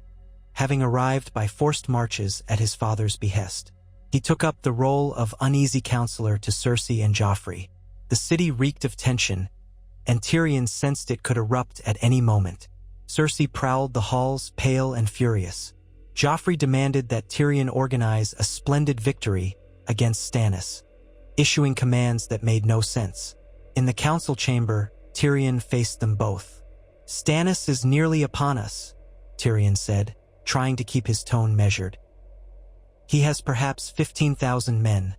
having arrived by forced marches at his father's behest. He took up the role of uneasy counselor to Cersei and Joffrey. The city reeked of tension, and Tyrion sensed it could erupt at any moment. Cersei prowled the halls, pale and furious. Joffrey demanded that Tyrion organize a splendid victory against Stannis, issuing commands that made no sense. In the council chamber, Tyrion faced them both. "Stannis is nearly upon us," Tyrion said, trying to keep his tone measured. "He has perhaps 15,000 men,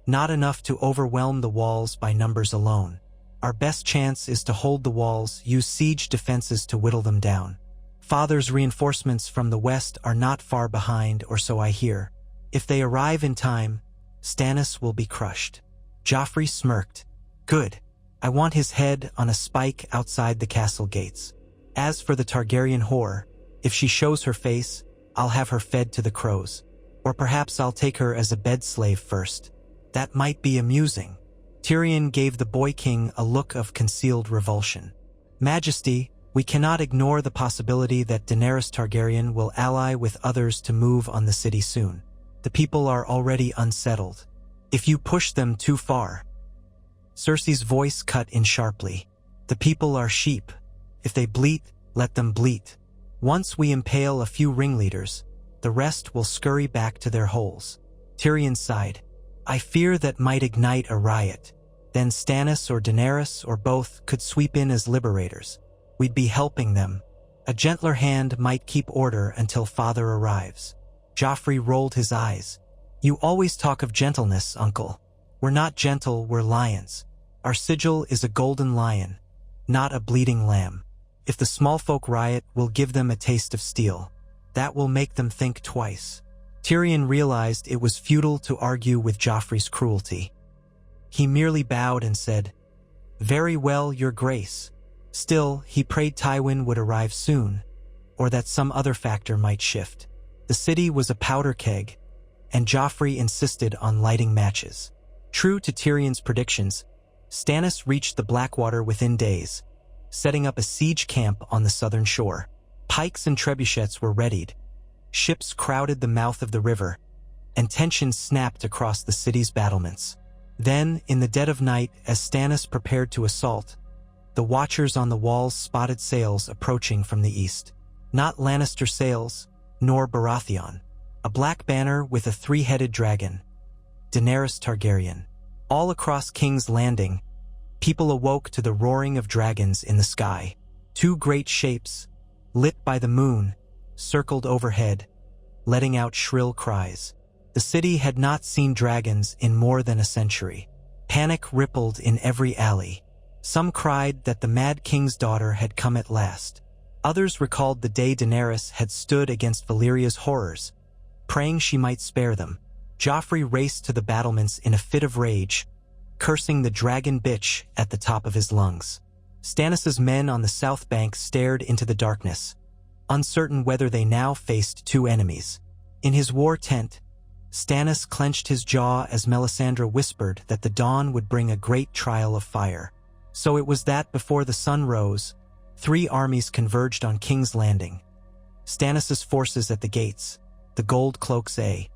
not enough to overwhelm the walls by numbers alone. Our best chance is to hold the walls, use siege defenses to whittle them down. Father's reinforcements from the west are not far behind, or so I hear. If they arrive in time, Stannis will be crushed." Joffrey smirked. "Good. I want his head on a spike outside the castle gates. As for the Targaryen whore, if she shows her face, I'll have her fed to the crows. Or perhaps I'll take her as a bed slave first. That might be amusing." Tyrion gave the boy king a look of concealed revulsion. "Majesty, we cannot ignore the possibility that Daenerys Targaryen will ally with others to move on the city soon. The people are already unsettled. If you push them too far..." Cersei's voice cut in sharply. "The people are sheep. If they bleat, let them bleat. Once we impale a few ringleaders, the rest will scurry back to their holes." Tyrion sighed. "I fear that might ignite a riot. Then Stannis or Daenerys or both could sweep in as liberators. We'd be helping them. A gentler hand might keep order until father arrives." Joffrey rolled his eyes. "You always talk of gentleness, uncle. We're not gentle, we're lions. Our sigil is a golden lion, not a bleeding lamb. If the small folk riot, we'll give them a taste of steel. That will make them think twice." Tyrion realized it was futile to argue with Joffrey's cruelty. He merely bowed and said, "Very well, your grace." Still, he prayed Tywin would arrive soon, or that some other factor might shift. The city was a powder keg, and Joffrey insisted on lighting matches. True to Tyrion's predictions, Stannis reached the Blackwater within days, setting up a siege camp on the southern shore. Pikes and trebuchets were readied. Ships crowded the mouth of the river, and tension snapped across the city's battlements. Then, in the dead of night, as Stannis prepared to assault, the watchers on the walls spotted sails approaching from the east. Not Lannister sails, nor Baratheon. A black banner with a three-headed dragon. Daenerys Targaryen. All across King's Landing, people awoke to the roaring of dragons in the sky. Two great shapes, lit by the moon, circled overhead, letting out shrill cries. The city had not seen dragons in more than a century. Panic rippled in every alley. Some cried that the Mad King's daughter had come at last. Others recalled the day Daenerys had stood against Valyria's horrors, praying she might spare them. Joffrey raced to the battlements in a fit of rage, cursing the dragon bitch at the top of his lungs. Stannis' men on the south bank stared into the darkness, uncertain whether they now faced two enemies. In his war tent, Stannis clenched his jaw as Melisandre whispered that the dawn would bring a great trial of fire. So it was that before the sun rose, three armies converged on King's Landing. Stannis' forces at the gates, the Gold Cloaks A.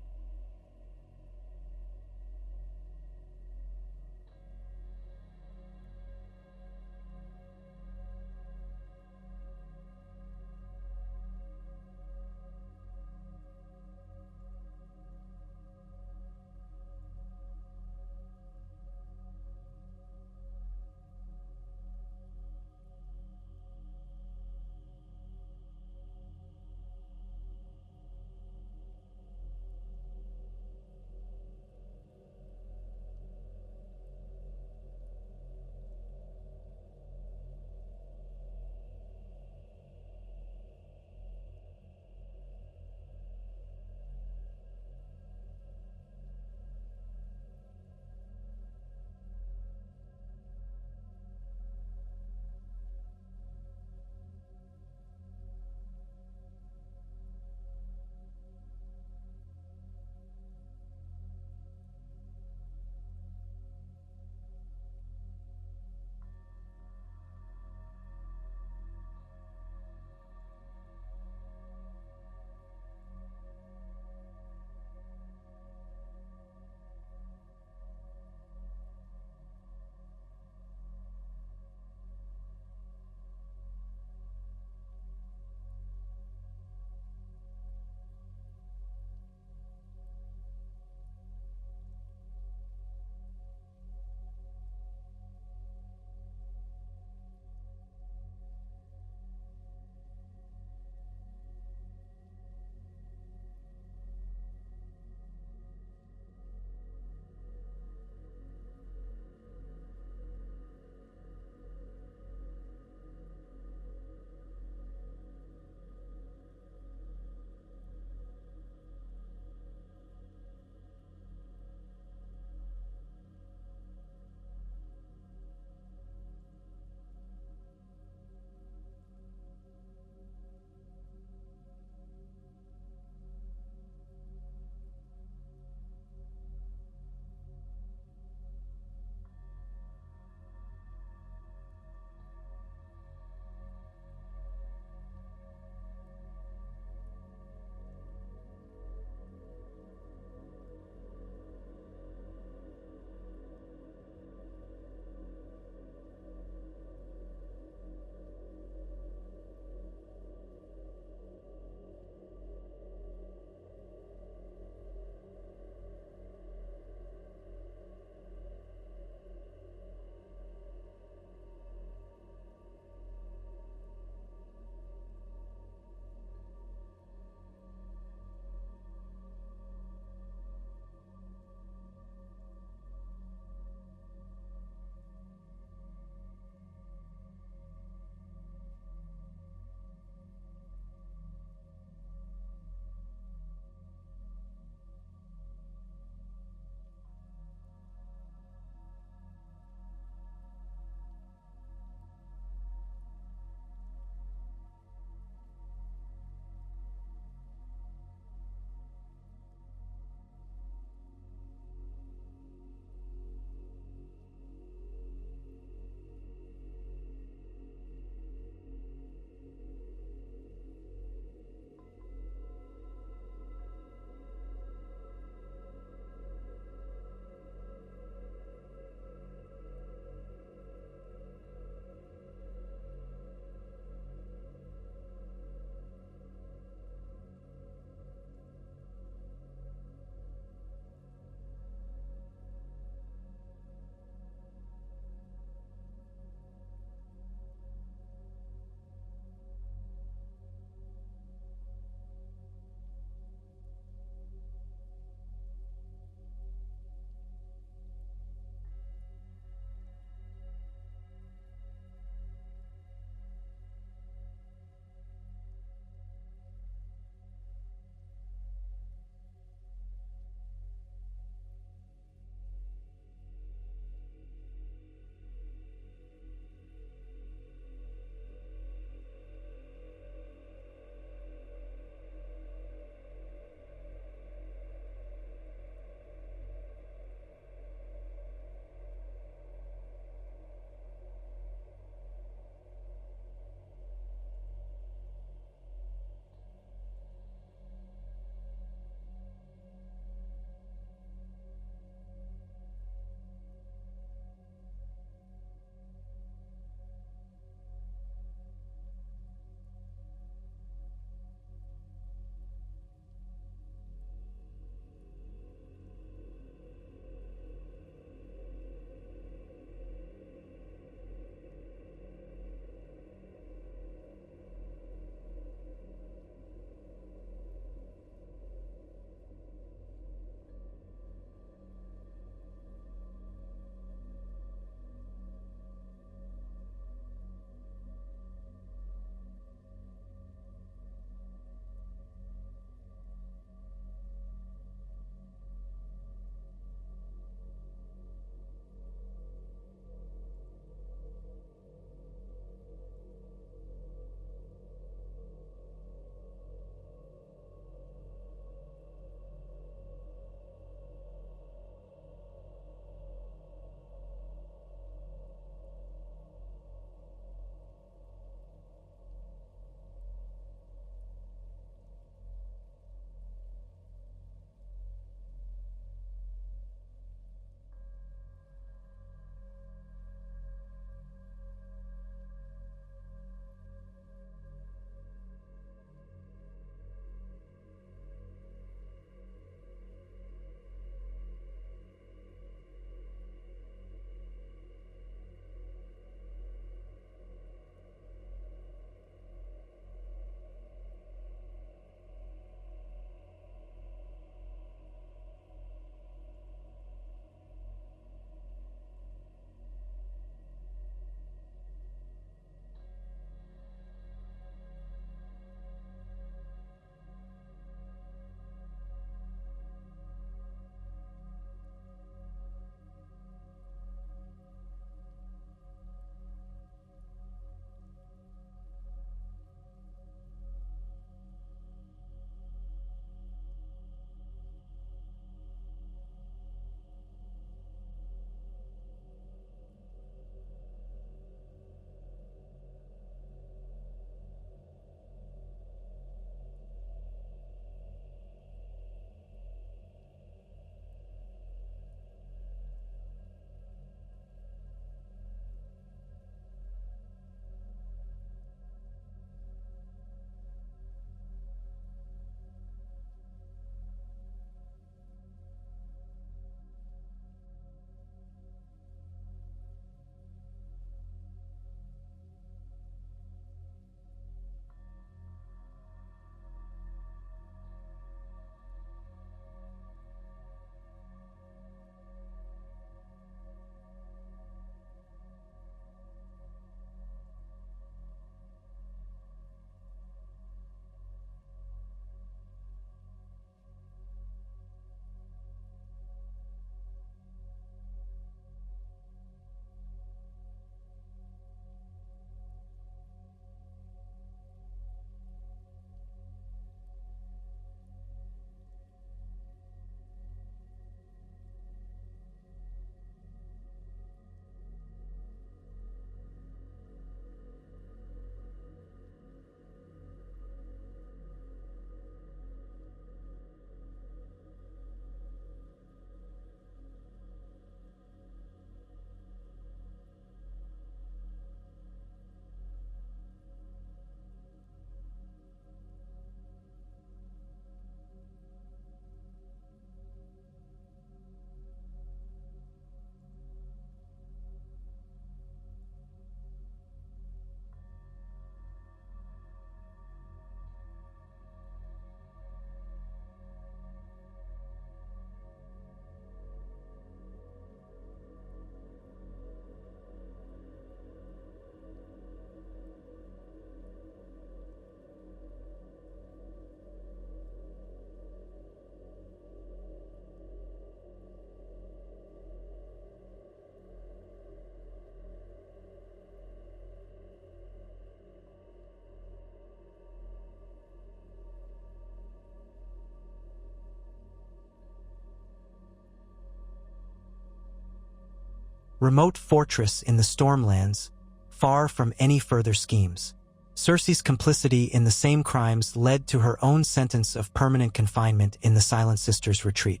remote fortress in the Stormlands, far from any further schemes. Cersei's complicity in the same crimes led to her own sentence of permanent confinement in the Silent Sisters' retreat.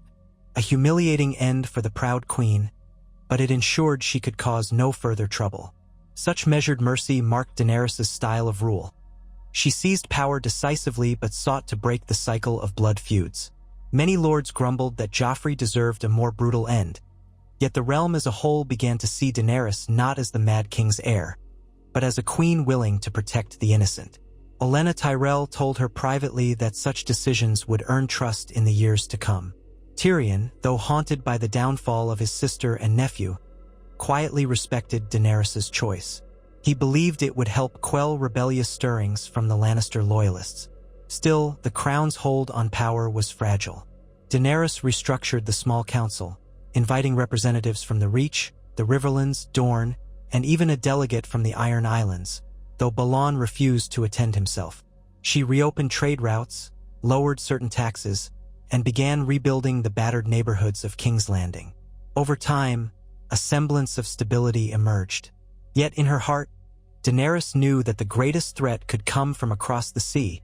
A humiliating end for the proud queen, but it ensured she could cause no further trouble. Such measured mercy marked Daenerys' style of rule. She seized power decisively but sought to break the cycle of blood feuds. Many lords grumbled that Joffrey deserved a more brutal end, yet the realm as a whole began to see Daenerys not as the Mad King's heir, but as a queen willing to protect the innocent. Olenna Tyrell told her privately that such decisions would earn trust in the years to come. Tyrion, though haunted by the downfall of his sister and nephew, quietly respected Daenerys' choice. He believed it would help quell rebellious stirrings from the Lannister loyalists. Still, the crown's hold on power was fragile. Daenerys restructured the small council, inviting representatives from the Reach, the Riverlands, Dorne, and even a delegate from the Iron Islands, though Balon refused to attend himself. She reopened trade routes, lowered certain taxes, and began rebuilding the battered neighborhoods of King's Landing. Over time, a semblance of stability emerged. Yet in her heart, Daenerys knew that the greatest threat could come from across the sea,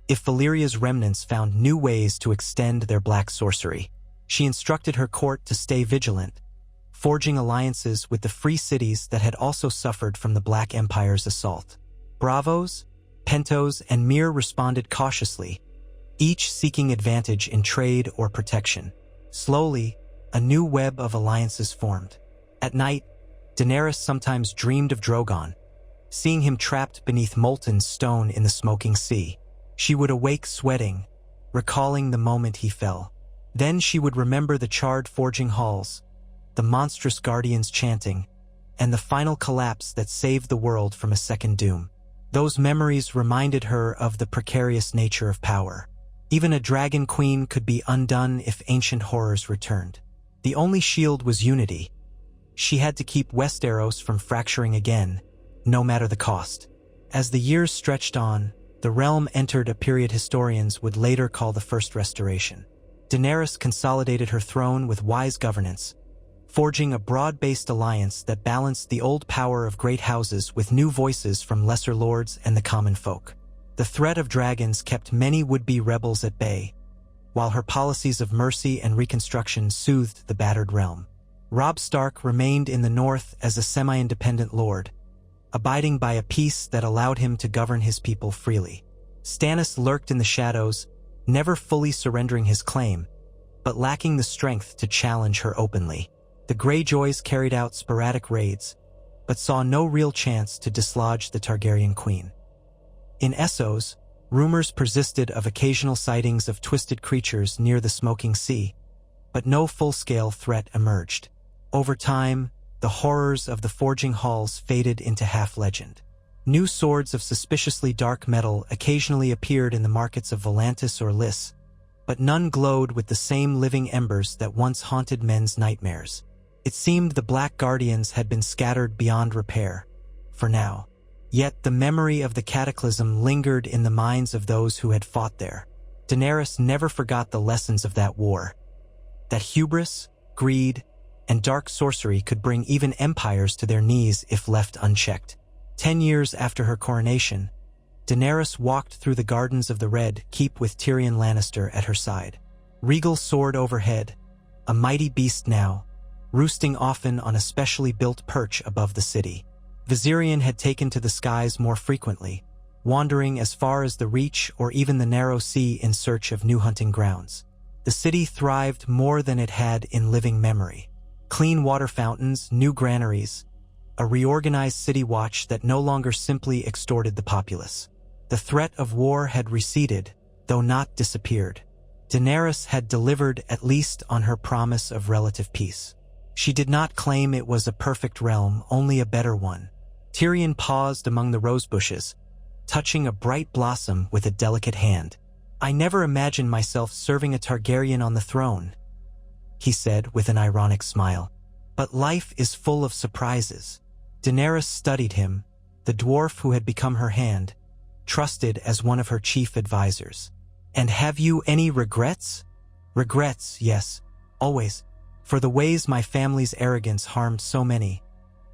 if Valyria's remnants found new ways to extend their black sorcery. She instructed her court to stay vigilant, forging alliances with the free cities that had also suffered from the Black Empire's assault. Bravos, Pentos, and Myr responded cautiously, each seeking advantage in trade or protection. Slowly, a new web of alliances formed. At night, Daenerys sometimes dreamed of Drogon, seeing him trapped beneath molten stone in the smoking sea. She would awake sweating, recalling the moment he fell. Then she would remember the charred forging halls, the monstrous guardians chanting, and the final collapse that saved the world from a second doom. Those memories reminded her of the precarious nature of power. Even a dragon queen could be undone if ancient horrors returned. The only shield was unity. She had to keep Westeros from fracturing again, no matter the cost. As the years stretched on, the realm entered a period historians would later call the First Restoration. Daenerys consolidated her throne with wise governance, forging a broad-based alliance that balanced the old power of great houses with new voices from lesser lords and the common folk. The threat of dragons kept many would-be rebels at bay, while her policies of mercy and reconstruction soothed the battered realm. Robb Stark remained in the north as a semi-independent lord, abiding by a peace that allowed him to govern his people freely. Stannis lurked in the shadows, never fully surrendering his claim, but lacking the strength to challenge her openly. The Greyjoys carried out sporadic raids, but saw no real chance to dislodge the Targaryen queen. In Essos, rumors persisted of occasional sightings of twisted creatures near the smoking sea, but no full-scale threat emerged. Over time, the horrors of the forging halls faded into half-legend. New swords of suspiciously dark metal occasionally appeared in the markets of Volantis or Lys, but none glowed with the same living embers that once haunted men's nightmares. It seemed the Black Guardians had been scattered beyond repair, for now. Yet the memory of the cataclysm lingered in the minds of those who had fought there. Daenerys never forgot the lessons of that war, that hubris, greed, and dark sorcery could bring even empires to their knees if left unchecked. 10 years after her coronation, Daenerys walked through the gardens of the Red Keep with Tyrion Lannister at her side. Regal soared overhead, a mighty beast now, roosting often on a specially built perch above the city. Viserion had taken to the skies more frequently, wandering as far as the Reach or even the Narrow Sea in search of new hunting grounds. The city thrived more than it had in living memory. Clean water fountains, new granaries, a reorganized city watch that no longer simply extorted the populace. The threat of war had receded, though not disappeared. Daenerys had delivered at least on her promise of relative peace. She did not claim it was a perfect realm, only a better one. Tyrion paused among the rose bushes, touching a bright blossom with a delicate hand. "I never imagined myself serving a Targaryen on the throne," he said with an ironic smile. "But life is full of surprises." Daenerys studied him, the dwarf who had become her hand, trusted as one of her chief advisors. "And have you any regrets?" "Regrets, yes, always. For the ways my family's arrogance harmed so many,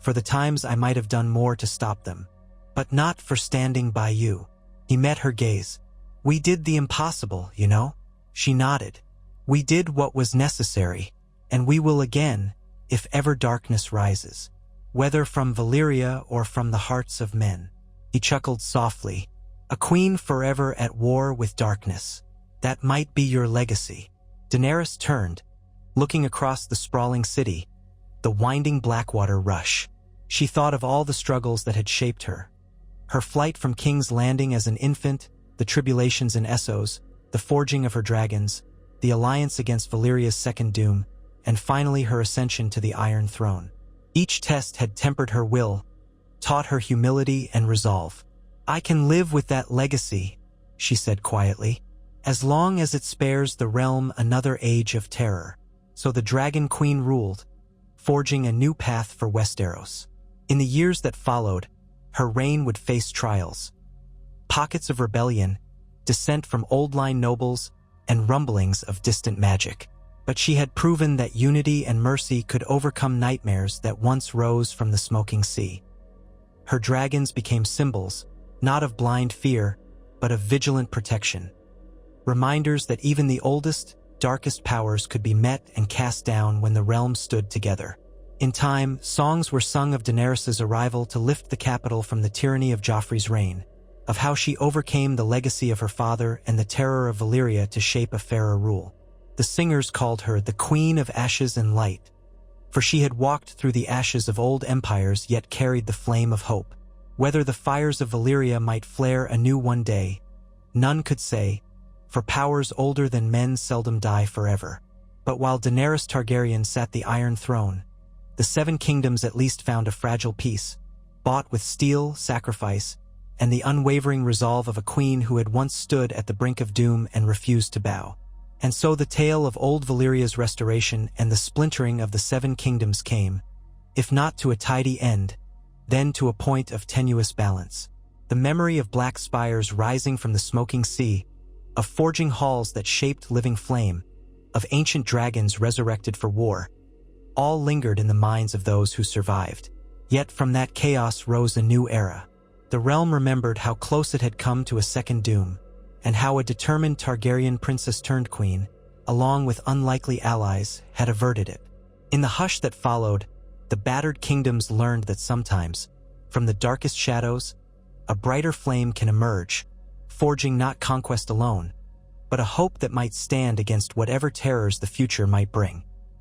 for the times I might have done more to stop them, but not for standing by you." He met her gaze. "We did the impossible, you know?" She nodded. "We did what was necessary, and we will again, if ever darkness rises, whether from Valyria or from the hearts of men." He chuckled softly. "A queen forever at war with darkness. That might be your legacy." Daenerys turned, looking across the sprawling city, the winding Blackwater rush. She thought of all the struggles that had shaped her. Her flight from King's Landing as an infant, the tribulations in Essos, the forging of her dragons, the alliance against Valyria's second doom, and finally her ascension to the Iron Throne. Each test had tempered her will, taught her humility and resolve. "I can live with that legacy," she said quietly, "as long as it spares the realm another age of terror." So the Dragon Queen ruled, forging a new path for Westeros. In the years that followed, her reign would face trials. Pockets of rebellion, dissent from old-line nobles, and rumblings of distant magic. But she had proven that unity and mercy could overcome nightmares that once rose from the smoking sea. Her dragons became symbols, not of blind fear, but of vigilant protection. Reminders that even the oldest, darkest powers could be met and cast down when the realms stood together. In time, songs were sung of Daenerys' arrival to lift the capital from the tyranny of Joffrey's reign, of how she overcame the legacy of her father and the terror of Valyria to shape a fairer rule. The singers called her the Queen of Ashes and Light, for she had walked through the ashes of old empires yet carried the flame of hope. Whether the fires of Valyria might flare anew one day, none could say, for powers older than men seldom die forever. But while Daenerys Targaryen sat the Iron Throne, the Seven Kingdoms at least found a fragile peace, bought with steel, sacrifice, and the unwavering resolve of a queen who had once stood at the brink of doom and refused to bow. And so the tale of old Valyria's restoration and the splintering of the Seven Kingdoms came, if not to a tidy end, then to a point of tenuous balance. The memory of black spires rising from the smoking sea, of forging halls that shaped living flame, of ancient dragons resurrected for war, all lingered in the minds of those who survived. Yet from that chaos rose a new era. The realm remembered how close it had come to a second doom, and how a determined Targaryen princess turned queen, along with unlikely allies, had averted it. In the hush that followed, the battered kingdoms learned that sometimes, from the darkest shadows, a brighter flame can emerge, forging not conquest alone, but a hope that might stand against whatever terrors the future might bring.